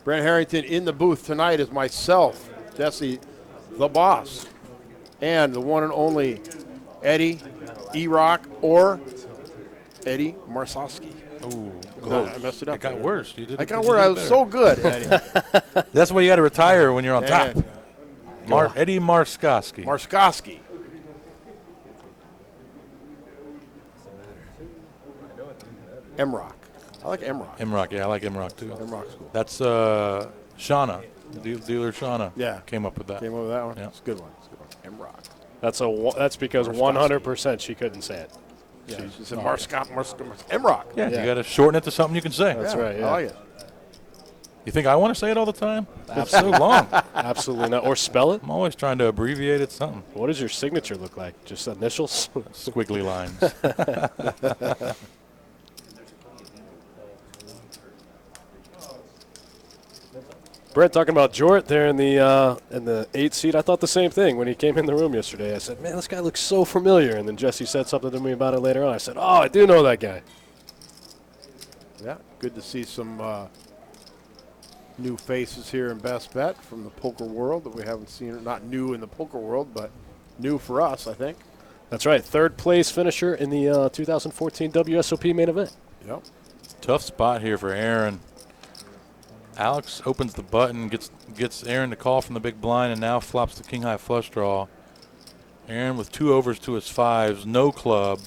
Brent Harrington in the booth tonight is myself, Jesse, the boss, and the one and only Eddie E-Rock or Eddie Marsowski. Oh, I messed it up. It got worse. You did. I got worse. I was so good, Eddie. That's why you got to retire when you're on top. Eddie Marskoski. Marskoski. M-Rock. I like M-Rock. M-Rock, yeah, I like M-Rock too. M-Rock's cool. That's Shauna, dealer Shauna. Yeah. Came up with that. Came up with that one? Yeah. It's a good one. It's a good one. M-Rock. That's because 100% she couldn't say it. Yeah. She said M-Rock. Yeah, you got to shorten it to something you can say. That's right, yeah. I like it. You think I want to say it all the time? It's so long. Absolutely not. Or spell it. I'm always trying to abbreviate it something. What does your signature look like? Just initials? Squiggly lines. Brent talking about Jorrit there in the 8th seat. I thought the same thing when he came in the room yesterday. I said, man, this guy looks so familiar. And then Jesse said something to me about it later on. I said, oh, I do know that guy. Yeah, good to see some new faces here in Best Bet from the poker world that we haven't seen. Not new in the poker world, but new for us, I think. That's right. 3rd place finisher in the 2014 WSOP main event. Yep. Tough spot here for Aaron. Alex opens the button, gets Aaron to call from the big blind, and now flops the king high flush draw. Aaron with 2 overs to his 5s, no club.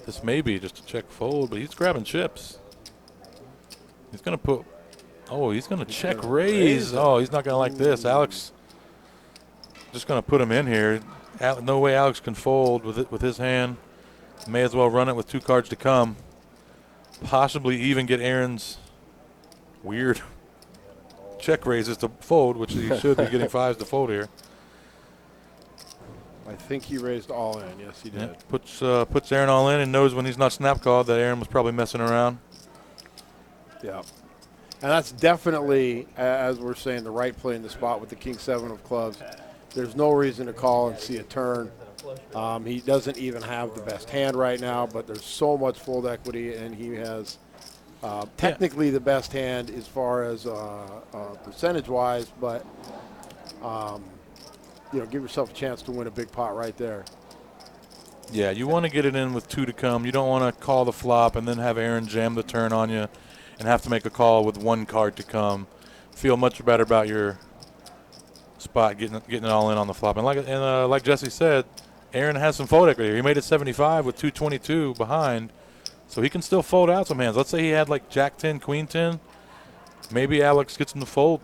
This may be just a check fold, but he's grabbing chips. He's going to put, he's going to check raise. Oh, he's not going to like this. Alex just going to put him in here. No way Alex can fold with his hand. May as well run it with 2 cards to come. Possibly even get Aaron's weird check raises to fold, which he should be getting 5s to fold here. I think he raised all in. Yes, he did. Yeah, puts Aaron all in and knows when he's not snap called that Aaron was probably messing around. Yeah. And that's definitely, as we're saying, the right play in the spot with the king 7 of clubs. There's no reason to call and see a turn. He doesn't even have the best hand right now, but there's so much fold equity, and he has technically the best hand as far as percentage-wise, but give yourself a chance to win a big pot right there. Yeah, you want to get it in with 2 to come. You don't want to call the flop and then have Aaron jam the turn on you and have to make a call with 1 card to come. Feel much better about your spot getting it all in on the flop. And like Jesse said, Aaron has some fold equity. He made it 75 with 222 behind. So he can still fold out some hands. Let's say he had like Jack 10, Queen 10. Maybe Alex gets him to fold,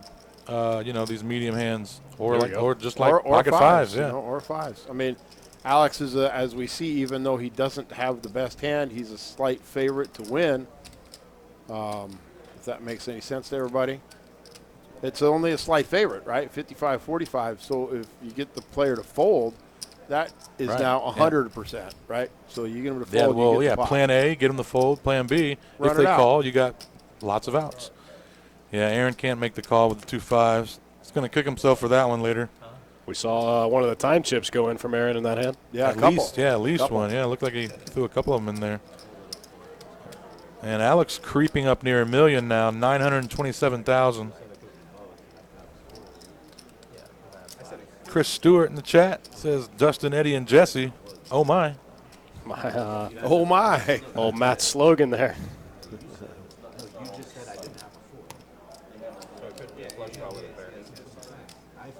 these medium hands, or just like pocket 5s, yeah, or 5s. I mean, Alex is as we see, even though he doesn't have the best hand, he's a slight favorite to win. If that makes any sense to everybody, it's only a slight favorite, right? 55-45. So if you get the player to fold, that is now 100%, right? So you get him to fold. Plan A, get him to fold. Plan B, if they call, you got lots of outs. Yeah, Aaron can't make the call with the 2 5s. He's going to kick himself for that one later. We saw one of the time chips go in from Aaron in that hand. Yeah, at least one. Yeah, it looked like he threw a couple of them in there. And Alex creeping up near $1 million now, 927,000. Chris Stewart in the chat says Dustin, Eddie, and Jesse. Oh my. Oh my. Oh, Matt's slogan there.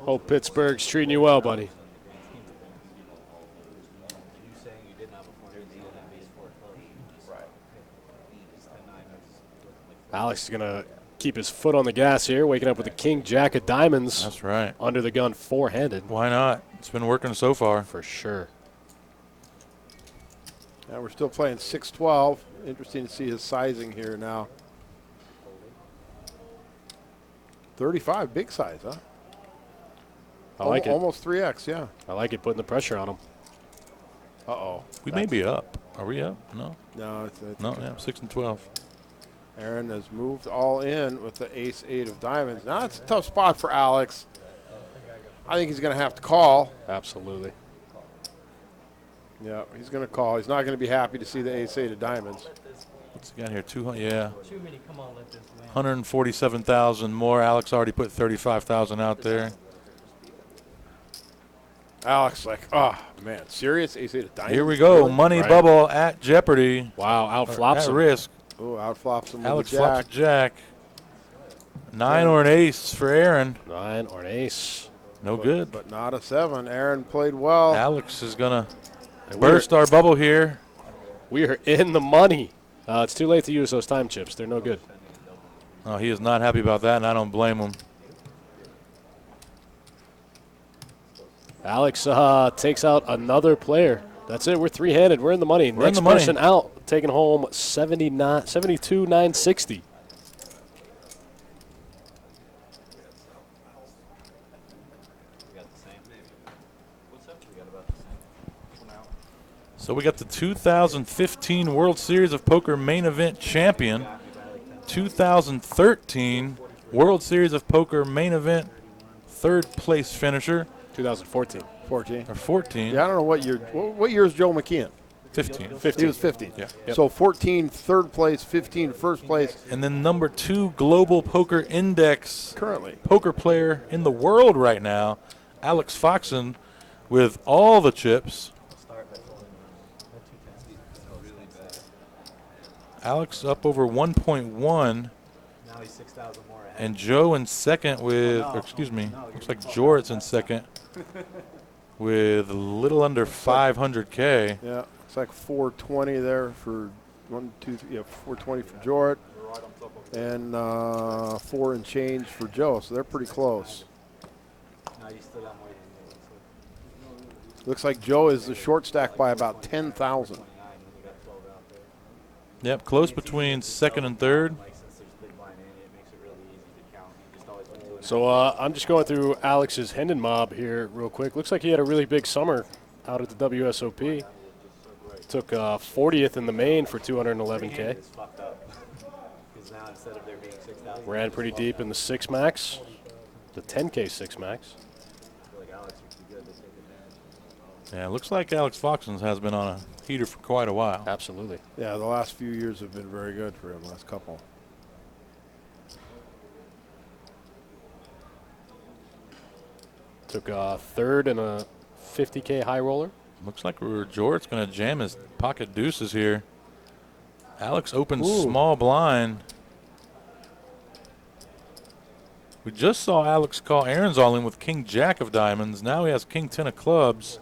Hope Pittsburgh's treating you well, buddy. Alex is going to keep his foot on the gas here, waking up with the king, jack of diamonds. That's right. Under the gun, 4-handed. Why not? It's been working so far. For sure. Now we're still playing 6-12. Interesting to see his sizing here now. 35, big size, huh? I like it. Almost 3X, yeah. I like it, putting the pressure on him. Uh-oh. We may be up. Are we up? No. No, it's no, yeah, 6 and 12. Aaron has moved all in with the ace-8 of diamonds. Now that's a tough spot for Alex. I think he's going to have to call. Absolutely. Yeah, he's going to call. He's not going to be happy to see the ace-8 of diamonds. What's he got here? 200. Yeah. Too many, come on, let this win. 147,000 more. Alex already put 35,000 out there. Alex like, oh, man, serious? Ace-8 of diamonds? Here we go. Really? Money Right. bubble at jeopardy. Wow, outflops At him. risk. Oh, outflops him Alex with a flops jack. a jack. 9 or an ace for Aaron. 9 or an ace. No good. But not a 7. Aaron played well. Alex is going to And burst our bubble here. We are in the money. It's too late to use those time chips. They're no good. Oh, he is not happy about that, and I don't blame him. Alex takes out another player. That's it. We're three-handed. We're in the money. We're in Next the money. person out, taking home 72,960. We got the same. What's up? We got about the same. Now. So we got the 2015 World Series of Poker main event champion, 2013 World Series of Poker main event third place finisher, 2014. 14. or 14, Yeah, I don't know what year. What year is Joe McKeon? 15. He was 15. Yeah. Yep. So 14, third place, 15, first place And then number 2 Global Poker Index currently. poker player in the world right now, Alex Foxen, with all the chips. Start by folding. Alex up over 1.1, Now he's 6,000 more ahead. and Joe in second with, or excuse me, looks like Jorrit's in second with a little under 500K. Yeah, it's like 420 there for 420 for Jorrit, and 4 and change for Joe. So they're pretty close. Now you still got more than me. Looks like Joe is the short stack by about 10,000. Yep, close between second and third. Like, since there's big blind in it, makes it really easy to count. You just always want to do it. So I'm just going through Alex's Hendon mob here real quick. Looks like he had a really big summer out at the WSOP. Took 40th in the main for 211K. It's fucked up. Because now instead of there being 6,000, Ran pretty deep in the 6 max, the 10K 6 max. I feel like Alex would be good to take advantage. Yeah, looks like Alex Foxen has been on a heater for quite a while. Absolutely. Yeah, the last few years have been very good for him, last couple. Took third in a 50K high roller. Looks like Jorrit's going to jam his pocket deuces here. Alex opens Ooh. small blind. We just saw Alex call Aaron's all in with King Jack of diamonds. Now he has King 10 of clubs.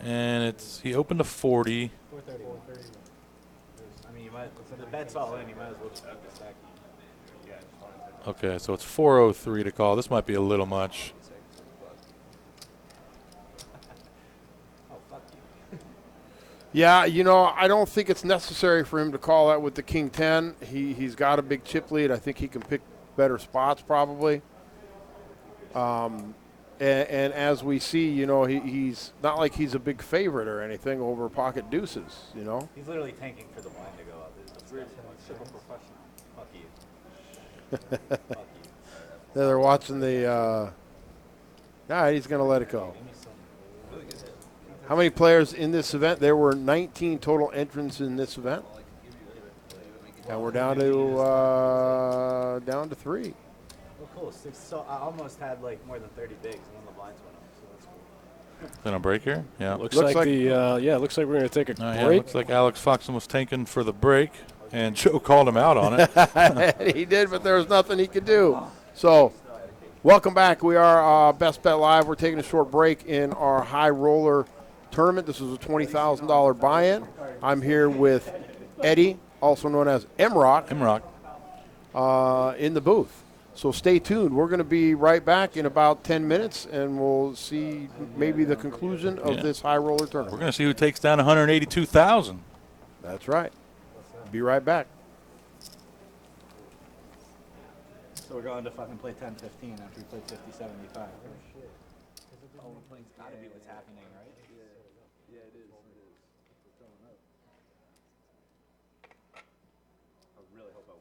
And he opened a 40. 430. I mean, you might, so the bet's all in, you might as well just keep the stack. Okay, so it's 403 to call. This might be a little much. Oh, fuck you. Yeah, I don't think it's necessary for him to call that with the King 10. He's got a big chip lead. I think he can pick better spots probably. And as we see, he's not like he's a big favorite or anything over pocket deuces, He's literally tanking for the blind to go up. It's super professional. Fuck you. Fuck you. They're watching the. All right, he's going to let it go. Give me some. How many players in this event? There were 19 total entrants in this event, and we're down to 3. Oh, cool. So I almost had like more than 30 bigs when the blinds went up. So that's cool. Then a break here? Yeah. Looks Looks like like- looks like we're going to take a Oh, yeah, break. looks like Alex Foxen was tanking for the break, and Joe called him out on it. He did, but there was nothing he could do. So, welcome back. We are Best Bet Live. We're taking a short break in our high roller tournament. This is a $20,000 buy-in. I'm here with Eddie, also known as M-Rock, Imrock. in the booth. So stay tuned. We're going to be right back in about 10 minutes, and we'll see maybe the conclusion of Yeah. this high roller We're tournament. going to see who takes down 182,000. That's right. Be right back. So we're going to fucking play 10-15 after we played 50-75. Oh, shit. It's got to be what's happening, right? Yeah, it is. I really hope I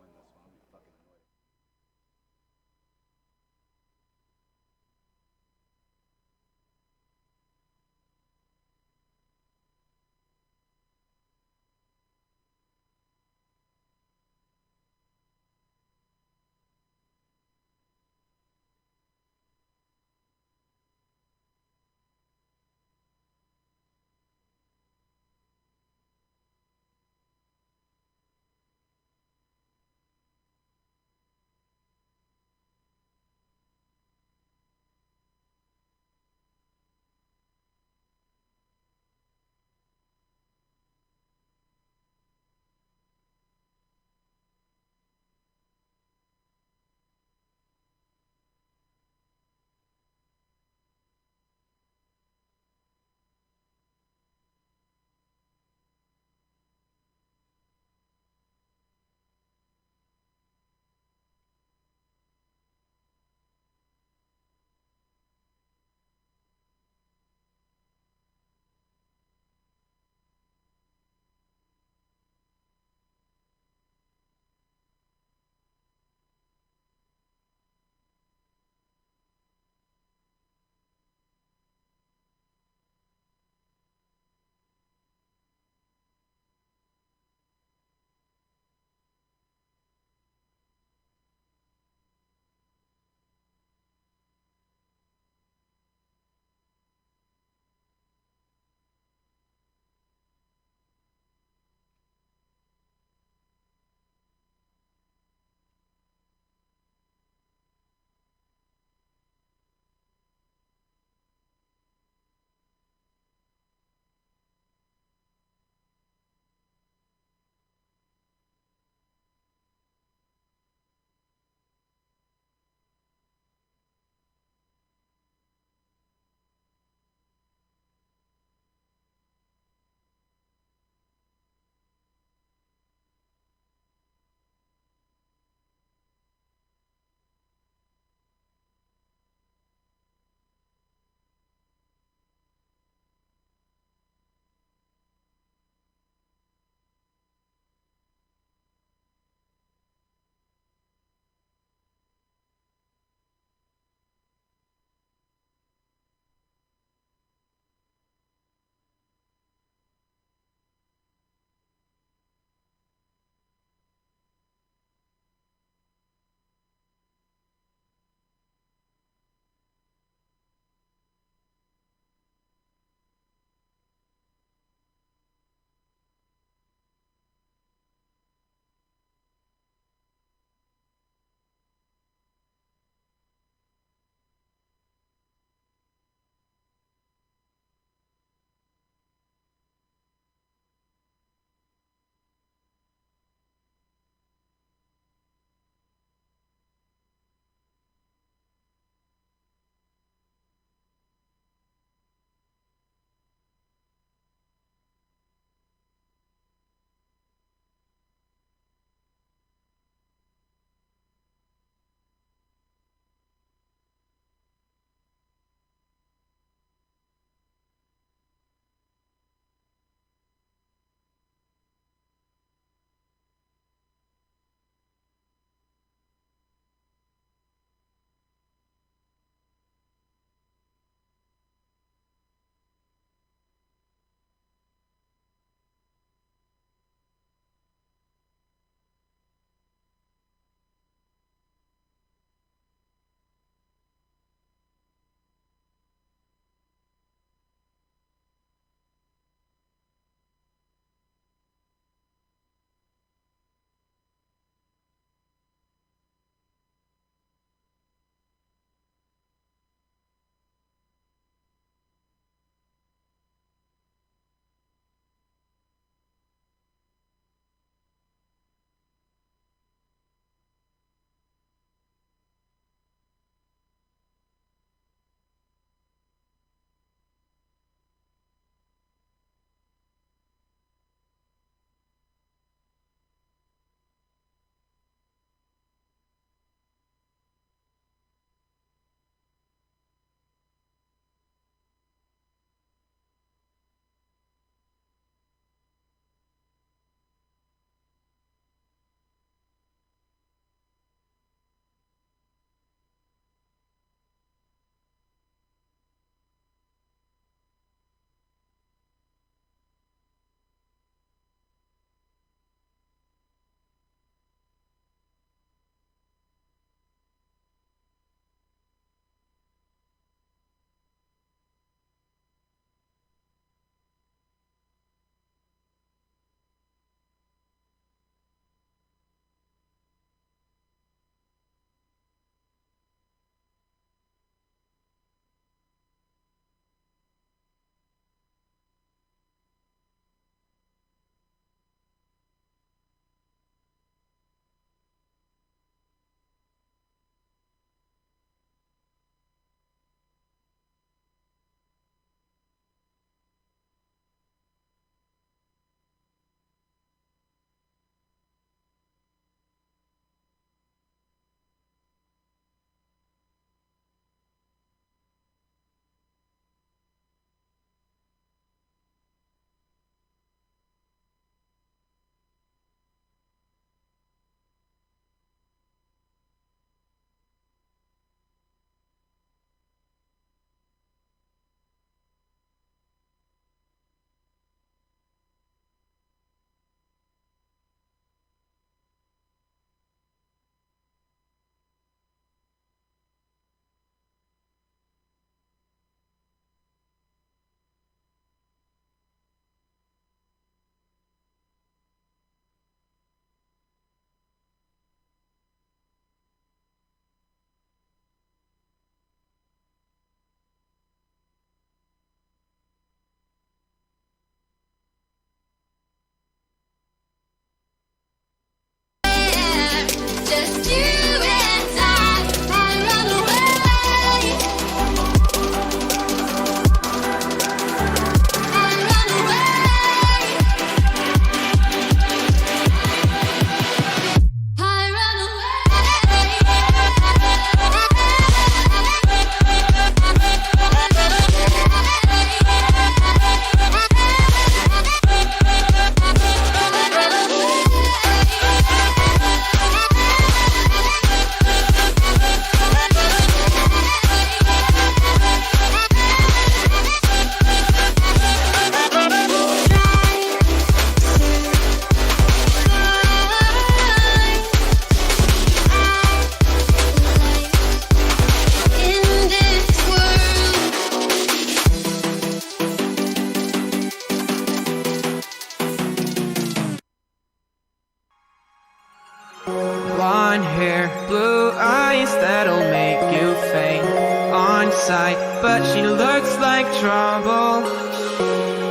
sight, but she looks like trouble.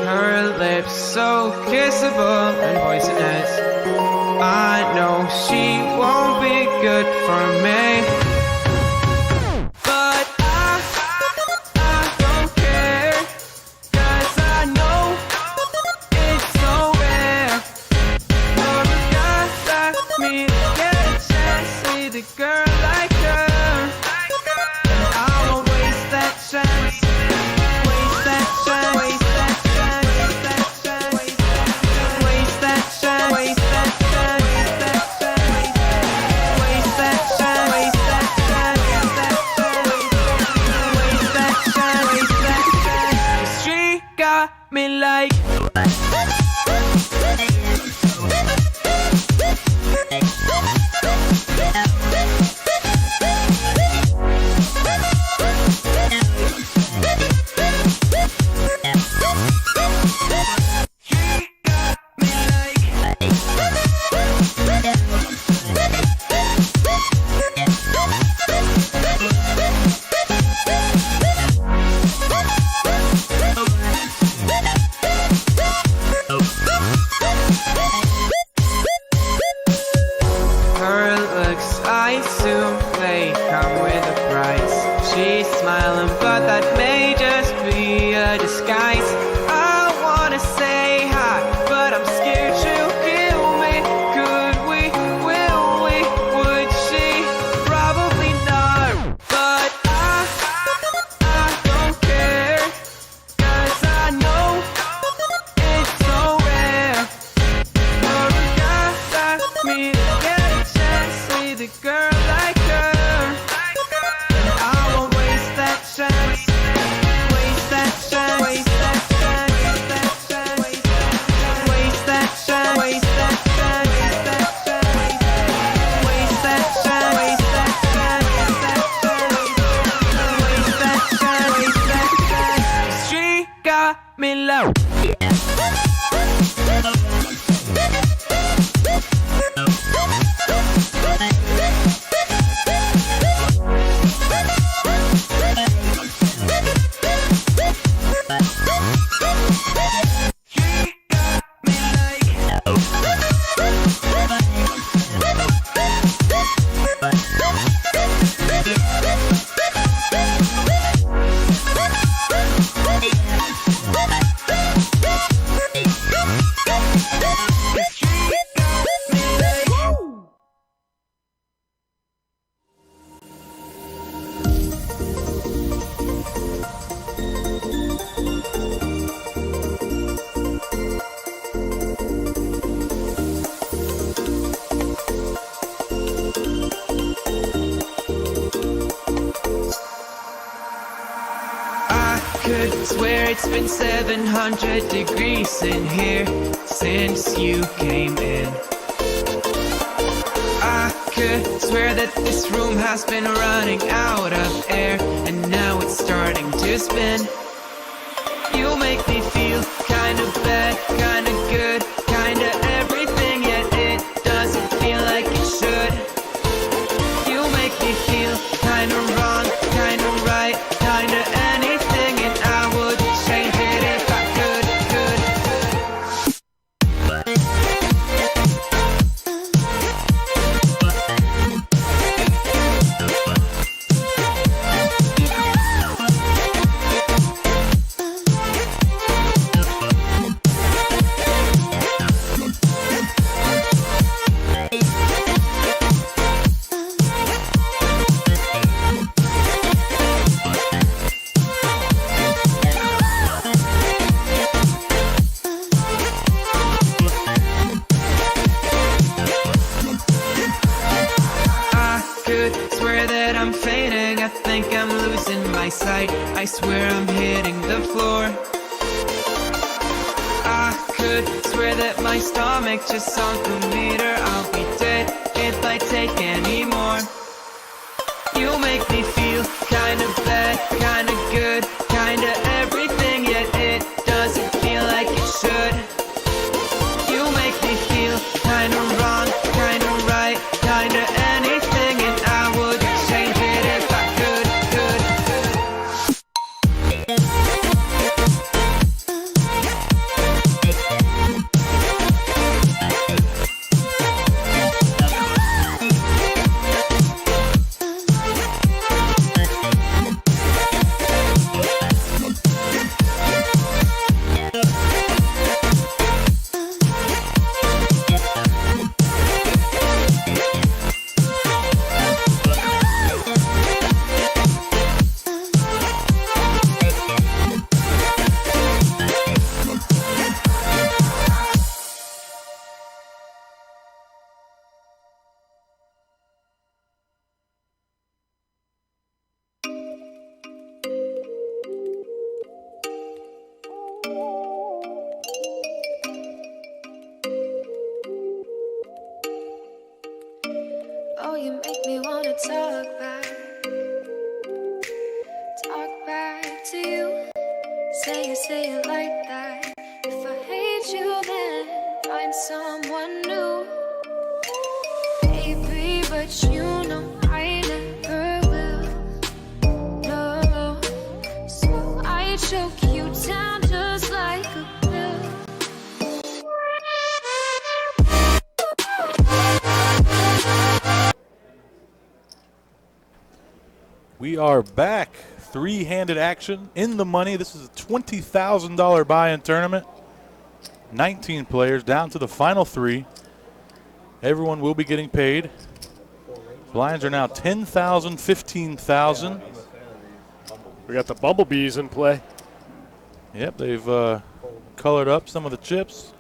Her lips so kissable and poisonous. I know she won't be good for me, but I don't care, 'cause I know it's so rare for a guy like me to get a chance with a girl like her. And I won't waste that chance, waste that chance, waste that chance, waste that chance, waste that chance, waste that chance, waste that chance, waste that chance, waste that chance, waste that chance, waste that chance. She got me like. Her looks, I assume they come with a price. She's smiling, but that may just be a disguise. I wanna say hi, but I'm scared she'll kill me. Could we, will we, would she? Probably not, but I don't care, 'cause I know it's so rare for a guy like me to get a chance with a girl like her. And I won't waste that chance, waste that chance, waste that chance, waste that chance, waste that chance, waste that chance, waste that chance, waste that chance, waste that chance, waste that chance, waste that chance. She got me low. Could swear it's been 700 degrees in here since you came in. I could swear that this room has been running out of air, and now it's starting to spin. You make me feel kinda bad, kinda good, kinda everything, yet it doesn't feel like it should. You make me feel kinda wrong, kinda right, kinda anything, and I would change it if I could. Sight. I swear I'm hitting the floor. I could swear that my stomach just sunk a meter. I'll be dead if I take any more. You make me feel kinda bad, kinda good, kinda everything, yet it doesn't feel like it should. You make me feel kinda wrong, kinda right, kinda anything, and I would change it if I could. say it like that. If I hate you, then find someone new. Baby, but you know I never will. No, so I choke you down just like a pill. We are back. Three-handed action in the money. This is a $20,000 buy-in tournament. 19 players down to the final three. Everyone will be getting paid. Blinds are now 10,000, 15,000. We got the bumblebees in play. Yep, they've colored up some of the chips.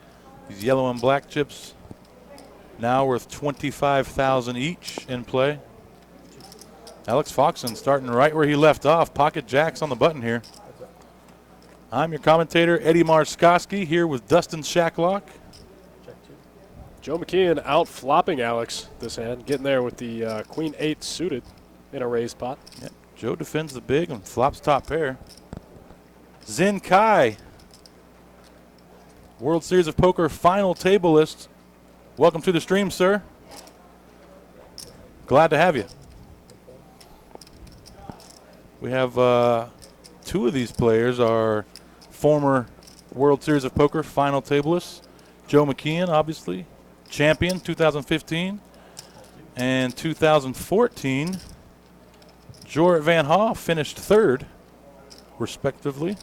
These yellow and black chips now worth 25,000 each in play. Alex Foxen starting right where he left off. Pocket jacks on the button here. I'm your commentator, Eddie Marskoski, here with Dustin Shacklock. Joe McKeon out flopping Alex this hand, getting there with the Queen 8 suited in a raised pot. Yep. Joe defends the big and flops top pair. Zin Kai, World Series of Poker final table list. Welcome to the stream, sir. Glad to have you. We have two of these players are former World Series of Poker final tablists. Joe McKeon, obviously, champion 2015 and 2014. Jorrit Van Hoff finished third, respectively.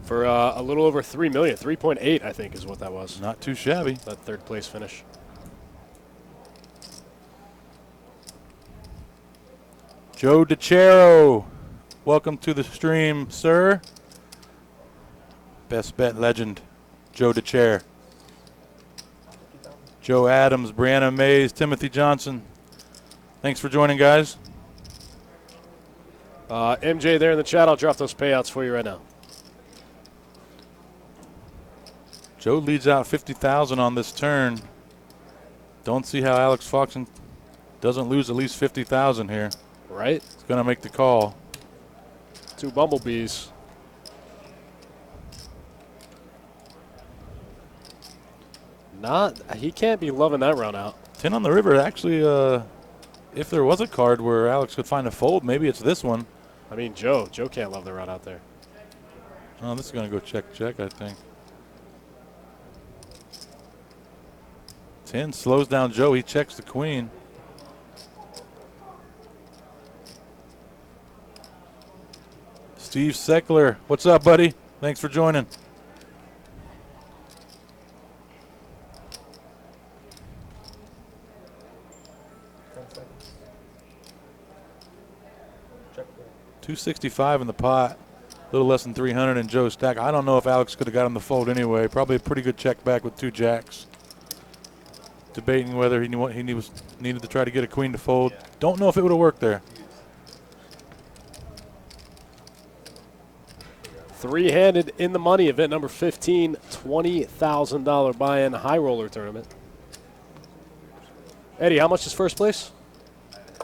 For a little over $3 million, 3.8 I think is what that was. Not too shabby. That third place finish. Joe DeCero, welcome to the stream, sir. Best bet legend, Joe DeCero. Joe Adams, Brianna Mays, Timothy Johnson. Thanks for joining, guys. MJ there in the chat, I'll drop those payouts for you right now. Joe leads out 50,000 on this turn. Don't see how Alex Foxen doesn't lose at least 50,000 here. Right? He's going to make the call. Two bumblebees. He can't be loving that run out. 10 on the river. Actually, if there was a card where Alex could find a fold, maybe it's this one. I mean, Joe can't love the run out there. Oh, this is going to go check, I think. 10 slows down Joe. He checks the queen. Steve Seckler, what's up, buddy? Thanks for joining. $265 in the pot, a little less than 300 in Joe's stack. I don't know if Alex could have got him the fold anyway. Probably a pretty good check back with two jacks. Debating whether he needed to try to get a queen to fold. Don't know if it would have worked there. Three-handed in the money, event number 15, $20,000 buy-in high roller tournament. Eddie, how much is first place?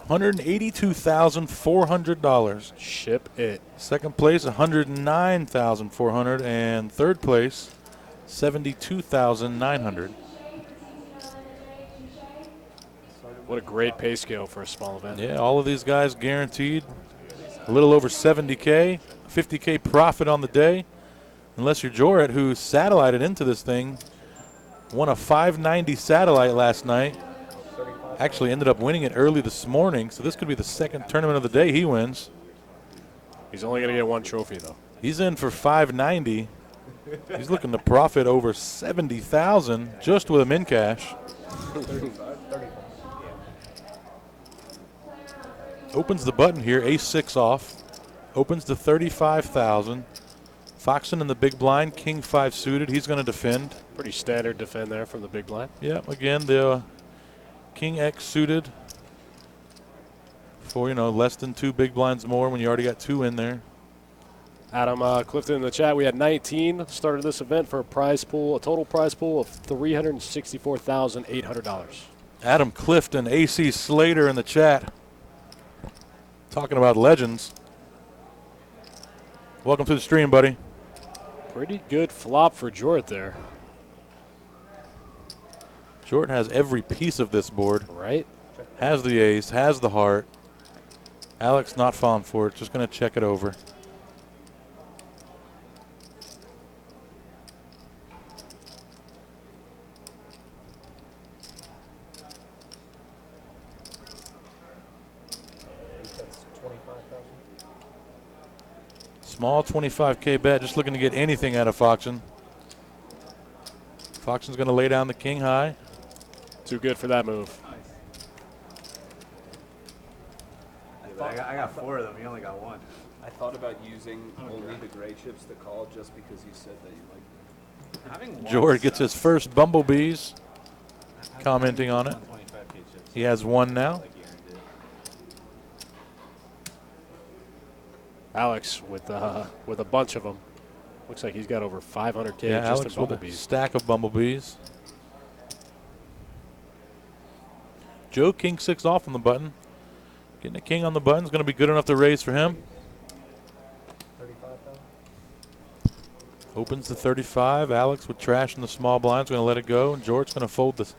$182,400. Ship it. Second place, $109,400, and third place, $72,900. What a great pay scale for a small event. Yeah, all of these guys guaranteed a little over $70K. 50K profit on the day, unless you're Jorrit, who satellited into this thing, won a 590 satellite last night, actually ended up winning it early this morning, so this could be the second tournament of the day he wins. He's only going to get one trophy, though. He's in for 590. He's looking to profit over 70,000 just with him in cash. Opens the button here, ace-6 off. Opens to 35,000. Foxen in the big blind, king 5 suited. He's going to defend. Pretty standard defend there from the big blind. Yeah, again, the king X suited for, less than 2 big blinds more when you already got 2 in there. Adam Clifton in the chat. We had 19 started this event for a total prize pool of $364,800. Adam Clifton, AC Slater in the chat. Talking about legends. Welcome to the stream, buddy. Pretty good flop for Jorrit there. Jorrit has every piece of this board. Right. Has the ace, has the heart. Alex not falling for it, just going to check it over. Small 25K bet, just looking to get anything out of Foxen. Foxen's going to lay down the king high. Too good for that move. I got 4 of them. You only got 1. I thought about using only the gray chips to call just because you said that you like Jorrit gets his first bumblebees, commenting on it. He has 1 now. Alex with a bunch of them. Looks like he's got over 500K Yeah, just Alex in with a bumblebees. stack of bumblebees. Joe, king 6 off on the button. Getting a king on the button is going to be good enough to raise for him. Opens the 35. Alex with trash in the small blinds, going to let it go. And Jorrit's going to fold the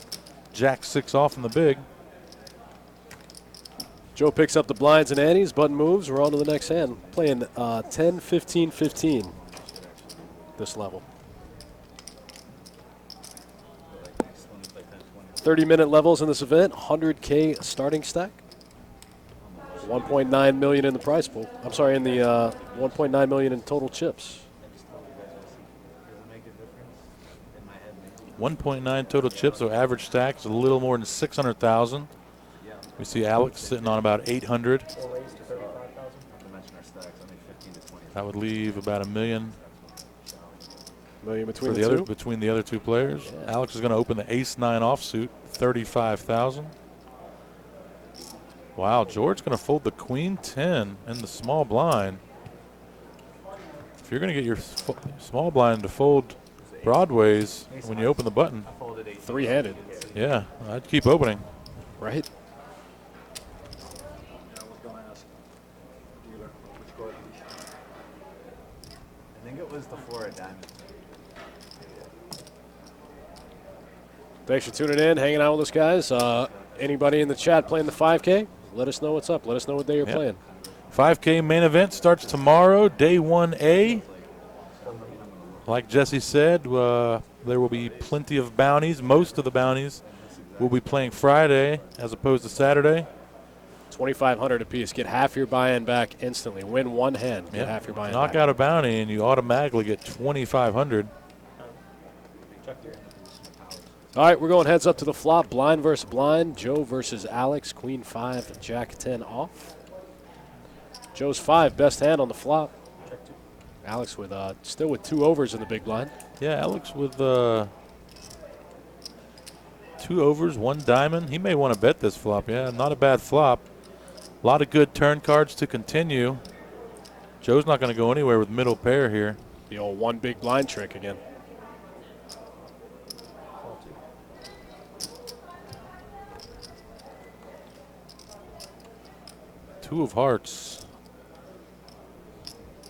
jack 6 off in the big. Joe picks up the blinds and antes. Button moves. We're on to the next hand. Playing 10, 15, 15 this level. 30-minute levels in this event. 100K starting stack. 1.9 million in the prize pool. I'm sorry, in the 1.9 million in total chips. 1.9 total chips, so average stack is a little more than 600,000. We see Alex sitting on about 800. That would leave about $1 million. Million between Between the other two players. Yeah. Alex is going to open the ace 9 offsuit, 35,000. Wow, Jorrit's going to fold the queen 10 in the small blind. If you're going to get your small blind to fold broadways when you open the button. 3-handed. Yeah, I'd keep opening. Right. I think it was the 4 of diamonds. Thanks for tuning in, hanging out with us, guys. Anybody in the chat playing the 5K? Let us know what's up. Let us know what day you're playing. 5K main event starts tomorrow, day 1A. Like Jesse said, there will be plenty of bounties. Most of the bounties will be playing Friday as opposed to Saturday. 2,500 apiece. Get half your buy-in back instantly. Win one hand. Get half your buy-in back. Knock out a bounty, and you automatically get 2,500. All right, we're going heads up to the flop. Blind versus blind. Joe versus Alex. Queen 5, Jack 10 off. Joe's 5, best hand on the flop. Alex with still with 2 overs in the big blind. Yeah, Alex with 2 overs, 1 diamond. He may want to bet this flop. Yeah, not a bad flop. A lot of good turn cards to continue. Joe's not going to go anywhere with middle pair here. The old 1 big blind trick again. Two of hearts.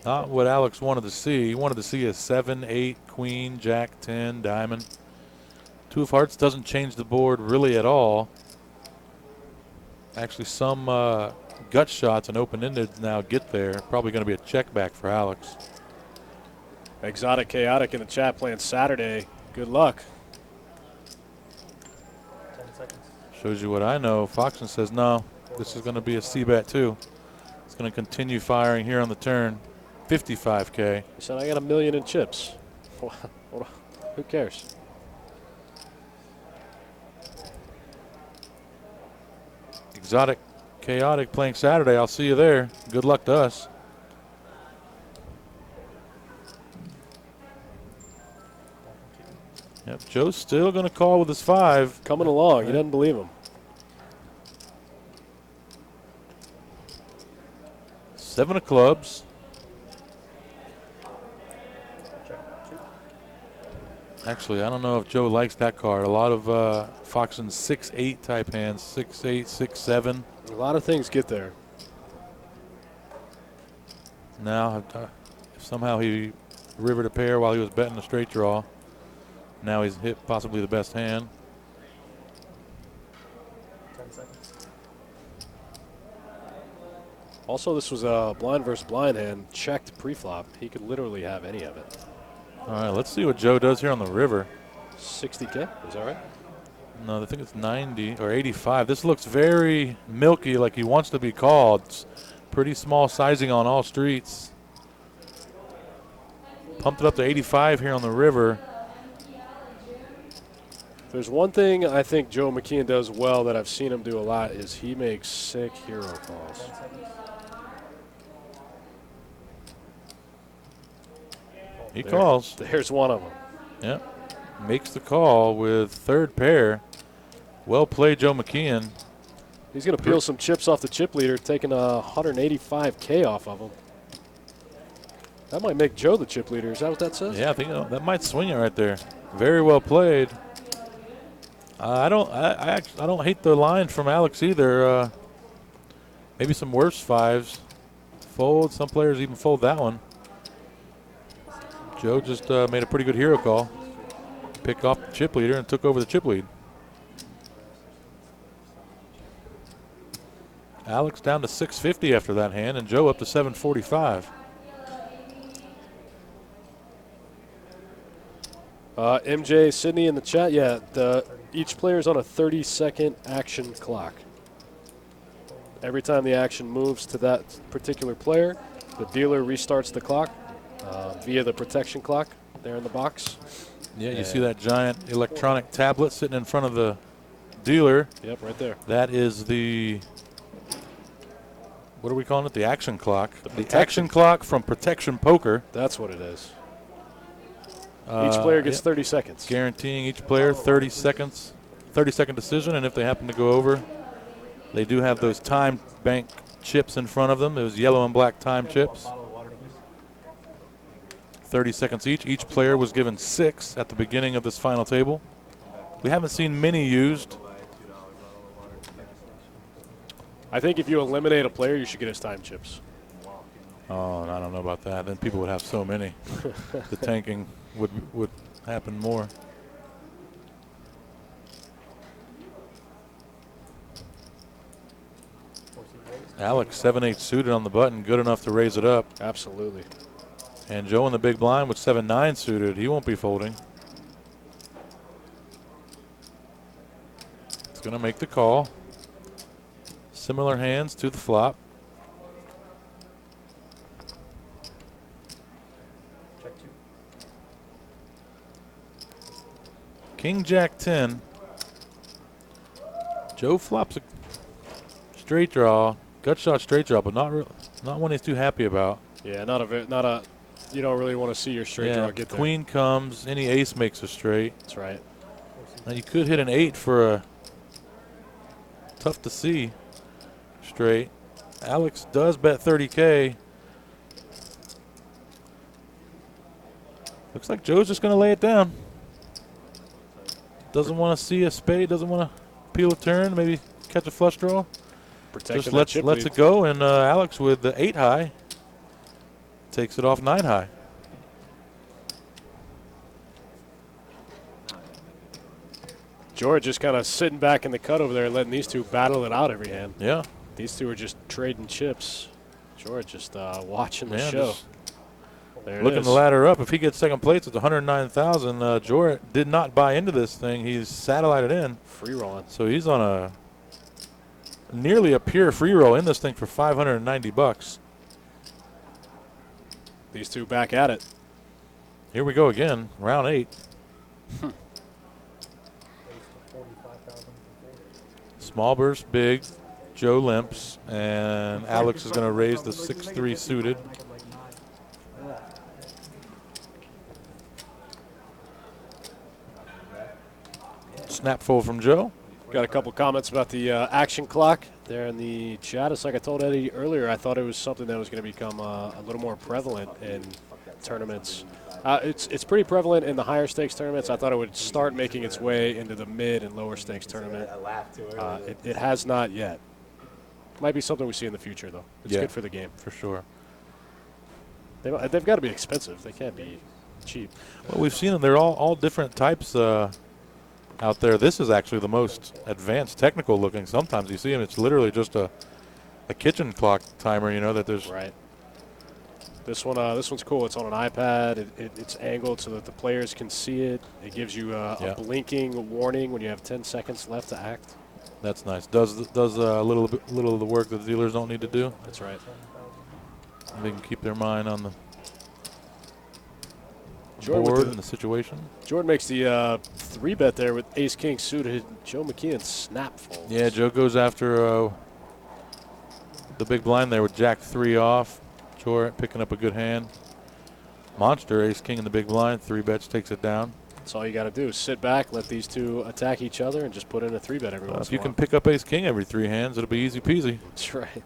Not what Alex wanted to see. He wanted to see a 7, 8, queen, jack, 10, diamond. 2 of hearts doesn't change the board really at all. Actually, some gut shots and open-ended now get there. Probably going to be a check back for Alex. Exotic Chaotic in the chat playing Saturday. Good luck. 10 seconds. Shows you what I know. Foxen says no. This is going to be a C-bet too. It's going to continue firing here on the turn. 55K. He said, I got $1 million in chips. Who cares? Exotic Chaotic playing Saturday. I'll see you there. Good luck to us. Yep, Joe's still going to call with his 5. Coming along. He doesn't believe him. 7 of clubs. Actually, I don't know if Joe likes that card. A lot of Foxen's 6-8 type hands, 6-8, 6-7. A lot of things get there. Now, if Somehow he rivered a pair while he was betting a straight draw. Now he's hit possibly the best hand. 10 seconds. Also, this was a blind versus blind hand, checked pre-flop. He could literally have any of it. All right, let's see what Joe does here on the river. 60K, is that right? No, I think it's 90 or 85. This looks very milky, like he wants to be called. It's pretty small sizing on all streets. Pumped it up to 85 here on the river. There's one thing I think Joe McKeon does well that I've seen him do a lot is he makes sick hero calls. He calls. There's one of them. Yep. Makes the call with third pair. Well played, Joe McKeon. He's going to peel some chips off the chip leader, taking 185K off of him. That might make Joe the chip leader. Is that what that says? Yeah, I think that might swing it right there. Very well played. I don't hate the line from Alex either. Maybe some worse fives. Fold. Some players even fold that one. Joe just made a pretty good hero call. Picked off the chip leader and took over the chip lead. Alex down to 650 after that hand, and Joe up to 745. MJ Sydney in the chat. Yeah, each player is on a 30-second action clock. Every time the action moves to that particular player, the dealer restarts the clock via the protection clock there in the box. Yeah, you see that giant electronic tablet sitting in front of the dealer. Yep, right there. That is the, what are we calling it? The action clock. The action clock from Protection Poker. That's what it is. Each player gets 30 seconds. Guaranteeing each player 30 seconds, 30-second decision, and if they happen to go over, they do have those time bank chips in front of them, those yellow and black time chips. 30 seconds each. Each player was given 6 at the beginning of this final table. We haven't seen many used. I think if you eliminate a player, you should get his time chips. Oh, I don't know about that. Then people would have so many. The tanking would happen more. Alex 7-8 suited on the button, good enough to raise it up. Absolutely. And Joe in the big blind with 7-9 suited. He won't be folding. It's going to make the call. Similar hands to the flop. King Jack 10. Joe flops a straight draw, gut shot straight draw, but not one he's too happy about. Yeah, not a. You don't really want to see your straight draw get there. Queen comes, any ace makes a straight. That's right. Now you could hit an 8 for a tough to see straight. Alex does bet 30K. Looks like Joe's just going to lay it down. Doesn't want to see a spade, doesn't want to peel a turn, maybe catch a flush draw. Just lets it go, and Alex with the 8 high takes it off 9 high. Jorrit just kind of sitting back in the cut over there, letting these two battle it out every hand. Yeah. These two are just trading chips. Jorrit just watching the show. Looking the ladder up. If he gets second place, it's 109,000. Jorrit did not buy into this thing. He's satellited in. Free rolling. So he's on a nearly a pure free roll in this thing for $590. These two back at it. Here we go again. Round 8. Small burst, big. Joe limps, and Alex is going to raise the 6-3 suited. Snap fold from Joe. Got a couple comments about the action clock there in the chat. It's like I told Eddie earlier, I thought it was something that was going to become a little more prevalent in tournaments. It's pretty prevalent in the higher stakes tournaments. I thought it would start making its way into the mid and lower stakes tournament. It has not yet. Might be something we see in the future, though. It's good for the game. For sure. They've got to be expensive. They can't be cheap. Well, we've seen them. They're all different types out there. This is actually the most advanced technical looking. Sometimes you see them. It's literally just a kitchen clock timer, you know, that there's. Right. This one's cool. It's on an iPad. It's angled so that the players can see it. It gives you a blinking warning when you have 10 seconds left to act. That's nice. Does a little of the work that the dealers don't need to do. That's right. They can keep their mind on the Jorrit board and the situation. Jorrit makes the 3-bet there with ace-king suited. Joe McKeon snap folds. Yeah, Joe goes after the big blind there with jack 3 off. Jorrit picking up a good hand. Monster ace-king in the big blind. 3-bets, takes it down. That's all you got to do. Sit back, let these two attack each other, and just put in a 3-bet every once in a while. If you can pick up ace-king every 3 hands, it'll be easy peasy. That's right.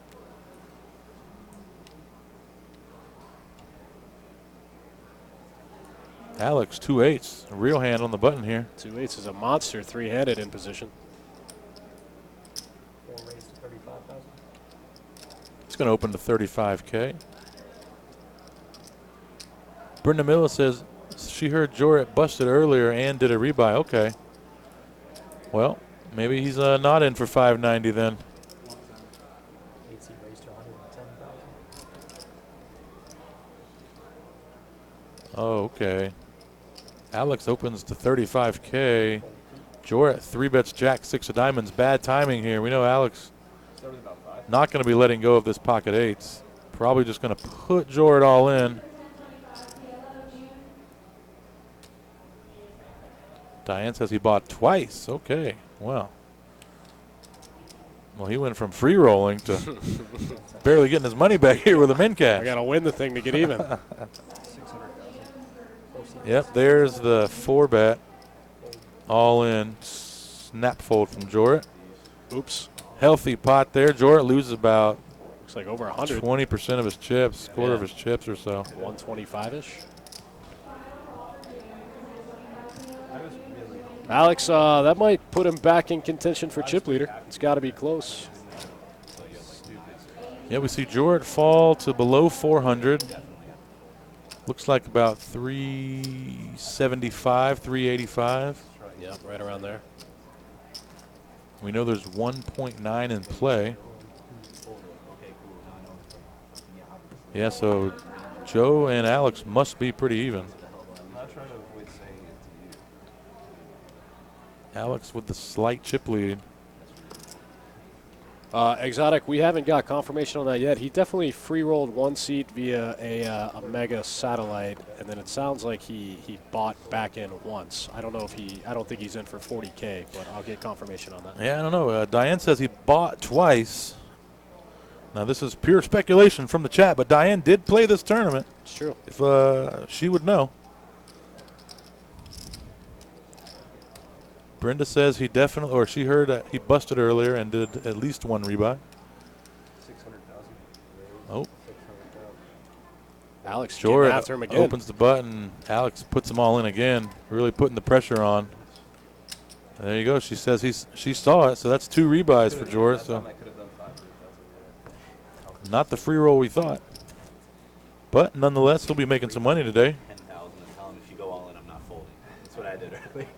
Alex, 2-8s. A real hand on the button here. 2-8s is a monster, 3-handed in position. It's going to open to 35K. Brenda Miller says she heard Jorrit busted earlier and did a rebuy. Okay. Well, maybe he's not in for 590 then. Oh, okay. Alex opens to 35K. Jorrit 3-bets jack 6 of diamonds. Bad timing here. We know Alex not going to be letting go of this pocket 8s. Probably just going to put Jorrit all in. Diane says he bought twice. Okay, well. Well, he went from free rolling to barely getting his money back here with a min cash. I got to win the thing to get even. Yep, there's the 4-bet. All in. Snap fold from Jorrit. Oops. Healthy pot there. Jorrit loses about looks like over 100. 20% of his chips, quarter of his chips or so. 125-ish. Alex, that might put him back in contention for chip leader. It's got to be close. Yeah, we see Jorrit fall to below 400. Looks like about 375, 385. Yeah, right around there. We know there's 1.9 in play. Yeah, so Joe and Alex must be pretty even. Alex with the slight chip lead. Exotic, we haven't got confirmation on that yet. He definitely free-rolled one seat via a Mega satellite, and then it sounds like he bought back in once. I don't know if I don't think he's in for 40K, but I'll get confirmation on that. Yeah, I don't know. Diane says he bought twice. Now, this is pure speculation from the chat, but Diane did play this tournament. It's true. If she would know. Brenda says he definitely, or she heard that he busted earlier and did at least one rebuy. 600,000. Oh. Alex Jorrit after him again. Opens the button. Alex puts them all in again, really putting the pressure on. And there you go. She says she saw it, so that's 2 rebuys for Jorrit. So not the free roll we thought, but nonetheless, he'll be making some money today. 10,000 and tell him if you go all in, I'm not folding. That's what I did earlier.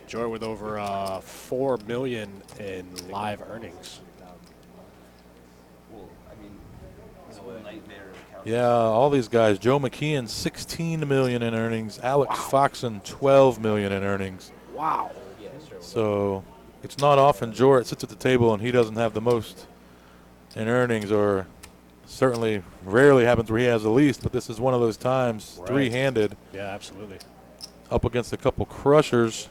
Jorrit with over $4 million in live earnings. Well, I mean, it's a nightmare. Yeah, all these guys. Joe McKeon, $16 million in earnings. Alex Foxen, $12 million in earnings. Wow. So it's not often Jorrit sits at the table and he doesn't have the most in earnings, or certainly rarely happens where he has the least, but this is one of those times, right. 3-handed. Yeah, absolutely. Up against a couple crushers.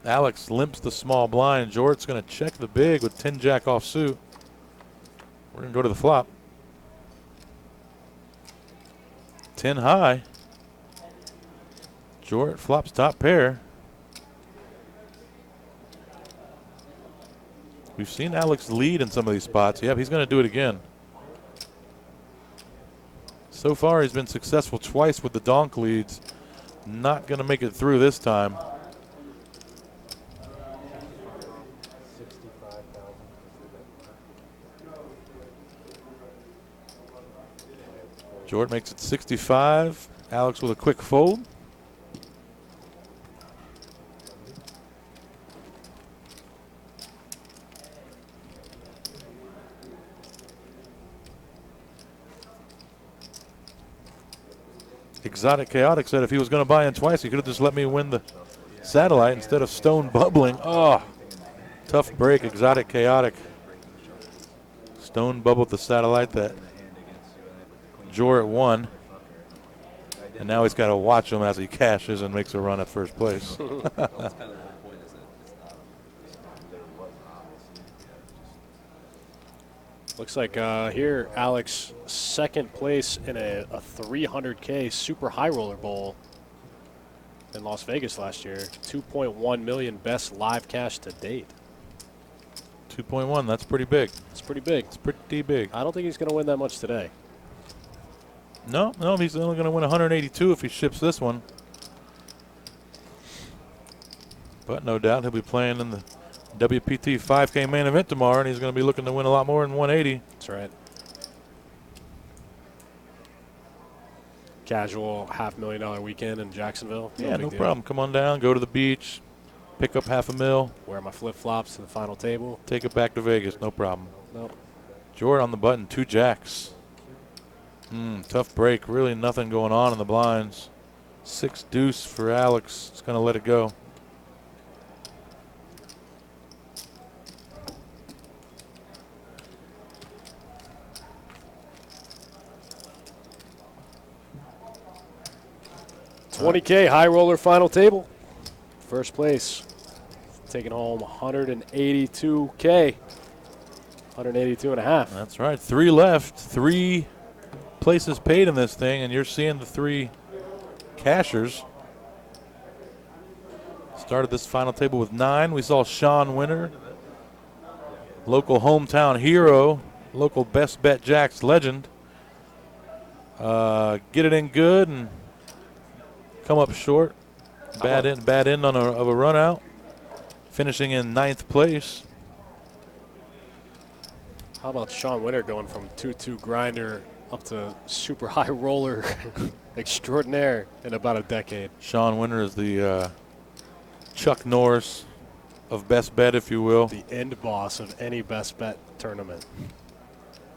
Alex limps the small blind. Jorrit's going to check the big with 10 jack off suit. We're going to go to the flop. 10 high. Jorrit flops top pair. We've seen Alex lead in some of these spots. Yep, he's going to do it again. So far, he's been successful twice with the donk leads. Not going to make it through this time. Jorrit makes it 65. Alex with a quick fold. Exotic Chaotic said if he was going to buy in twice, he could have just let me win the satellite instead of Stone bubbling. Oh, tough break, Exotic Chaotic. Stone bubbled the satellite that Jorrit won. And now he's got to watch him as he cashes and makes a run at first place. Looks like here, Alex, second place in a 300K Super High Roller Bowl in Las Vegas last year. 2.1 million best live cash to date. 2.1, that's pretty big. It's pretty big. It's pretty big. I don't think he's going to win that much today. No, he's only going to win 182 if he ships this one. But no doubt he'll be playing in the WPT 5K main event tomorrow, and he's going to be looking to win a lot more than 180. That's right. Casual $500,000 weekend in Jacksonville. Yeah, no deal. problem. Come on down, go to the beach, pick up $500,000. Wear my flip-flops to the final table. Take it back to Vegas, no problem. Nope. Jorrit on the button, 2 jacks. Tough break. Really nothing going on in the blinds. 6 deuce for Alex. He's going to let it go. $20K high roller final table. First place. Taking home $182K. 182 and a half. That's right. 3 left. 3 places paid in this thing, and you're seeing the 3 cashers. Started this final table with 9. We saw Shaun Winter, local hometown hero, local best bet jacks legend. Get it in good and come up short. Bad end on of a run out. Finishing in 9th place. How about Shaun Winter going from 2-2 grinder up to super high roller extraordinaire in about a decade? Shaun Winter is the Chuck Norris of best bet, if you will. The end boss of any best bet tournament.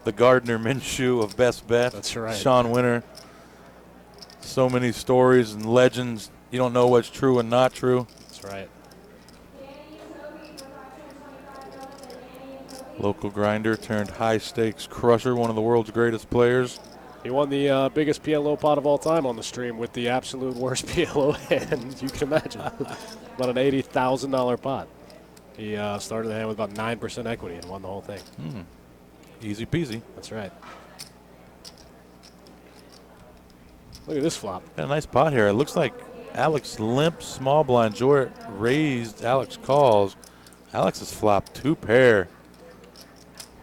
The Gardner Minshew of best bet. That's right. Shaun Winter. So many stories and legends. You don't know what's true and not true. That's right. Local grinder turned high stakes crusher, one of the world's greatest players. He won the biggest PLO pot of all time on the stream with the absolute worst PLO hand you can imagine. About an $80,000 pot. He started the hand with about 9% equity and won the whole thing. Easy peasy. That's right. Look at this flop. Got a nice pot here. It looks like Alex limps small blind. Jorrit raised. Alex calls. Alex has flopped 2 pair.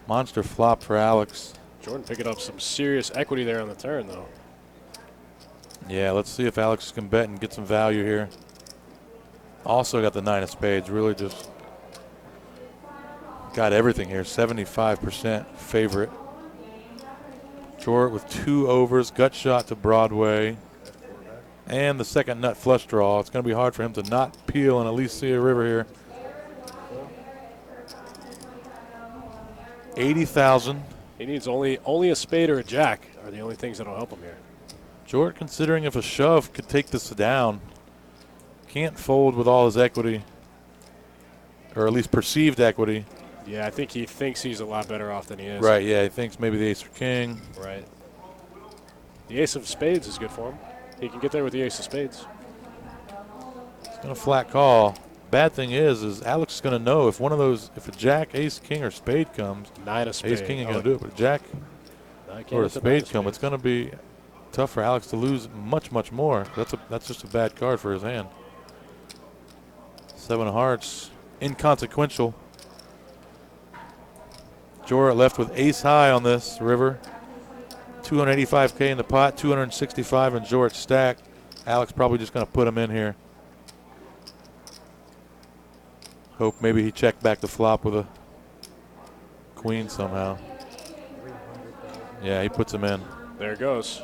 Monster flop for Alex. Jordan picking up some serious equity there on the turn, though. Yeah, let's see if Alex can bet and get some value here. Also got the 9 of spades. Really just got everything here. 75% favorite. Jorrit with 2 overs. Gut shot to Broadway. And the second nut flush draw. It's going to be hard for him to not peel and at least see a river here. 80,000. He needs only a spade or a jack are the only things that'll help him here. Jorrit considering if a shove could take this down. Can't fold with all his equity, or at least perceived equity. Yeah, I think he thinks he's a lot better off than he is. Right, yeah, he thinks maybe the ace or king. Right. The ace of spades is good for him. He can get there with the ace of spades. He's going to flat call. Bad thing is Alex is going to know if one of those, if a jack, ace, king, or spade comes. 9 of spades. Ace, king ain't going to do it, but a jack or a spade come, it's going to be tough for Alex to lose much, much more. That's just a bad card for his hand. 7 of hearts, inconsequential. Jorrit left with ace high on this river. 285K in the pot, 265 in Jorrit's stack. Alex probably just going to put him in here. Hope maybe he checked back the flop with a queen somehow. Yeah, he puts him in. There it goes.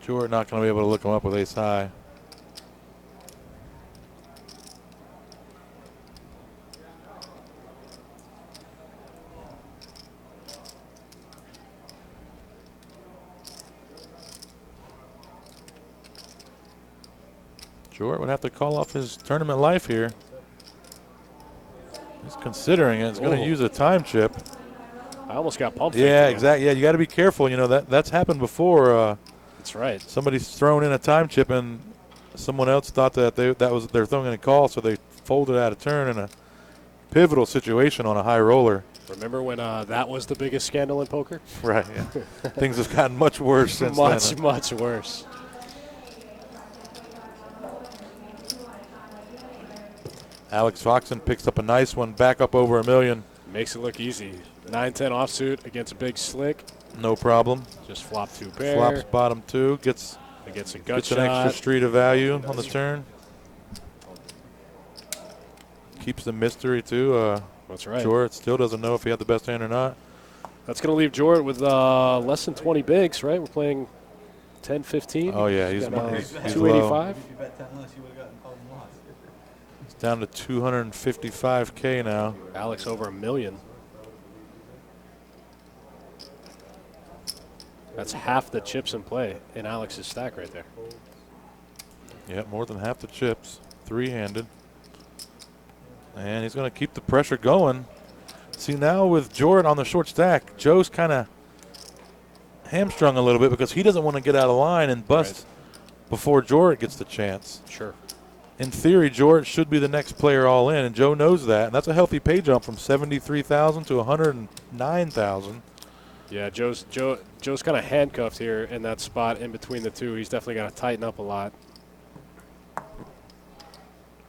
Jorrit not going to be able to look him up with ace high. Jorrit would have to call off his tournament life here. He's considering it. He's going to use a time chip. I almost got pumped. Yeah, exactly. Yeah, you got to be careful. You know that's happened before. That's right. Somebody's thrown in a time chip and someone else thought that they're throwing in a call, so they folded out of turn in a pivotal situation on a high roller. Remember when that was the biggest scandal in poker? Right. Yeah. Things have gotten much worse since then. Much worse. Alex Foxen picks up a nice one, back up over $1 million. Makes it look easy. 9-10 offsuit against a big slick. No problem. Just flop 2 pair. Flops bottom 2. Gets a gut shot. Gets an extra street of value on the turn. Keeps the mystery too. That's right. Jorrit still doesn't know if he had the best hand or not. That's going to leave Jorrit with less than 20 bigs, right? We're playing 10, 15. Oh yeah, he's 285. He's down to 255K now. Alex over $1 million. That's half the chips in play in Alex's stack right there. Yeah, more than half the chips. 3-handed. And he's going to keep the pressure going. See, now with Jorrit on the short stack, Joe's kind of hamstrung a little bit because he doesn't want to get out of line and bust before Jorrit gets the chance. Sure. In theory, Jorrit should be the next player all in, and Joe knows that. And that's a healthy pay jump from 73,000 to 109,000. Yeah, Joe's kind of handcuffed here in that spot in between the two. He's definitely got to tighten up a lot.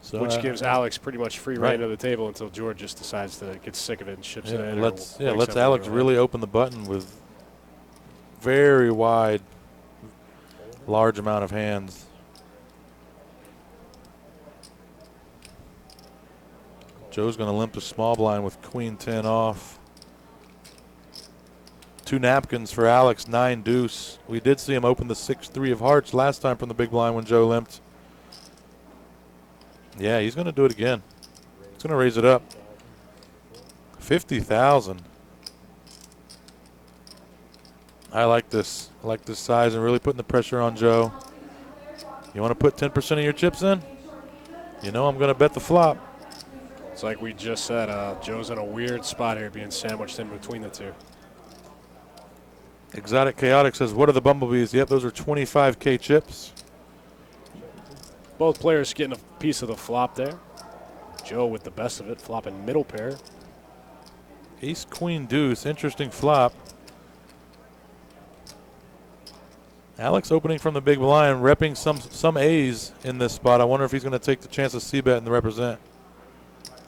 So, which gives Alex pretty much free reign of the table until Jorrit just decides to get sick of it and ships it in. Let's Alex really open the button with very wide, large amount of hands. Joe's going to limp a small blind with queen 10 off. 2 napkins for Alex, 9 deuce. We did see him open the 6-3 of hearts last time from the big blind when Joe limped. Yeah, he's going to do it again. He's going to raise it up. 50,000. I like this. I like this size and really putting the pressure on Joe. You want to put 10% of your chips in? You know I'm going to bet the flop. It's like we just said, Joe's in a weird spot here being sandwiched in between the two. Exotic Chaotic says, what are the bumblebees? Yep, those are 25K chips. Both players getting a piece of the flop there. Joe with the best of it, flopping middle pair. Ace, queen, deuce. Interesting flop. Alex opening from the big blind, repping some A's in this spot. I wonder if he's going to take the chance of c-bet and the represent.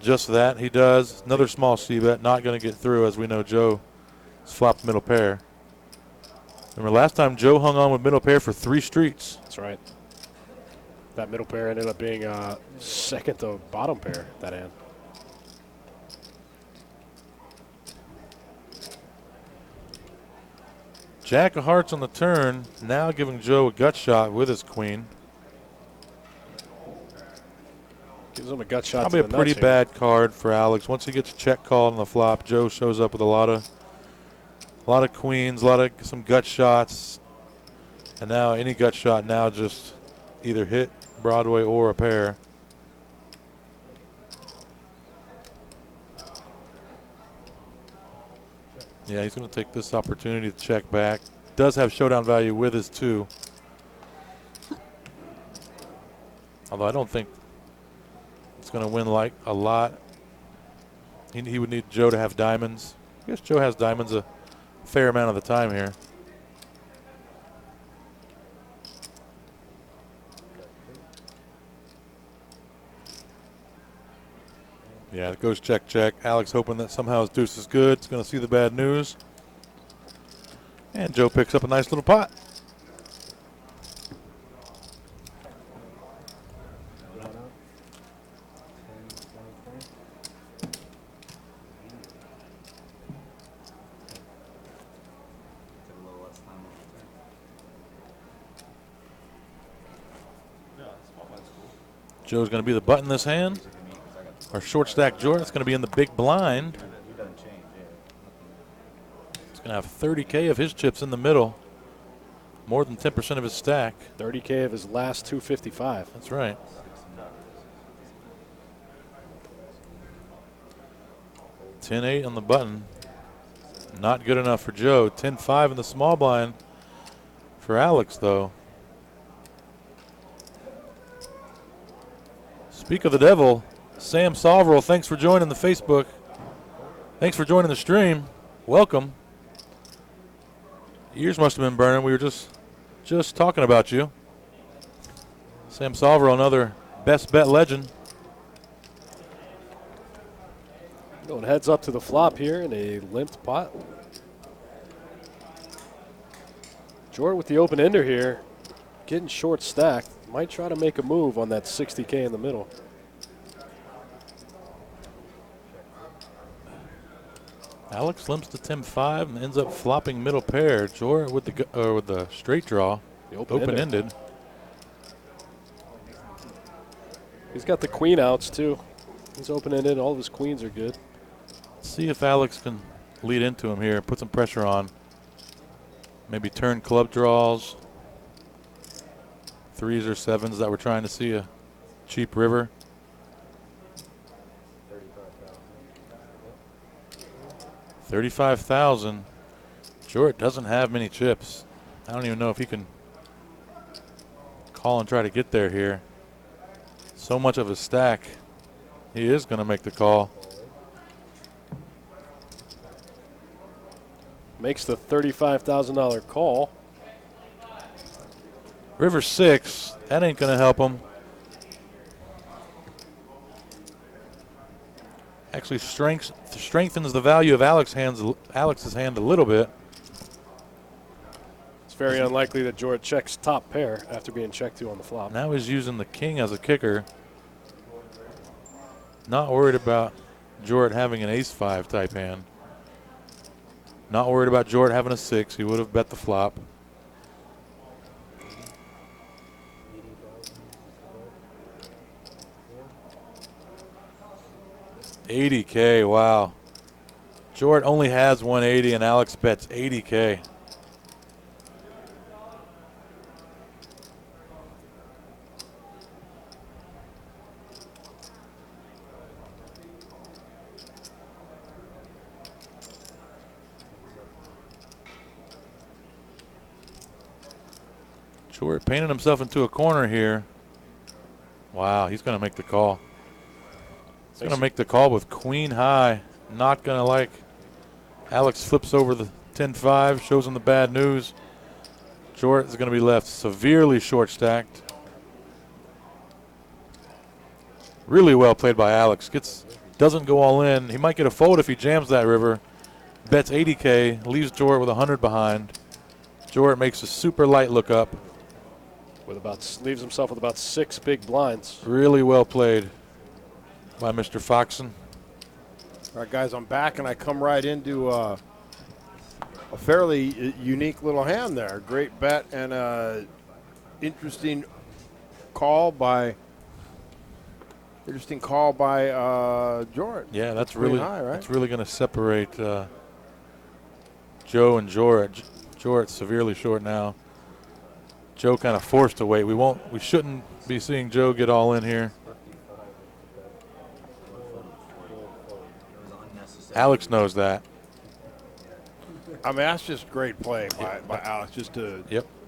Just that, he does. Another small c-bet, not going to get through, as we know Joe has flopped middle pair. Remember last time Joe hung on with middle pair for 3 streets. That's right. That middle pair ended up being second to bottom pair that hand. Jack of hearts on the turn, now giving Joe a gut shot with his queen. Gives him a gut shot. Probably a pretty bad card for Alex. Once he gets a check called on the flop, Joe shows up with a lot of queens, some gut shots, and now any gut shot now just either hit Broadway or a pair. Yeah, he's going to take this opportunity to check back. Does have showdown value with his 2. Although I don't think it's going to win like a lot. He would need Joe to have diamonds. I guess Joe has diamonds a fair amount of the time here. Yeah, it goes check, check. Alex hoping that somehow his deuce is good. It's going to see the bad news. And Joe picks up a nice little pot. Joe's going to be the button this hand. Our short stack Jorrit's going to be in the big blind. He's going to have 30K of his chips in the middle. More than 10% of his stack. 30K of his last 255. That's right. $10-8 on the button. Not good enough for Joe. 10-5 in the small blind for Alex, though. Speak of the devil, Sam Soverell, thanks for joining the Facebook. Thanks for joining the stream. Welcome. Ears must have been burning. We were just talking about you. Sam Soverell, another best bet legend. Going heads up to the flop here in a limped pot. Jorrit with the open ender here, getting short stacked. Might try to make a move on that 60K in the middle. Alex limps to 10-5 and ends up flopping middle pair. Jorrit with the straight draw, open-ended. He's got the queen outs too. He's open-ended. All of his queens are good. See if Alex can lead into him here, put some pressure on. Maybe turn club draws. 3s or 7s that we're trying to see a cheap river. $35,000. Jorrit doesn't have many chips. I don't even know if he can call and try to get there here. So much of his stack. He is going to make the call. Makes the $35,000 call. River 6, that ain't going to help him. Actually strengthens the value of Alex's hand a little bit. It's very unlikely that Jorrit checks top pair after being checked to on the flop. Now he's using the king as a kicker. Not worried about Jorrit having an ace-5 type hand. Not worried about Jorrit having a 6. He would have bet the flop. $80K, wow. Jorrit only has 180 and Alex bets $80K. Jorrit painted himself into a corner here. Wow, he's going to make the call. He's going to make the call with queen high. Not going to like. Alex flips over the 10-5, shows him the bad news. Jorrit is going to be left severely short stacked. Really well played by Alex. Doesn't go all in. He might get a fold if he jams that river. Bets $80K, leaves Jorrit with 100 behind. Jorrit makes a super light look up. Leaves himself with about 6 big blinds. Really well played by Mr. Foxen. All right, guys, I'm back, and I come right into a fairly unique little hand there. Great bet and interesting call by Jorrit. Yeah, that's Pretty really high, right? That's really going to separate Joe and Jorrit. Jorrit's severely short now. Joe kind of forced to wait. We shouldn't be seeing Joe get all in here. Alex knows that. I mean, that's just great play by Alex, just to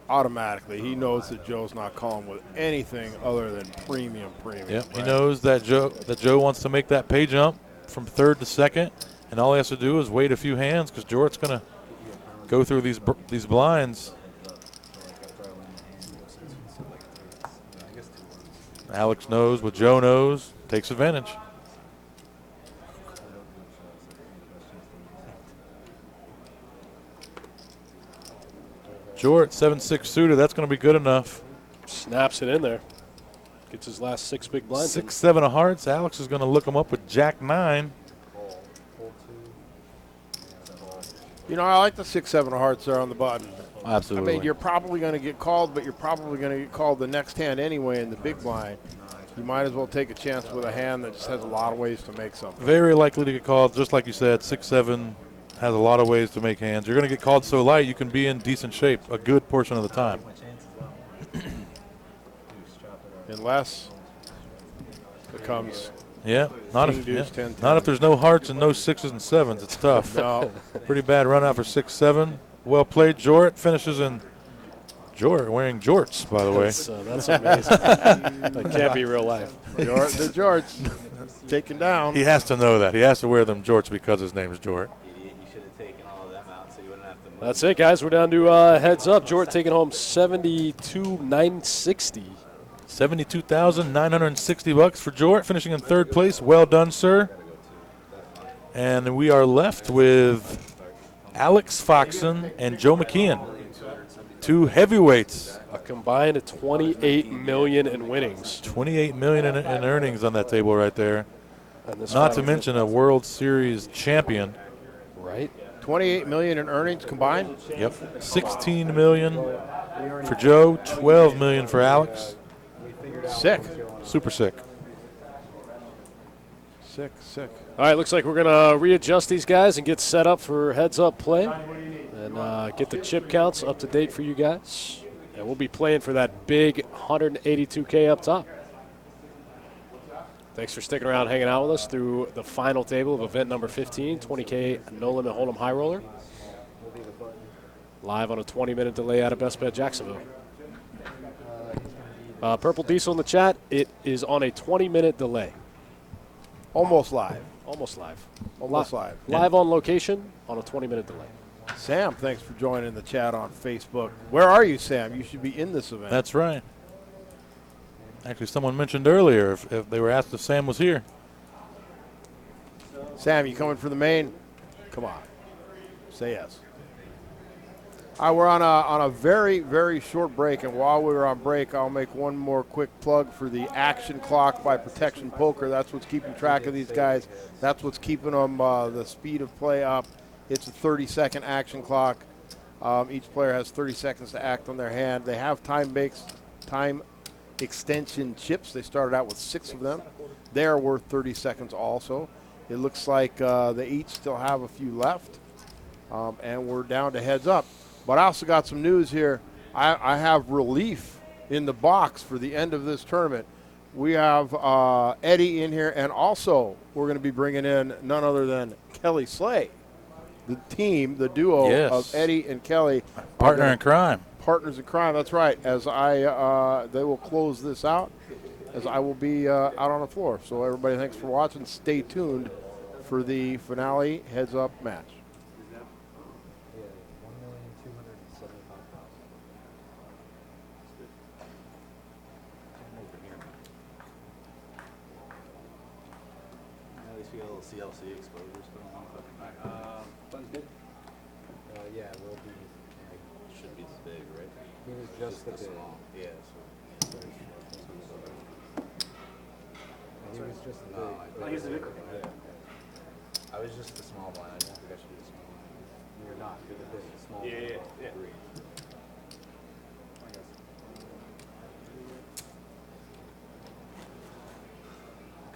automatically. He knows that Joe's not calling with anything other than premium. Yep, right? he knows that Joe wants to make that pay jump from third to second, and all he has to do is wait a few hands because Jorrit's going to go through these blinds. Alex knows what Joe knows, takes advantage. Jorrit, 7-6 suited, that's going to be good enough. Snaps it in there. Gets his last 6 big blinds. 6-7 of hearts. Alex is going to look him up with Jack-9. You know, I like the 6-7 of hearts there on the button. Absolutely. I mean, you're probably going to get called, but you're probably going to get called the next hand anyway in the big blind. You might as well take a chance with a hand that just has a lot of ways to make something. Very likely to get called, just like you said, 6'7", has a lot of ways to make hands. You're going to get called so light, you can be in decent shape a good portion of the time. Unless it comes. Yeah, not King, if, deuce, yeah. 10, 10. Not if there's no hearts and no 6s and 7s. It's tough. No. Pretty bad run out for 6-7. Well played. Jorrit finishes in. Jorrit wearing jorts, by the way. That's amazing. That can't be real life. The jorts taken down. He has to know that. He has to wear them jorts because his name is Jorrit. You should have taken all of them out so you wouldn't have to move. That's it, guys. We're down to heads up. Jorrit taking home $72,960. $72,960 for Jorrit, finishing in third place. Well done, sir. And we are left with Alex Foxen and Joe McKeon, two heavyweights. A combined $28 million in winnings. $28 million in earnings on that table right there. And Not to mention a World Series champion. Right. $28 million in earnings combined. Yep. $16 million for Joe, $12 million for Alex. Sick. Super sick. Sick. All right, looks like we're going to readjust these guys and get set up for heads-up play and get the chip counts up to date for you guys. And we'll be playing for that big $182K up top. Thanks for sticking around, hanging out with us through the final table of event number 15, 20K No Limit Hold'em High Roller. Live on a 20-minute delay out of Best Bet Jacksonville. Purple Diesel in the chat, it is on a 20-minute delay. Almost live. Almost live. Almost live. Live on location on a 20-minute delay. Sam, thanks for joining the chat on Facebook. Where are you, Sam? You should be in this event. That's right. Actually, someone mentioned earlier if they were asked if Sam was here. Sam, you coming for the main? Come on. Say yes. All right, we're on a very, very short break, and while we're on break, I'll make one more quick plug for the action clock by Protection Poker. That's what's keeping track of these guys. That's what's keeping them the speed of play up. It's a 30-second action clock. Each player has 30 seconds to act on their hand. They have time extension chips. They started out with 6 of them. They are worth 30 seconds also. It looks like they each still have a few left, and we're down to heads up. But I also got some news here. I have relief in the box for the end of this tournament. We have Eddie in here, and also we're going to be bringing in none other than Kelly Slay, the team, the duo of Eddie and Kelly. Partner in crime. Partners in crime, that's right. As they will close this out, as I will be out on the floor. So everybody, thanks for watching. Stay tuned for the finale heads-up match. At least we got a little CLC exposure still on fucking back. Fun's good. Yeah, it will be. Should be this big, right? He was just the small. Yeah. He was just the No, big. yeah. I was just the small one. I don't think I should be the small one. You're not. You're the big. Small. Yeah. Agree.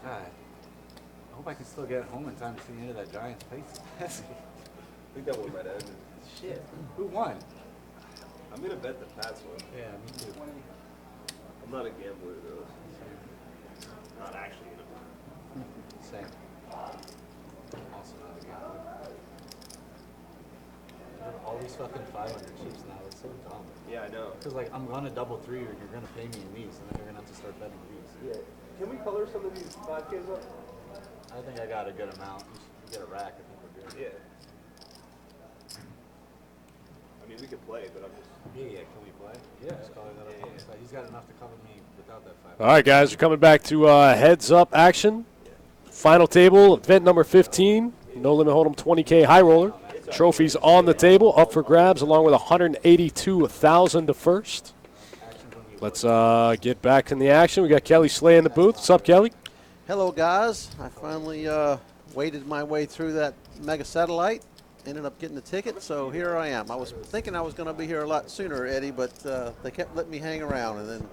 God. I hope I can still get home in time to see the end of that Giants face. I think that one might end. Shit. Who won? I'm gonna bet the Pats won. Yeah, me too. I'm not a gambler though. Not actually gonna. Same. Also not a gambler. All these fucking 500 chips now. It's so dumb. Yeah, I know. Because like I'm gonna double 3 or you're gonna pay me in these, and then you're gonna have to start betting these. Yeah. Can we color some of these 5Ks up? I think I got a good amount. You get a rack. I think we're good. Yeah. I mean, we could play, but I'm just. Yeah. Can we play? Yeah. Just call it that up on the side. He's got enough to cover me without that 5. All right, guys, we're coming back to heads-up action. Final table, event number 15, No Limit Hold'em 20K High Roller. Trophies on the table, up for grabs, along with $182,000 to first. Let's get back in the action. We got Kelly Slay in the booth. What's up, Kelly? Hello, guys. I finally waded my way through that mega satellite. Ended up getting the ticket, so here I am. I was thinking I was going to be here a lot sooner, Eddie, but they kept letting me hang around, and then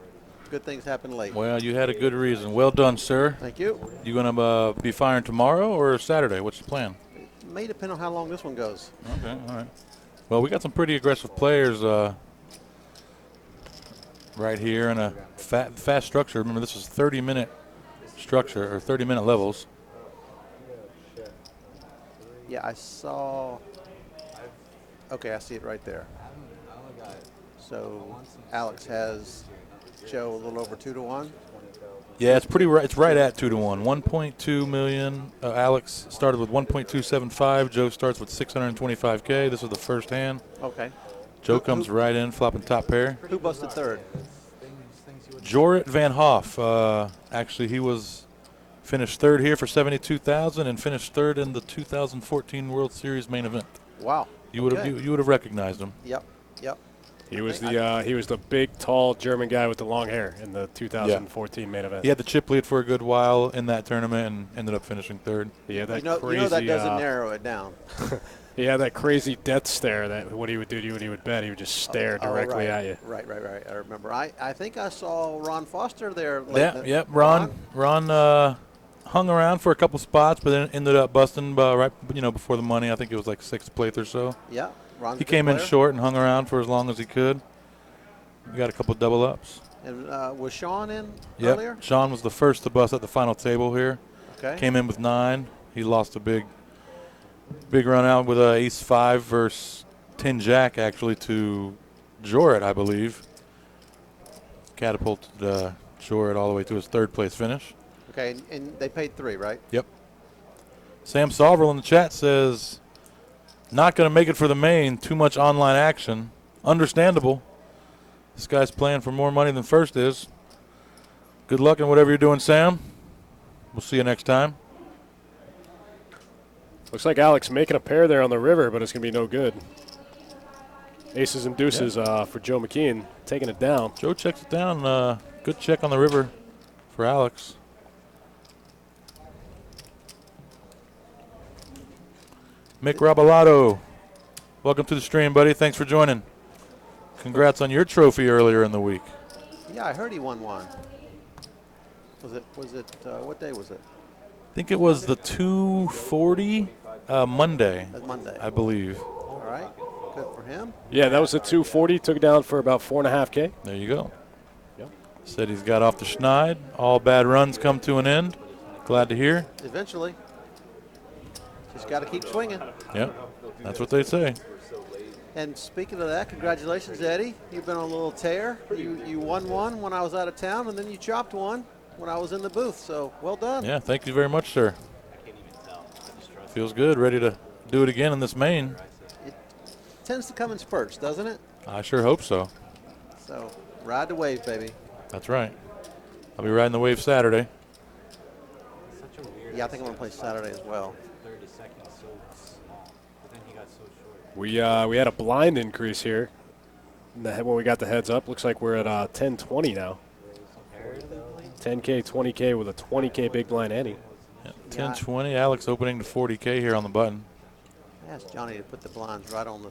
good things happen late. Well, you had a good reason. Well done, sir. Thank you. You going to be firing tomorrow or Saturday? What's the plan? It may depend on how long this one goes. Okay, all right. Well, we got some pretty aggressive players right here in a fast structure. Remember, this is 30-minute structure or 30-minute levels. Yeah, I saw. Okay, I see it right there. So Alex has Joe a little over 2-1. Yeah, it's pretty right. It's right at 2-1. 1.2 million. Alex started with 1.275. Joe starts with 625K. This is the first hand. Okay. Joe comes right in, flopping top pair. Who busted third? Jorrit Van Hoff. Actually, he finished third here for 72,000 and finished third in the 2014 World Series main event. Wow. You would have recognized him. Yep. He was the big, tall German guy with the long hair in the 2014 main event. He had the chip lead for a good while in that tournament and ended up finishing third. Yeah, that crazy. You know that doesn't narrow it down. He had that crazy death stare. That what he would do to you when he would bet, he would just stare directly at you. Right. I remember. I think I saw Ron Foster there. Yeah. Ron hung around for a couple spots, but then ended up busting right before the money. I think it was like 6th place or so. Yeah. He came in short and hung around for as long as he could. We got a couple double ups. And was Shaun in earlier? Shaun was the first to bust at the final table here. Okay. Came in with 9. He lost a big run out with ace-5 versus 10-jack actually to Jorrit, I believe. Catapulted Jorrit all the way to his 3rd place finish. Okay, and they paid 3, right? Yep. Sam Soverell in the chat says, not going to make it for the main. Too much online action. Understandable. This guy's playing for more money than first is. Good luck in whatever you're doing, Sam. We'll see you next time. Looks like Alex making a pair there on the river, but it's going to be no good. Aces and deuces for Joe McKeon, taking it down. Joe checks it down. Good check on the river for Alex. Mick Rabalato, welcome to the stream, buddy. Thanks for joining. Congrats on your trophy earlier in the week. Yeah, I heard he won one. Was it? What day was it? I think it was the 240 Monday. That's Monday, I believe. All right, good for him. Yeah, that was the 240. Took it down for about 4.5K. There you go. Yep. Said he's got off the schneid. All bad runs come to an end. Glad to hear. Eventually. Just got to keep swinging. Yep, that's what they say. And speaking of that, congratulations, Eddie. You've been on a little tear. You won one when I was out of town, and then you chopped one when I was in the booth. So well done. Yeah, thank you very much, sir. Feels good. Ready to do it again in this main. It tends to come in spurts, doesn't it? I sure hope so. So ride the wave, baby. That's right. I'll be riding the wave Saturday. Yeah, I think I'm going to play Saturday as well. We had a blind increase here when we got the heads up. Looks like we're at 10-20 now. 10K, 20K with a 20K big blind ante. Yeah, 10-20. Alex opening to 40K here on the button. I asked Johnny to put the blinds right on the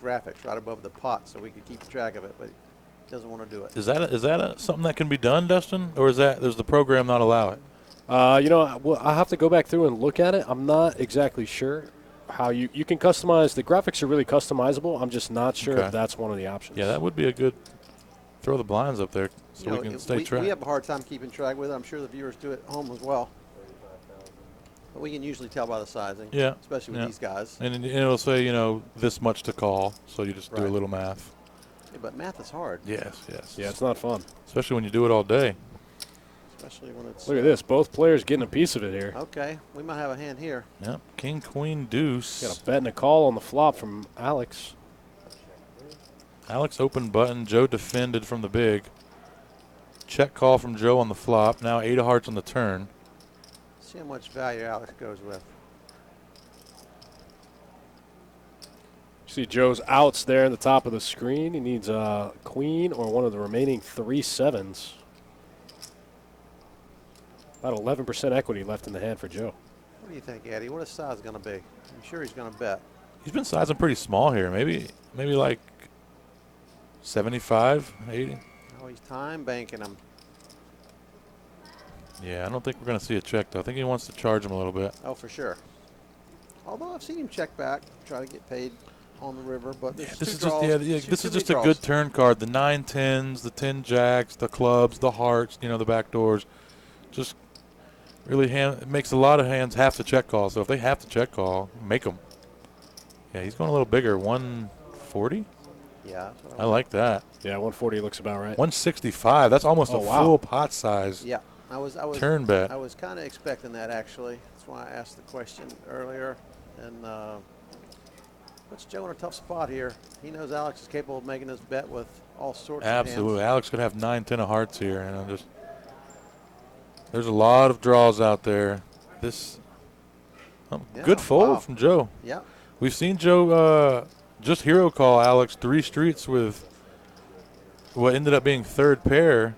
graphics, right above the pot, so we could keep track of it, but he doesn't want to do it. Is that something that can be done, Dustin, or does the program not allow it? I'll have to go back through and look at it. I'm not exactly sure how you can customize. The graphics are really customizable. I'm just not sure if that's one of the options. Yeah, that would be a good throw the blinds up there so we can stay track. We have a hard time keeping track with it. I'm sure the viewers do it at home as well. But we can usually tell by the sizing. Yeah. Especially with these guys. And it'll say, this much to call, so you just do a little math. Yeah, but math is hard. Yes. Yeah, it's not fun. Especially when you do it all day. Especially when it's... Look at this. Both players getting a piece of it here. Okay. We might have a hand here. Yep. King, queen, deuce. Got a bet and a call on the flop from Alex. Alex opened button. Joe defended from the big. Check call from Joe on the flop. Now 8 of hearts on the turn. See how much value Alex goes with. See Joe's outs there in the top of the screen. He needs a queen or one of the remaining 3 sevens. About 11% equity left in the hand for Joe. What do you think, Eddie? What is size going to be? I'm sure he's going to bet. He's been sizing pretty small here. Maybe like 75, 80. Oh, he's time banking him. Yeah, I don't think we're going to see a check, though. I think he wants to charge him a little bit. Oh, for sure. Although I've seen him check back, try to get paid on the river, but Yeah, there's this two is draws, just this too is many just a draws. good turn card. The 9-10s, the 10 jacks, the clubs, the hearts, you know, the back doors. Just really it makes a lot of hands have to check call. So if they have to check call, make them. Yeah, he's going a little bigger. 140? Yeah. I like that. Yeah, 140 looks about right. 165. That's almost a wow. full pot size. Yeah, I was turn bet. I was kind of expecting that, actually. That's why I asked the question earlier. And puts Joe in a tough spot here. He knows Alex is capable of making this bet with all sorts Absolutely. of hands. Alex could have 9-10 of hearts here, and there's a lot of draws out there. Good fold from Joe. Yeah. We've seen Joe just hero call Alex 3 streets with what ended up being third pair,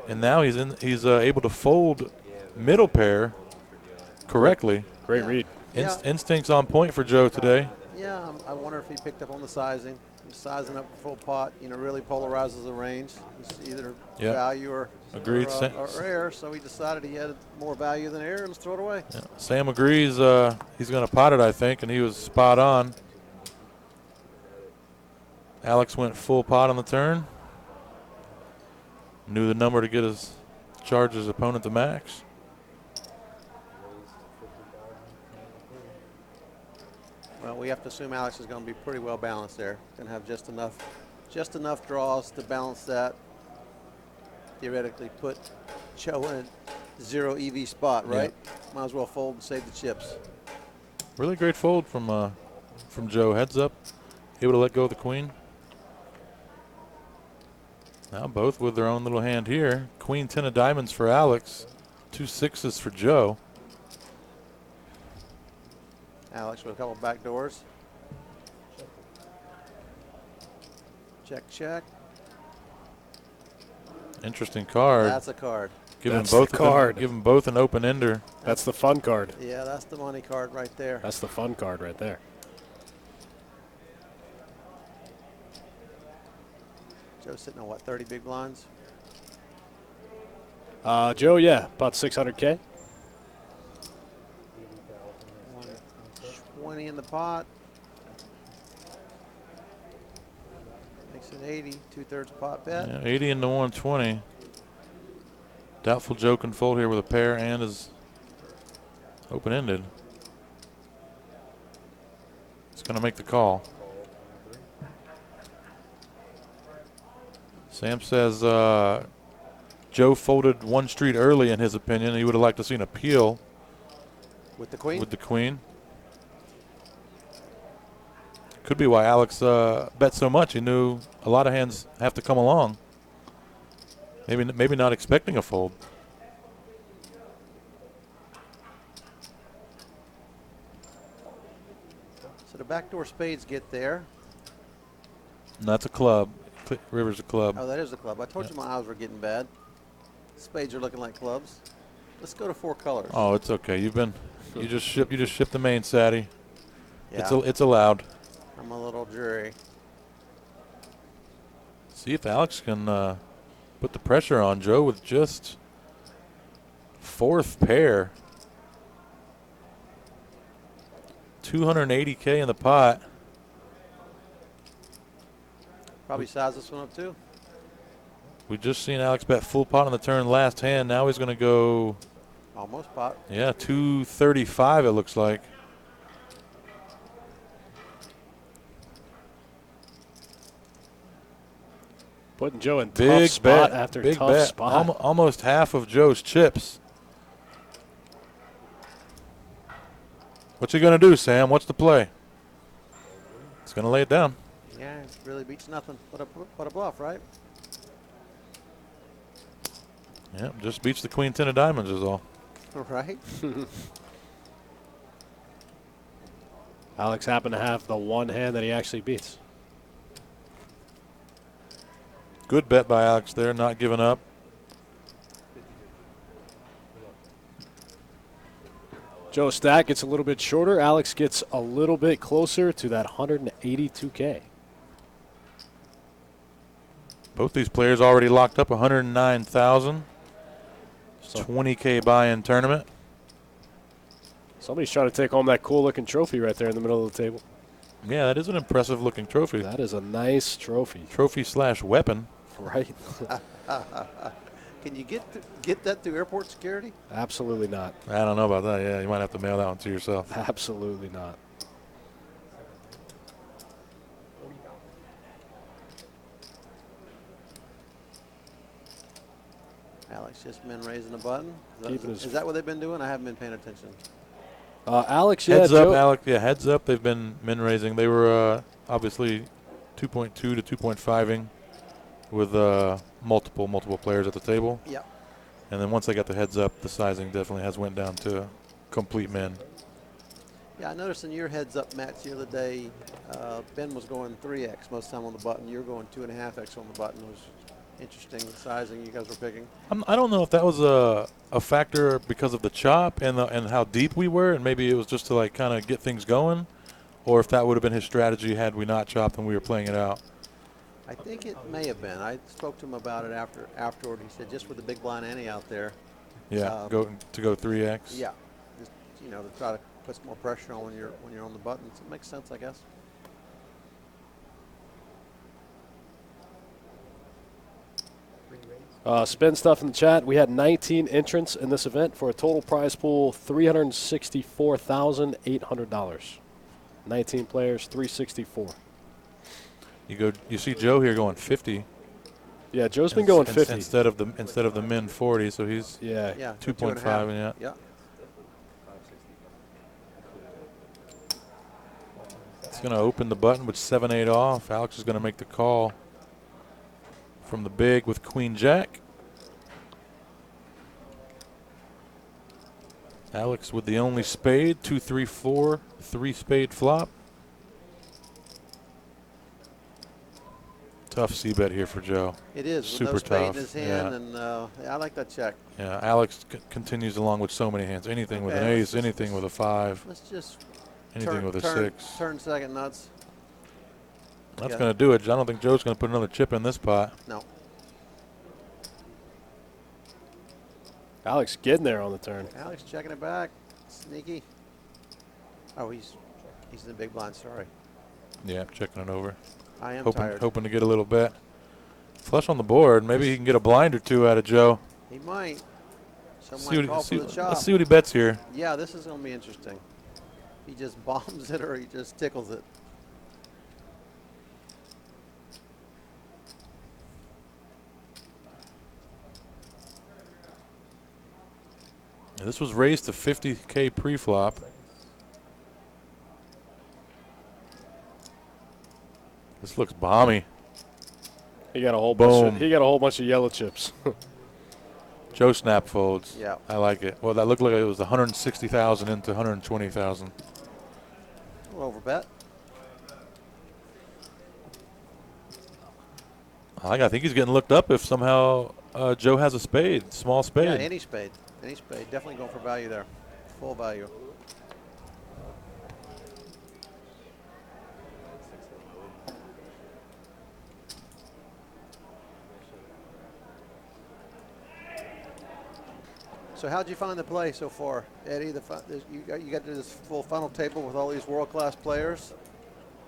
and now he's able to fold middle pair correctly. Great read. Instincts on point for Joe today. Yeah, I wonder if he picked up on the sizing. He's sizing up the full pot, really polarizes the range. It's either value or air, so he decided he had more value than air, and let's throw it away. Yeah. Sam agrees he's going to pot it, I think, and he was spot on. Alex went full pot on the turn. Knew the number to get charge his opponent to max. Well, we have to assume Alex is going to be pretty well balanced there. Going to have just enough draws to balance that. Theoretically, put Joe in a 0 EV spot, right? Yeah. Might as well fold and save the chips. Really great fold from Joe. Heads up, able to let go of the queen. Now both with their own little hand here. Queen 10 of diamonds for Alex. 2 6s for Joe. Alex with a couple back doors. Check, check. Interesting card. That's a card. Give them both an open ender. That's the fun card. Yeah, that's the money card right there. That's the fun card right there. Joe's sitting on what, 30 big blinds? Joe, yeah, about 600K. 120 in the pot. Makes it 80, 2/3 pot bet. Yeah, 80 into 120. Doubtful Joe can fold here with a pair and is open-ended. It's going to make the call. Sam says Joe folded 1 street early in his opinion. He would have liked to see an appeal. With the queen? With the queen. Could be why Alex bet so much. He knew a lot of hands have to come along. Maybe not expecting a fold. So the backdoor spades get there. And that's a club. River's a club. Oh, that is a club. I told you my eyes were getting bad. Spades are looking like clubs. Let's go to 4 colors. Oh, it's okay. You just shipped the main Sadie. Yeah. It's allowed. I'm a little jury. See if Alex can put the pressure on Joe with just 4th pair. 280K in the pot. Probably size this one up too. We just seen Alex bet full pot on the turn last hand. Now he's going to go. Almost pot. Yeah, 235 it looks like. Putting Joe in tough spot after tough spot. Almost half of Joe's chips. What's he going to do, Sam? What's the play? He's going to lay it down. Yeah, it really beats nothing but a bluff, right? Yep, just beats the queen 10 of diamonds is all. Right. Alex happened to have the one hand that he actually beats. Good bet by Alex there, not giving up. Joe's stack gets a little bit shorter. Alex gets a little bit closer to that 182K. Both these players already locked up 109,000. So $20K buy-in tournament. somebody's trying to take home that cool-looking trophy right there in the middle of the table. Yeah, that is an impressive-looking trophy. That is a nice trophy. Trophy/weapon. Right. Can you get that through airport security? Absolutely not. I don't know about that. Yeah, you might have to mail that one to yourself. Absolutely not. Alex just been raising the button. Keeping his- Is that what they've been doing? I haven't been paying attention. Alex, yeah. Heads up, Joe- Alec. Yeah, heads up. They've been min raising. They were obviously 2.2 to 2.5ing with multiple players at the table. Yep. And then once they got the heads up, the sizing definitely has went down to complete min. Yeah, I noticed in your heads up match the other day, Ben was going 3x most of the time on the button. You were going 2.5x on the button. It was interesting sizing you guys were picking. I don't know if that was a factor because of the chop and how deep we were, and maybe it was just to like kind of get things going, or if that would have been his strategy had we not chopped and we were playing it out. I think it may have been. I spoke to him about it afterward. He said just with the big blind ante out there. Yeah, go 3x. Yeah, just to try to put some more pressure on when you're on the buttons. It makes sense, I guess. Spin stuff in the chat. We had 19 entrants in this event for a total prize pool $364,800. 19 players, 364. You see Joe here going 50. Yeah, Joe's been going 50 instead of the min 40, so he's yeah 2.5 and yeah. It's going to open the button with 7-8 off. Alex is going to make the call from the big with Queen Jack. Alex with the only spade, 2-3-4, 3-spade flop. Tough c-bet here for Joe. It is. Super with no spade tough. in his hand, Yeah. and I like that check. Yeah, Alex continues along with so many hands. Anything with an ace, anything with a 5. Let's just anything with a 6. Turn second nuts. That's going to do it. I don't think Joe's going to put another chip in this pot. No. Alex getting there on the turn. Alex checking it back. Sneaky. Oh, he's in the big blind. Sorry. Yeah, checking it over. I am hoping tired. to get a little bet. Flush on the board. Maybe he can get a blind or two out of Joe. He might. Let's Let's see what he bets here. Yeah, this is going to be interesting. He just bombs it or he just tickles it. This was raised to 50K pre-flop. This looks bomby. He got a whole Boom. bunch of yellow chips. Joe snap folds. Yeah. I like it. Well, that looked like it was 160,000 into 120,000. A little over bet. I think he's getting looked up if somehow Joe has a spade, small spade. Yeah, any spade. Any spade. Definitely going for value there. Full value. So how'd you find the play so far, Eddie? You got to this full final table with all these world-class players.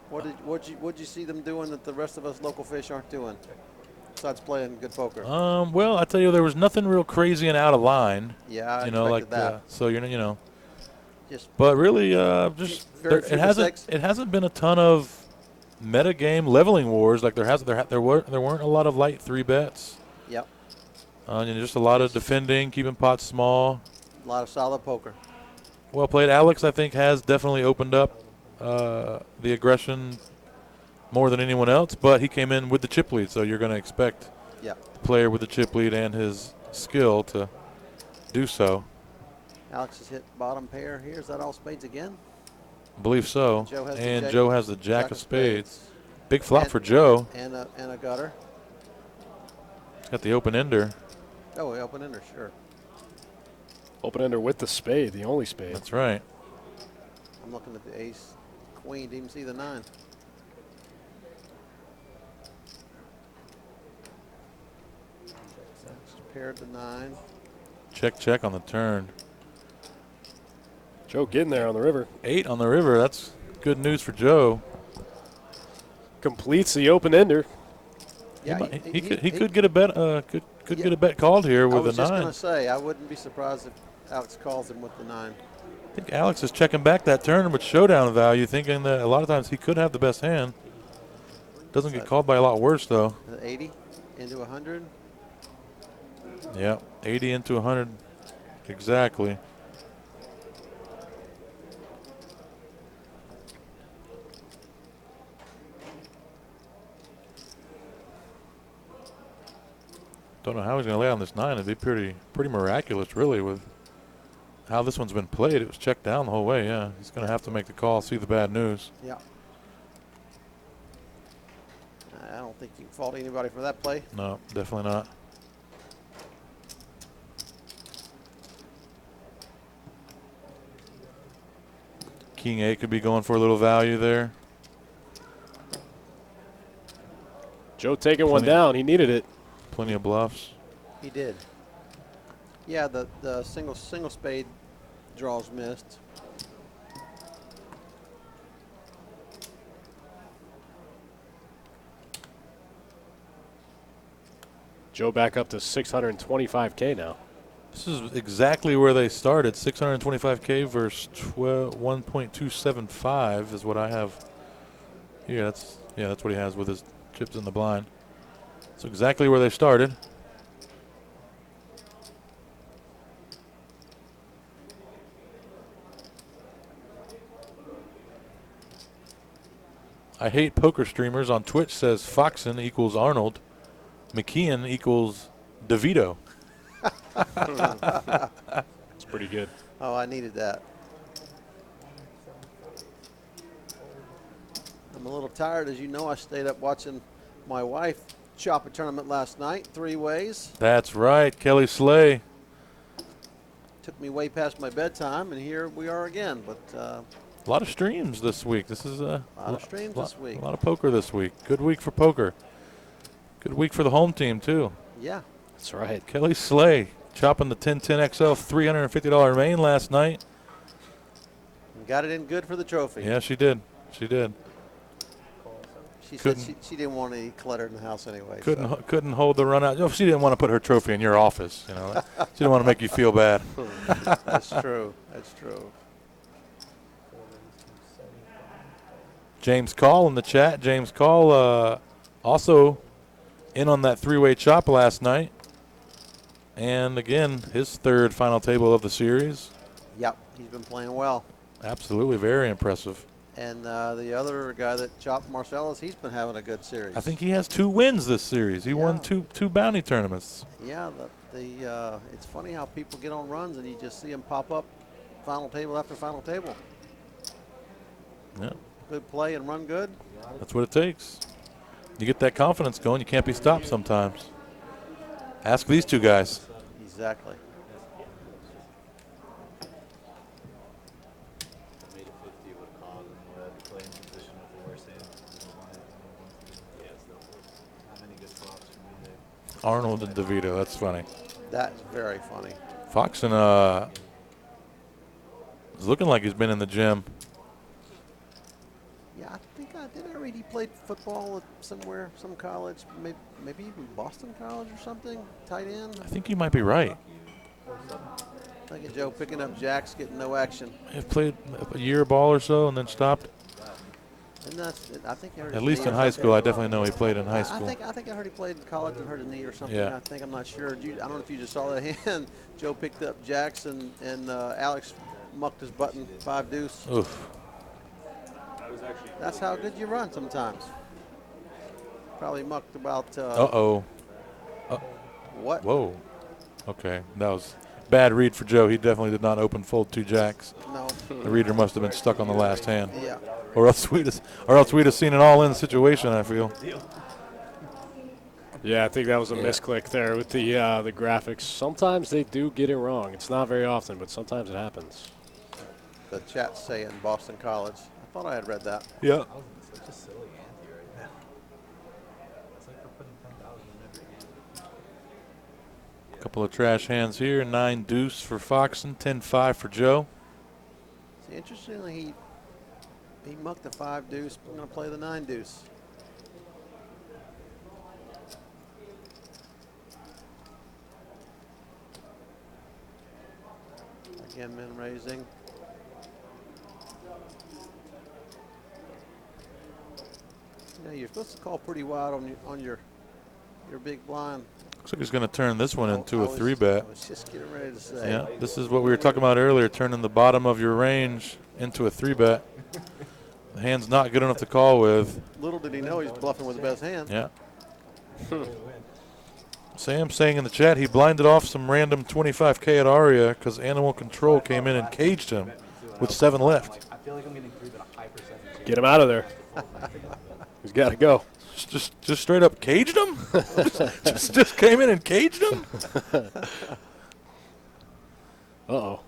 What'd you see them doing that the rest of us local fish aren't doing, besides playing good poker? Well, I tell you, there was nothing real crazy and out of line. Yeah, I you know, like expected that. so you know. Just but really, very few mistakes. it hasn't been a ton of meta game leveling wars like there weren't a lot of light 3 bets. Yep. Just a lot of defending, keeping pots small. A lot of solid poker. Well played. Alex, I think, has definitely opened up the aggression more than anyone else, but he came in with the chip lead, so you're going to expect the player with the chip lead and his skill to do so. Alex has hit bottom pair here. Is that all spades again? I believe so. Joe has the jack of spades. Big flop for Joe. And a gutter. He's got the open ender. Oh, the open ender, sure. Open ender with the spade, the only spade. That's right. I'm looking at the ace, queen, didn't even see the 9. Just paired the 9. Check on the turn. Joe getting there on the river. 8 on the river. That's good news for Joe. Completes the open ender. Yeah, He could get a bet. Could get a bet called here with a 9. I was just going to say, I wouldn't be surprised if Alex calls him with the 9. I think Alex is checking back that turn with showdown value, thinking that a lot of times he could have the best hand. Doesn't get called by a lot worse though. 80 into 100. Yeah, 80 into 100, exactly. Don't know how he's going to lay on this 9. It'd be pretty miraculous, really, with how this one's been played. It was checked down the whole way. Yeah, he's going to have to make the call, see the bad news. Yeah. I don't think you can fault anybody for that play. No, definitely not. King 8 could be going for a little value there. Joe taking one down. He needed it. Plenty of bluffs. He did. Yeah, the single spade draws missed. Joe back up to 625K now. This is exactly where they started. 625K versus 1.275 is what I have here. That's what he has with his chips in the blind. That's exactly where they started. I hate poker streamers on Twitch says Foxen equals Arnold. McKeon equals DeVito. It's pretty good. Oh, I needed that. I'm a little tired. As you know, I stayed up watching my wife chop a tournament last night, 3 ways. That's right, Kelly Slay. Took me way past my bedtime, and here we are again. But a lot of streams this week. This is a lot of streams this week. A lot of poker this week. Good week for poker. Good week for the home team, too. Yeah. That's right. Kelly Slay chopping the 1010 XL $350 main last night. And got it in good for the trophy. Yeah, she did. She did. She said she didn't want any clutter in the house anyway. Couldn't hold the run out. No, she didn't want to put her trophy in your office. You know, she didn't want to make you feel bad. That's true. That's true. James Call in the chat. James Call also in on that 3-way chop last night. And again, his 3rd final table of the series. Yep, he's been playing well. Absolutely, very impressive. And the other guy that chopped Marcellus, he's been having a good series. I think he has 2 wins this series. He won two bounty tournaments. Yeah, it's funny how people get on runs and you just see them pop up final table after final table. Yeah. Good play and run good. That's what it takes. You get that confidence going, you can't be stopped sometimes. Ask these 2 guys. Exactly. Arnold and DeVito, that's funny. That's very funny. Foxen is looking like he's been in the gym. Yeah, I think did I read he played football at somewhere, some college, maybe even Boston College or something, tight end. I think you might be right. Look at Joe picking up jacks, getting no action. He played a year ball or so and then stopped. And that's, I think I heard at least in high school, I definitely know he played in high school. I think I heard he played in college and hurt a knee or something. Yeah. I'm not sure. I don't know if you just saw that hand. Joe picked up jacks and Alex mucked his button 5 deuce. Oof. That's how good you run sometimes. Probably mucked about. What? Whoa. Okay, that was bad read for Joe. He definitely did not open fold 2 jacks. No. The reader must have been stuck on the last hand. Yeah. Or else we'd have seen an all-in situation, I feel. Yeah, I think that was a misclick there with the graphics. Sometimes they do get it wrong. It's not very often, but sometimes it happens. The chat's saying Boston College. I thought I had read that. Yeah. Such a silly ante right now. It's like we're putting 10,000 in every hand. Couple of trash hands here. 9 deuce for Foxen, 10-5 for Joe. See, interestingly, he mucked the 5 deuce. I'm going to play the 9 deuce. Again, min raising. Yeah, you're supposed to call pretty wide on your big blind. Looks like he's going to turn this one into a 3-bet. I was just getting ready to say. Yeah, this is what we were talking about earlier, turning the bottom of your range into a 3-bet. The hand's not good enough to call with. Little did he know he's bluffing with the best hand. Yeah. Sam saying in the chat he blinded off some random 25K at Aria because Animal Control came in and caged him with 7 left. I feel like I'm getting through a high percentage. Get him out of there. He's got to go. Just straight up caged him? just came in and caged him? Uh-oh.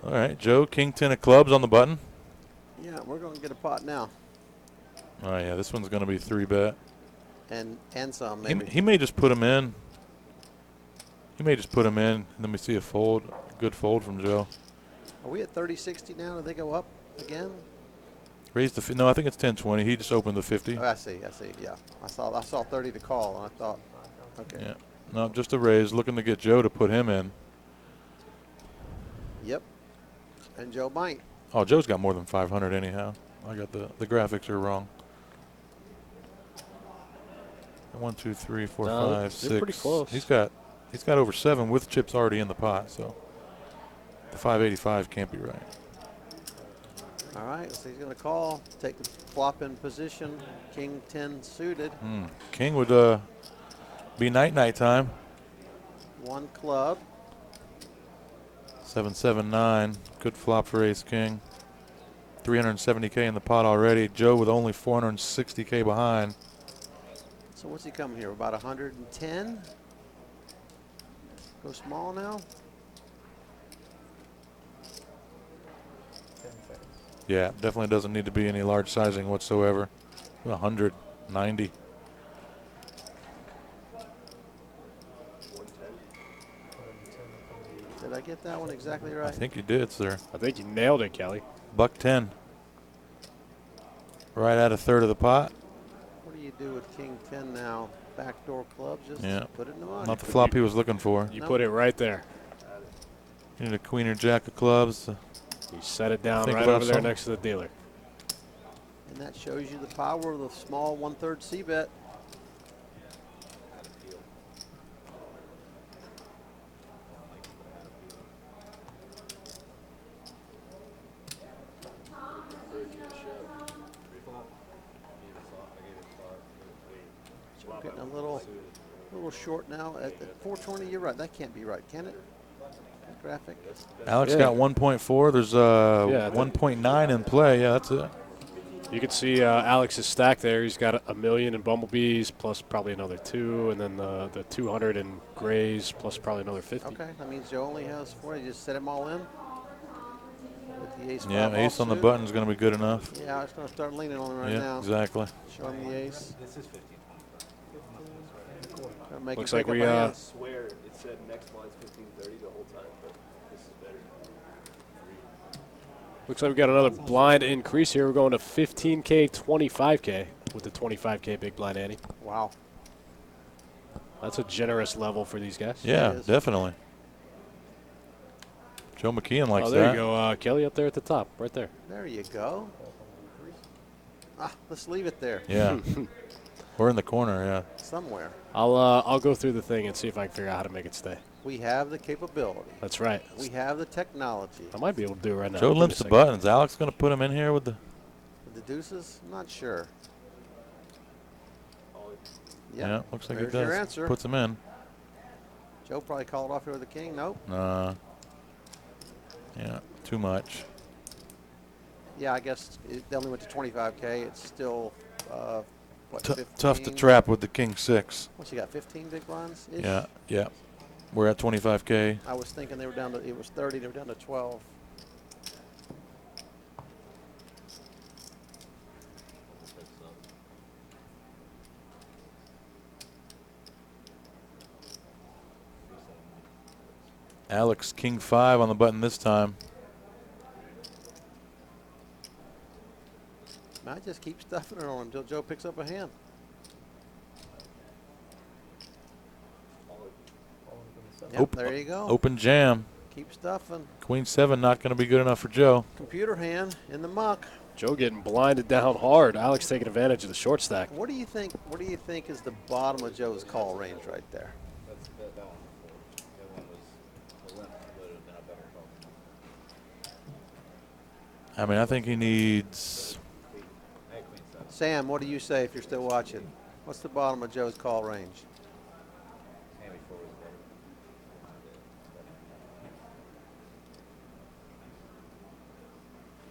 All right, Joe, king 10 of clubs on the button. Yeah, we're going to get a pot now. Oh, yeah, this one's going to be 3-bet. And some, maybe. He may just put him in. He may just put him in. Let me see a fold. Good fold from Joe. Are we at 30-60 now? Did they go up again? Raised the no, I think it's 10-20. He just opened the 50. Oh, I see. Yeah, I saw 30 to call, and I thought, okay. Yeah, no, just a raise. Looking to get Joe to put him in. Yep. And Joe might. Oh, Joe's got more than 500 anyhow. I got the graphics are wrong. 1, 2, 3, 4, 5, 6. Pretty close. He's got over 7 with chips already in the pot, so the 585 can't be right. All right, so he's going to call, take the flop in position, king 10 suited. King would be night time. 1 club. 7-7-9. Good flop for ace king. 370K in the pot already. Joe with only 460K behind. So what's he coming here? About 110? Go small now? Yeah, definitely doesn't need to be any large sizing whatsoever. 190. Did I get that one exactly right? I think you did, sir. I think you nailed it, Kelly. Buck 10. Right at a third of the pot. What do you do with king 10 now? Backdoor club, just put it in the money. Not the flop he was looking for. You put it right there. You need a queen or jack of clubs. You set it down Think right about over there something. next to the dealer. And that shows you the power of the small 1/3 C-bet. Getting a little short now at 420. You're right. That can't be right, can it? That graphic. Alex got 1.4. There's 1.9 in play. Yeah, that's it. You can see Alex's stack there. He's got a million in bumblebees plus probably another 2, and then the 200 in grays plus probably another 50. Okay, that means Joe only has 4. You just set them all in. With the ace. Yeah, ace on the button is going to be good enough. Yeah, I was going to start leaning on him right now. Exactly. Show him the ace. This is 15. Looks like we I swear it said next line's 1530 the whole time, but this is better. Looks like we got another blind increase here. We're going to 15K, 25K with the 25K big blind ante. Wow. That's a generous level for these guys. Yeah, definitely. Joe McKeon likes that. Oh, there you go. Kelly up there at the top, right there. There you go. Let's leave it there. Yeah. We're in the corner, yeah. Somewhere. I'll go through the thing and see if I can figure out how to make it stay. We have the capability. That's right. We have the technology. I might be able to do it right now. Joe limps the buttons. Alex going to put him in here with the... With the deuces? I'm not sure. Yeah, looks like There's it your does. answer. Puts him in. Joe probably called off here with the king. Nope. Yeah, too much. Yeah, I guess they only went to 25K. It's still, what, 15? Tough to trap with the king 6. What's he got, 15 big blinds? Yeah. We're at 25K. I was thinking they were down to, it was 30, they were down to 12. Alex king 5 on the button this time. Might just keep stuffing it on him until Joe picks up a hand. Yep, there you go. Open jam. Keep stuffing. Queen 7 not going to be good enough for Joe. Computer hand in the muck. Joe getting blinded down hard. Alex taking advantage of the short stack. What do you think? What do you think is the bottom of Joe's call range right there? That's that one. The other one was the limp would have been a better call. I mean, I think he needs. Sam, what do you say if you're still watching? What's the bottom of Joe's call range?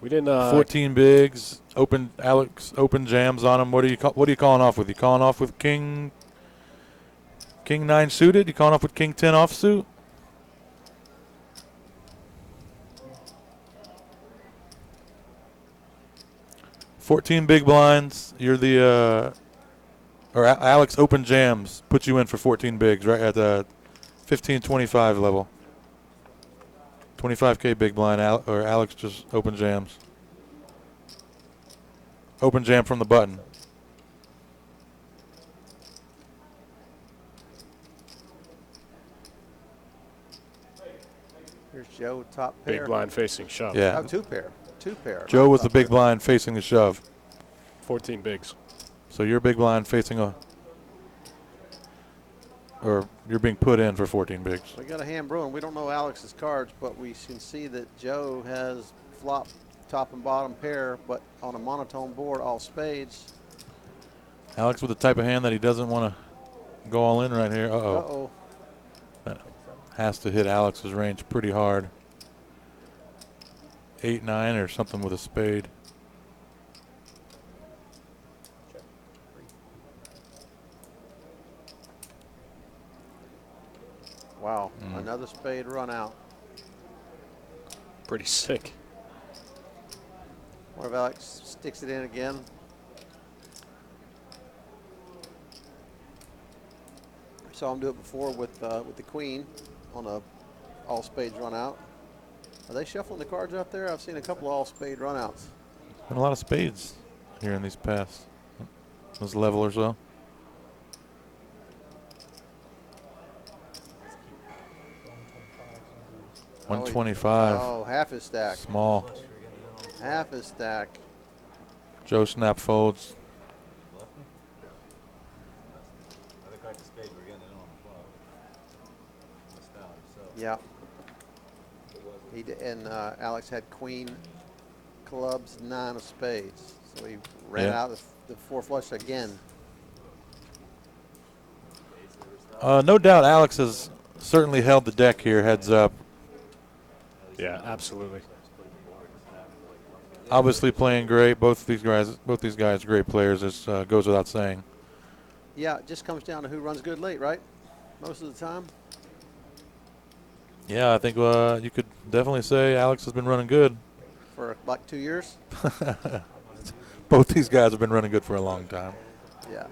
We didn't. 14 bigs. Open Alex. Open jams on him. What are you calling off with? You calling off with King 9 suited? You calling off with King 10 offsuit? $14 big blinds. You're the Alex open jams put you in for 14 bigs right at the 15-25 level. 25K big blind, or Alex just open jams. Open jam from the button. Here's Joe, top pair. Big blind facing shove. Yeah. Oh, two pair. Two pair. Joe was the big blind facing the shove. 14 bigs. So you're big blind facing or you're being put in for 14 bigs. We got a hand brewing. We don't know Alex's cards, but we can see that Joe has flop top and bottom pair, but on a monotone board, all spades. Alex with the type of hand that he doesn't want to go all in right here. Uh-oh. Uh-oh. That has to hit Alex's range pretty hard. 8-9 or something with a spade. Wow, another spade run out. Pretty sick. What if Alex sticks it in again? We saw him do it before with the queen on a all spades run out. Are they shuffling the cards out there? I've seen a couple of all spade run outs. Been a lot of spades here in these past this level or so. $125. Oh, half his stack. Small. Half his stack. Joe snap folds. Yeah. And Alex had queen, clubs, 9 of spades. So he ran out the 4 flush again. No doubt Alex has certainly held the deck here, heads up. Yeah, absolutely. Obviously playing great. Both these guys great players. This goes without saying. Yeah, it just comes down to who runs good late, right? Most of the time. Yeah, I think you could definitely say Alex has been running good. For like 2 years? Both these guys have been running good for a long time. Yeah.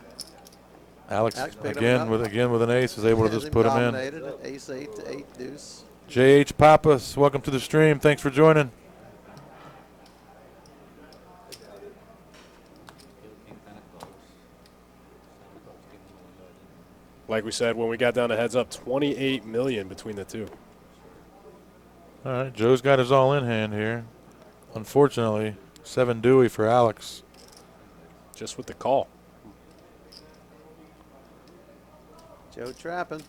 Alex again with an ace is able to just put him in. Ace 8 to 8 deuce. J.H. Pappas, welcome to the stream. Thanks for joining. Like we said, when we got down to heads up, 28 million between the two. All right, Joe's got his all-in hand here. Unfortunately, 7 Dewey for Alex. Just with the call. Joe trapping.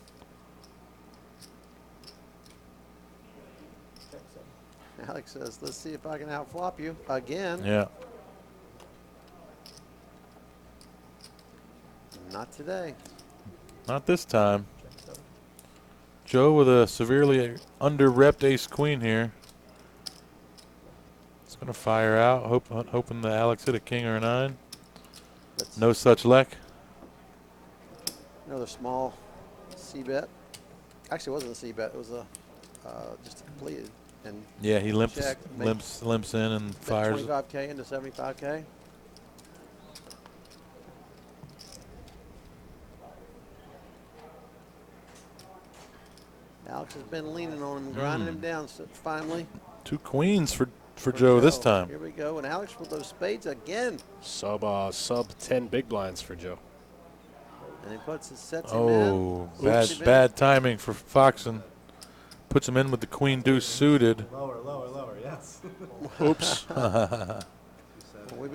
Alex says, let's see if I can outflop you again. Yeah. Not today. Not this time. Joe with a severely under-repped ace-queen here. It's going to fire out, hoping that Alex hit a king or a 9. No such luck. Another small C-bet. Actually, it wasn't a C-bet. It was a just a completed. And yeah, he limps in and fires. 25K into 75K. Alex has been leaning on him, grinding him down finally. 2 queens for Joe this time. Here we go. And Alex with those spades again. Sub 10 big blinds for Joe. And he sets him in. Oh, bad timing for Foxen. Puts him in with the queen deuce suited. Lower, yes. Oops.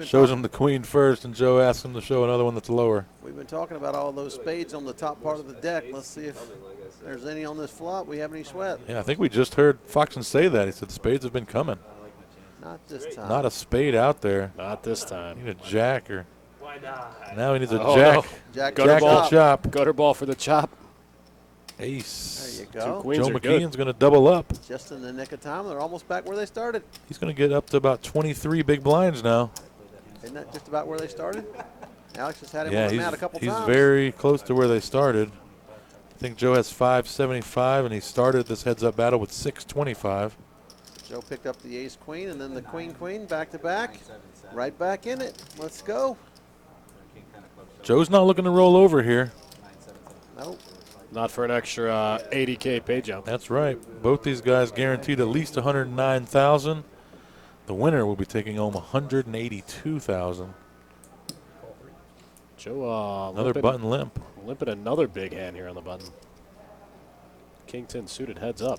Shows him the queen first, and Joe asks him to show another one that's lower. We've been talking about all those spades on the top part of the deck. Let's see if there's any on this flop. We have any sweat. Yeah, I think we just heard Foxen say that. He said the spades have been coming. Not this time. Not a spade out there. Not this time. Need a jack or. Why not? Now he needs a Oh, jack. no. Jack Jack ball. or chop. Gutter ball for the chop. Ace. There you go. 2 queens Joe are good. McKeon's going to double up. Just in the nick of time. They're almost back where they started. He's going to get up to about 23 big blinds now. Isn't that just about where they started? Alex has had him Yeah, on the mat a couple he's times. very close to where they started. I think Joe has 575, and he started this heads-up battle with 625. Joe picked up the ace queen and then the queen back to back. Right back in it. Let's go. Joe's not looking to roll over here. Nope. Not for an extra 80K pay jump. That's right. Both these guys guaranteed at least 109,000. The winner will be taking home 182,000. Joe, Another button limp. Limping another big hand here on the button. King 10 suited heads up.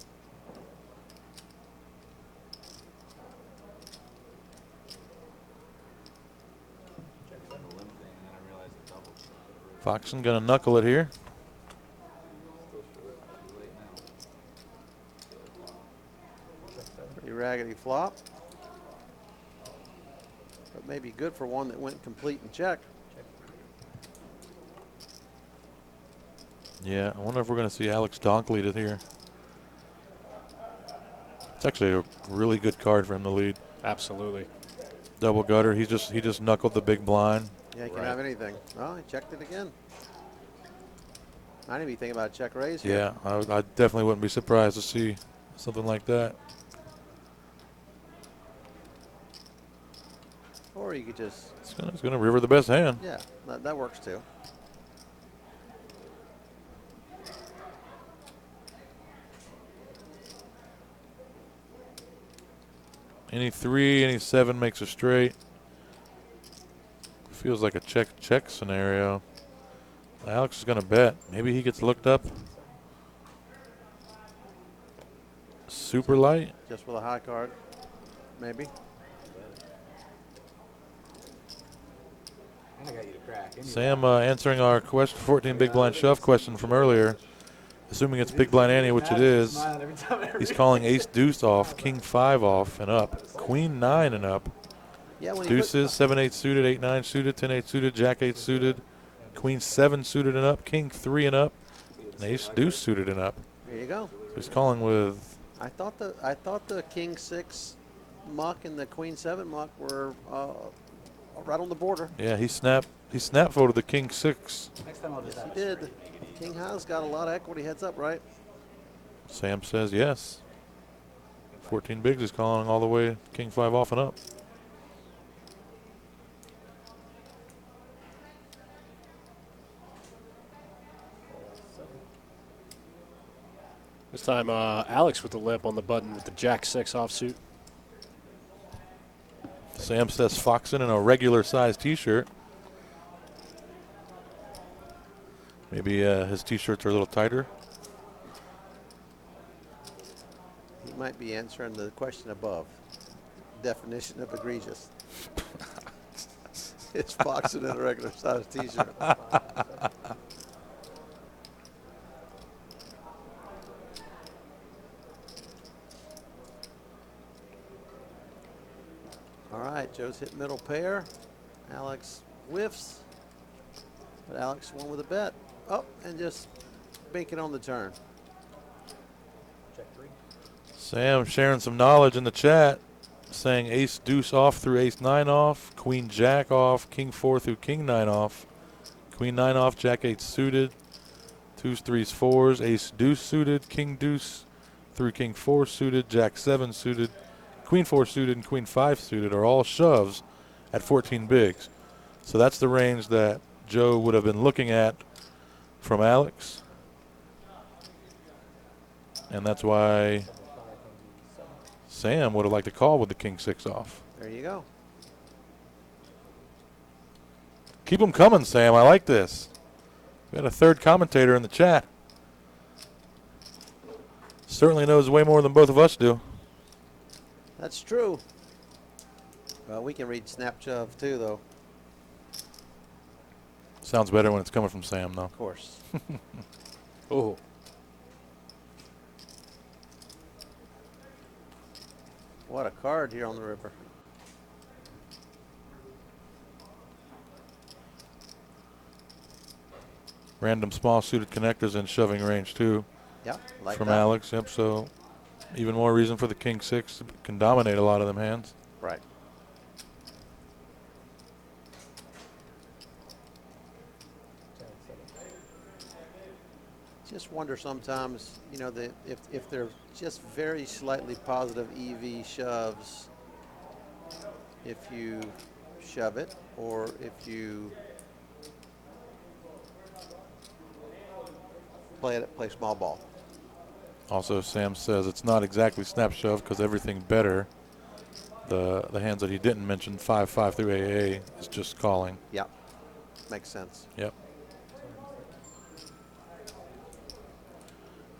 Foxen gonna knuckle it here. Pretty raggedy flop. But maybe good for one that went complete and check. Yeah, I wonder if we're gonna see Alex donk lead it here. It's actually a really good card for him to lead. Absolutely. Double gutter. He just knuckled the big blind. Yeah, he can have anything. Oh, he checked it again. I didn't be thinking about a check raise here. Yeah, I definitely wouldn't be surprised to see something like that. Or you could just. It's gonna river the best hand. Yeah, that works too. Any 3, any 7 makes a straight. Feels like a check scenario. Alex is gonna bet. Maybe he gets looked up. Super light. Just with a high card, maybe. And I got you to crack. Sam answering our question, 14 big blind shove question from earlier. Assuming it's big blind ante, which it is. He's calling ace deuce off, king 5 off and up, queen 9 and up. Yeah, when Deuces, 7-8 suited, 8-9 suited, 10-8 suited, jack 8 suited, queen 7 suited and up, king 3 and up, and ace deuce suited and up. There you go. So he's calling with. I thought the king 6 muck and the queen 7 muck were right on the border. Yeah, he snap voted the king 6. Next time I'll do that. He did. King high's got a lot of equity heads up, right? Sam says yes. 14 bigs is calling all the way king 5 off and up. This time, Alex with the limp on the button with the jack 6 offsuit. Sam says Foxen in a regular size t-shirt. Maybe his t-shirts are a little tighter. He might be answering the question above. Definition of egregious. It's Foxen in a regular size t-shirt. All right, Joe's hit middle pair. Alex whiffs, but Alex won with a bet. Oh, and just banking on the turn. Check 3. Sam sharing some knowledge in the chat, saying ace deuce off through ace 9 off, queen jack off, king 4 through king 9 off, queen 9 off, jack 8 suited, 2s, 3s, 4s, ace deuce suited, king deuce through king 4 suited, jack 7 suited, queen 4 suited, and queen 5 suited are all shoves at 14 bigs. So that's the range that Joe would have been looking at from Alex. And that's why Sam would have liked to call with the king 6 off. There you go. Keep them coming, Sam. I like this. We got a third commentator in the chat. Certainly knows way more than both of us do. That's true. Well, we can read snap shove too, though. Sounds better when it's coming from Sam, though. Of course. Oh. What a card here on the river. Random small suited connectors in shoving range, too. Yeah, like from that. Alex. Yep, so even more reason for the king 6 can dominate a lot of them hands. Right. Just wonder sometimes, you know, if they're just very slightly positive EV shoves, if you shove it or if you play small ball. Also, Sam says it's not exactly snap shove because everything better. The hands that he didn't mention, 5-5 through AA, is just calling. Yep. Makes sense. Yep.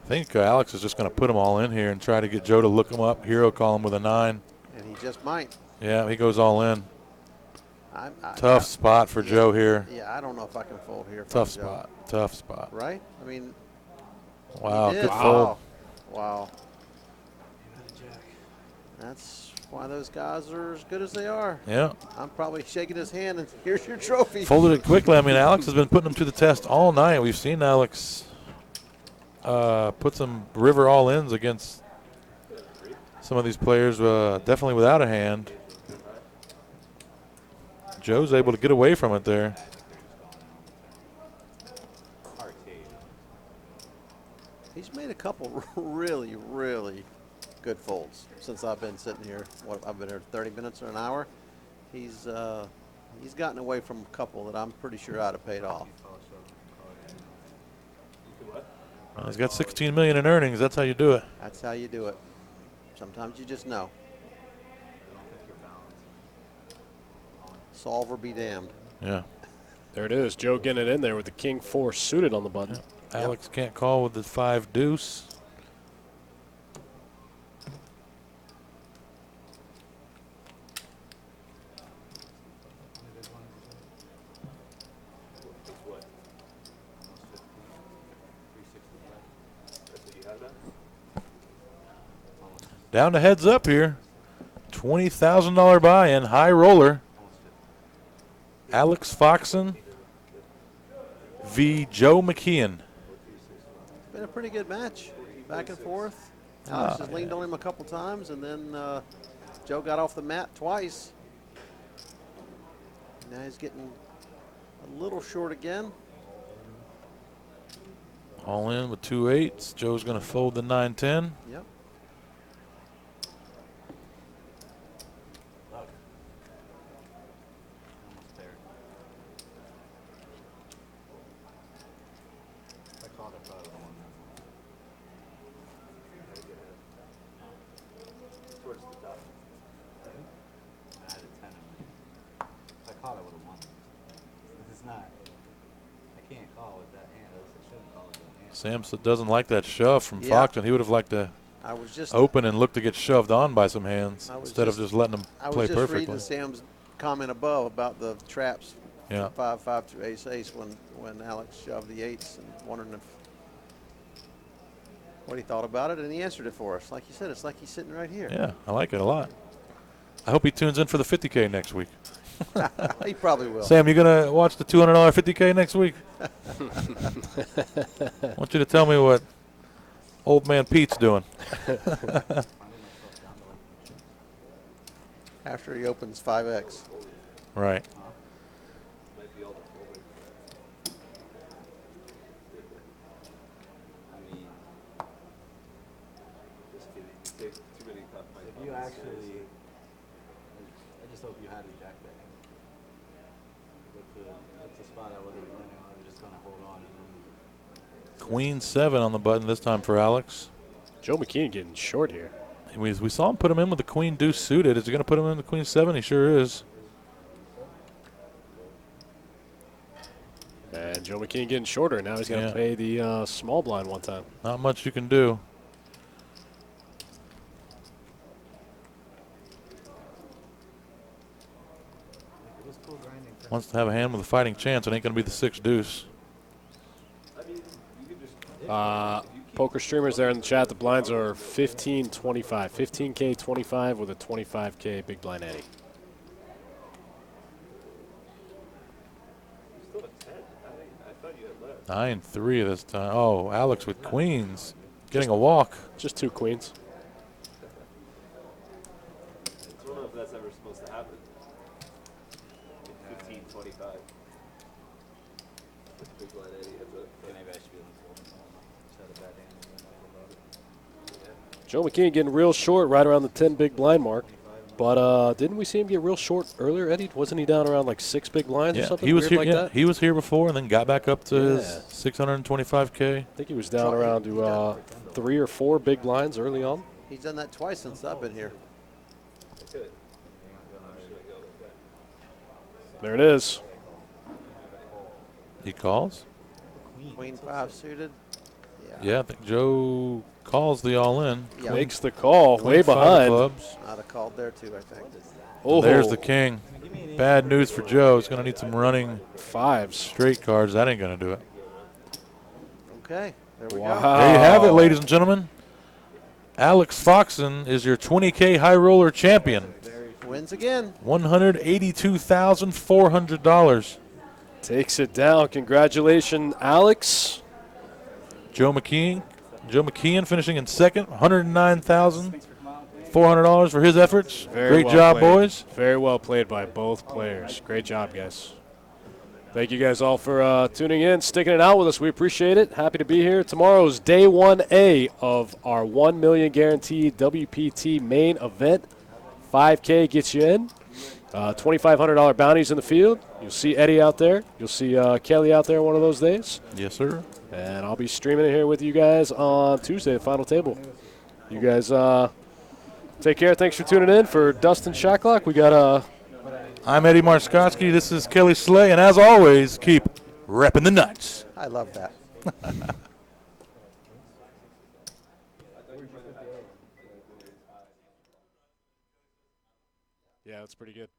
I think Alex is just going to put them all in here and try to get Joe to look them up. Hero call him with a 9. And he just might. Yeah, he goes all in. Tough spot for Joe here. Yeah, I don't know if I can fold here. Tough spot. Tough spot. Right? I mean. Wow, good wow. fold. Wow. That's why those guys are as good as they are. Yeah. I'm probably shaking his hand and here's your trophy. Folded it quickly. I mean, Alex has been putting them to the test all night. We've seen Alex put some river all-ins against some of these players, definitely without a hand. Joe's able to get away from it there. He's made a couple really, really good folds since I've been sitting here. I've been here 30 minutes or an hour. He's gotten away from a couple that I'm pretty sure I'd have paid off. He's got $16 million in earnings. That's how you do it. That's how you do it. Sometimes you just know. Solve or be damned. Yeah. There it is. Joe getting it in there with the king 4 suited on the button. Yep. Alex can't call with the 5 deuce. Down to heads up here. $20,000 buy-in, high roller. Alex Foxen v. Joe McKeon. Been a pretty good match, back and forth. Alex has leaned on him a couple times, and then Joe got off the mat twice. Now he's getting a little short again. All in with 2 8s. Joe's going to fold the 9-10. Yep. Samson doesn't like that shove from Foxen. He would have liked to open and look to get shoved on by some hands instead of just letting them play perfectly. I was just reading Sam's comment above about the traps, 5-5 through ace-ace when Alex shoved the 8s and wondering what he thought about it, and he answered it for us. Like you said, it's like he's sitting right here. Yeah, I like it a lot. I hope he tunes in for the 50K next week. He probably will. Sam, you going to watch the $200 50K next week? I want you to tell me what old man Pete's doing. After he opens 5X. Right. If you actually, I just hope you had a jack back. That's the spot I wasn't planning on. I'm just going to hold on. Queen 7 on the button this time for Alex. Joe McKeon getting short here. We saw him put him in with the queen deuce suited. Is he going to put him in the queen 7? He sure is. And Joe McKeon getting shorter. Now he's going to play the small blind one time. Not much you can do. Wants to have a hand with a fighting chance. It ain't going to be the 6 deuce. Poker streamers there in the chat. The blinds are 15-25. 15K 25 with a 25K big blind Eddie. I 9-3 this time. Oh, Alex with queens. Getting a walk. Just 2 queens. don't know if that's ever supposed to happen. 15-25. Big blind Eddie has a. Maybe I should be Joe McKeon getting real short right around the 10 big blind mark. But didn't we see him get real short earlier, Eddie? Wasn't he down around like 6 big blinds or something? He was weird here. like Yeah, that? he was here before and then got back up to his 625K. I think he was down around to 3 or 4 big blinds early on. He's done that twice since I've been here. There it is. He calls. Queen 5 suited. Yeah, I think Joe calls the all-in. Yeah. Makes the call. Queen Way 5 of behind. clubs. I'd have called there too, I think. Oh, There's the king. Bad news for Joe. He's going to need some running 5s. straight cards. That ain't going to do it. Okay, there we Wow. go. There you have it, ladies and gentlemen. Alex Foxen is your 20K high roller champion. Wins again. $182,400. Takes it down. Congratulations, Alex. Joe McKeon finishing in second, $109,400 for his efforts. Great well job, played. boys. Very well played by both players. Great job, guys. Thank you guys all for tuning in, sticking it out with us. We appreciate it. Happy to be here. Tomorrow's day 1A of our $1 million guaranteed WPT main event. 5K gets you in. $2,500 bounties in the field. You'll see Eddie out there. You'll see Kelly out there one of those days. Yes, sir. And I'll be streaming it here with you guys on Tuesday, the final table. You guys take care. Thanks for tuning in. For Dustin Shacklock, we got I'm Eddie Marskoski. This is Kelly Slay. And as always, keep repping the nuts. I love that. Yeah, that's pretty good.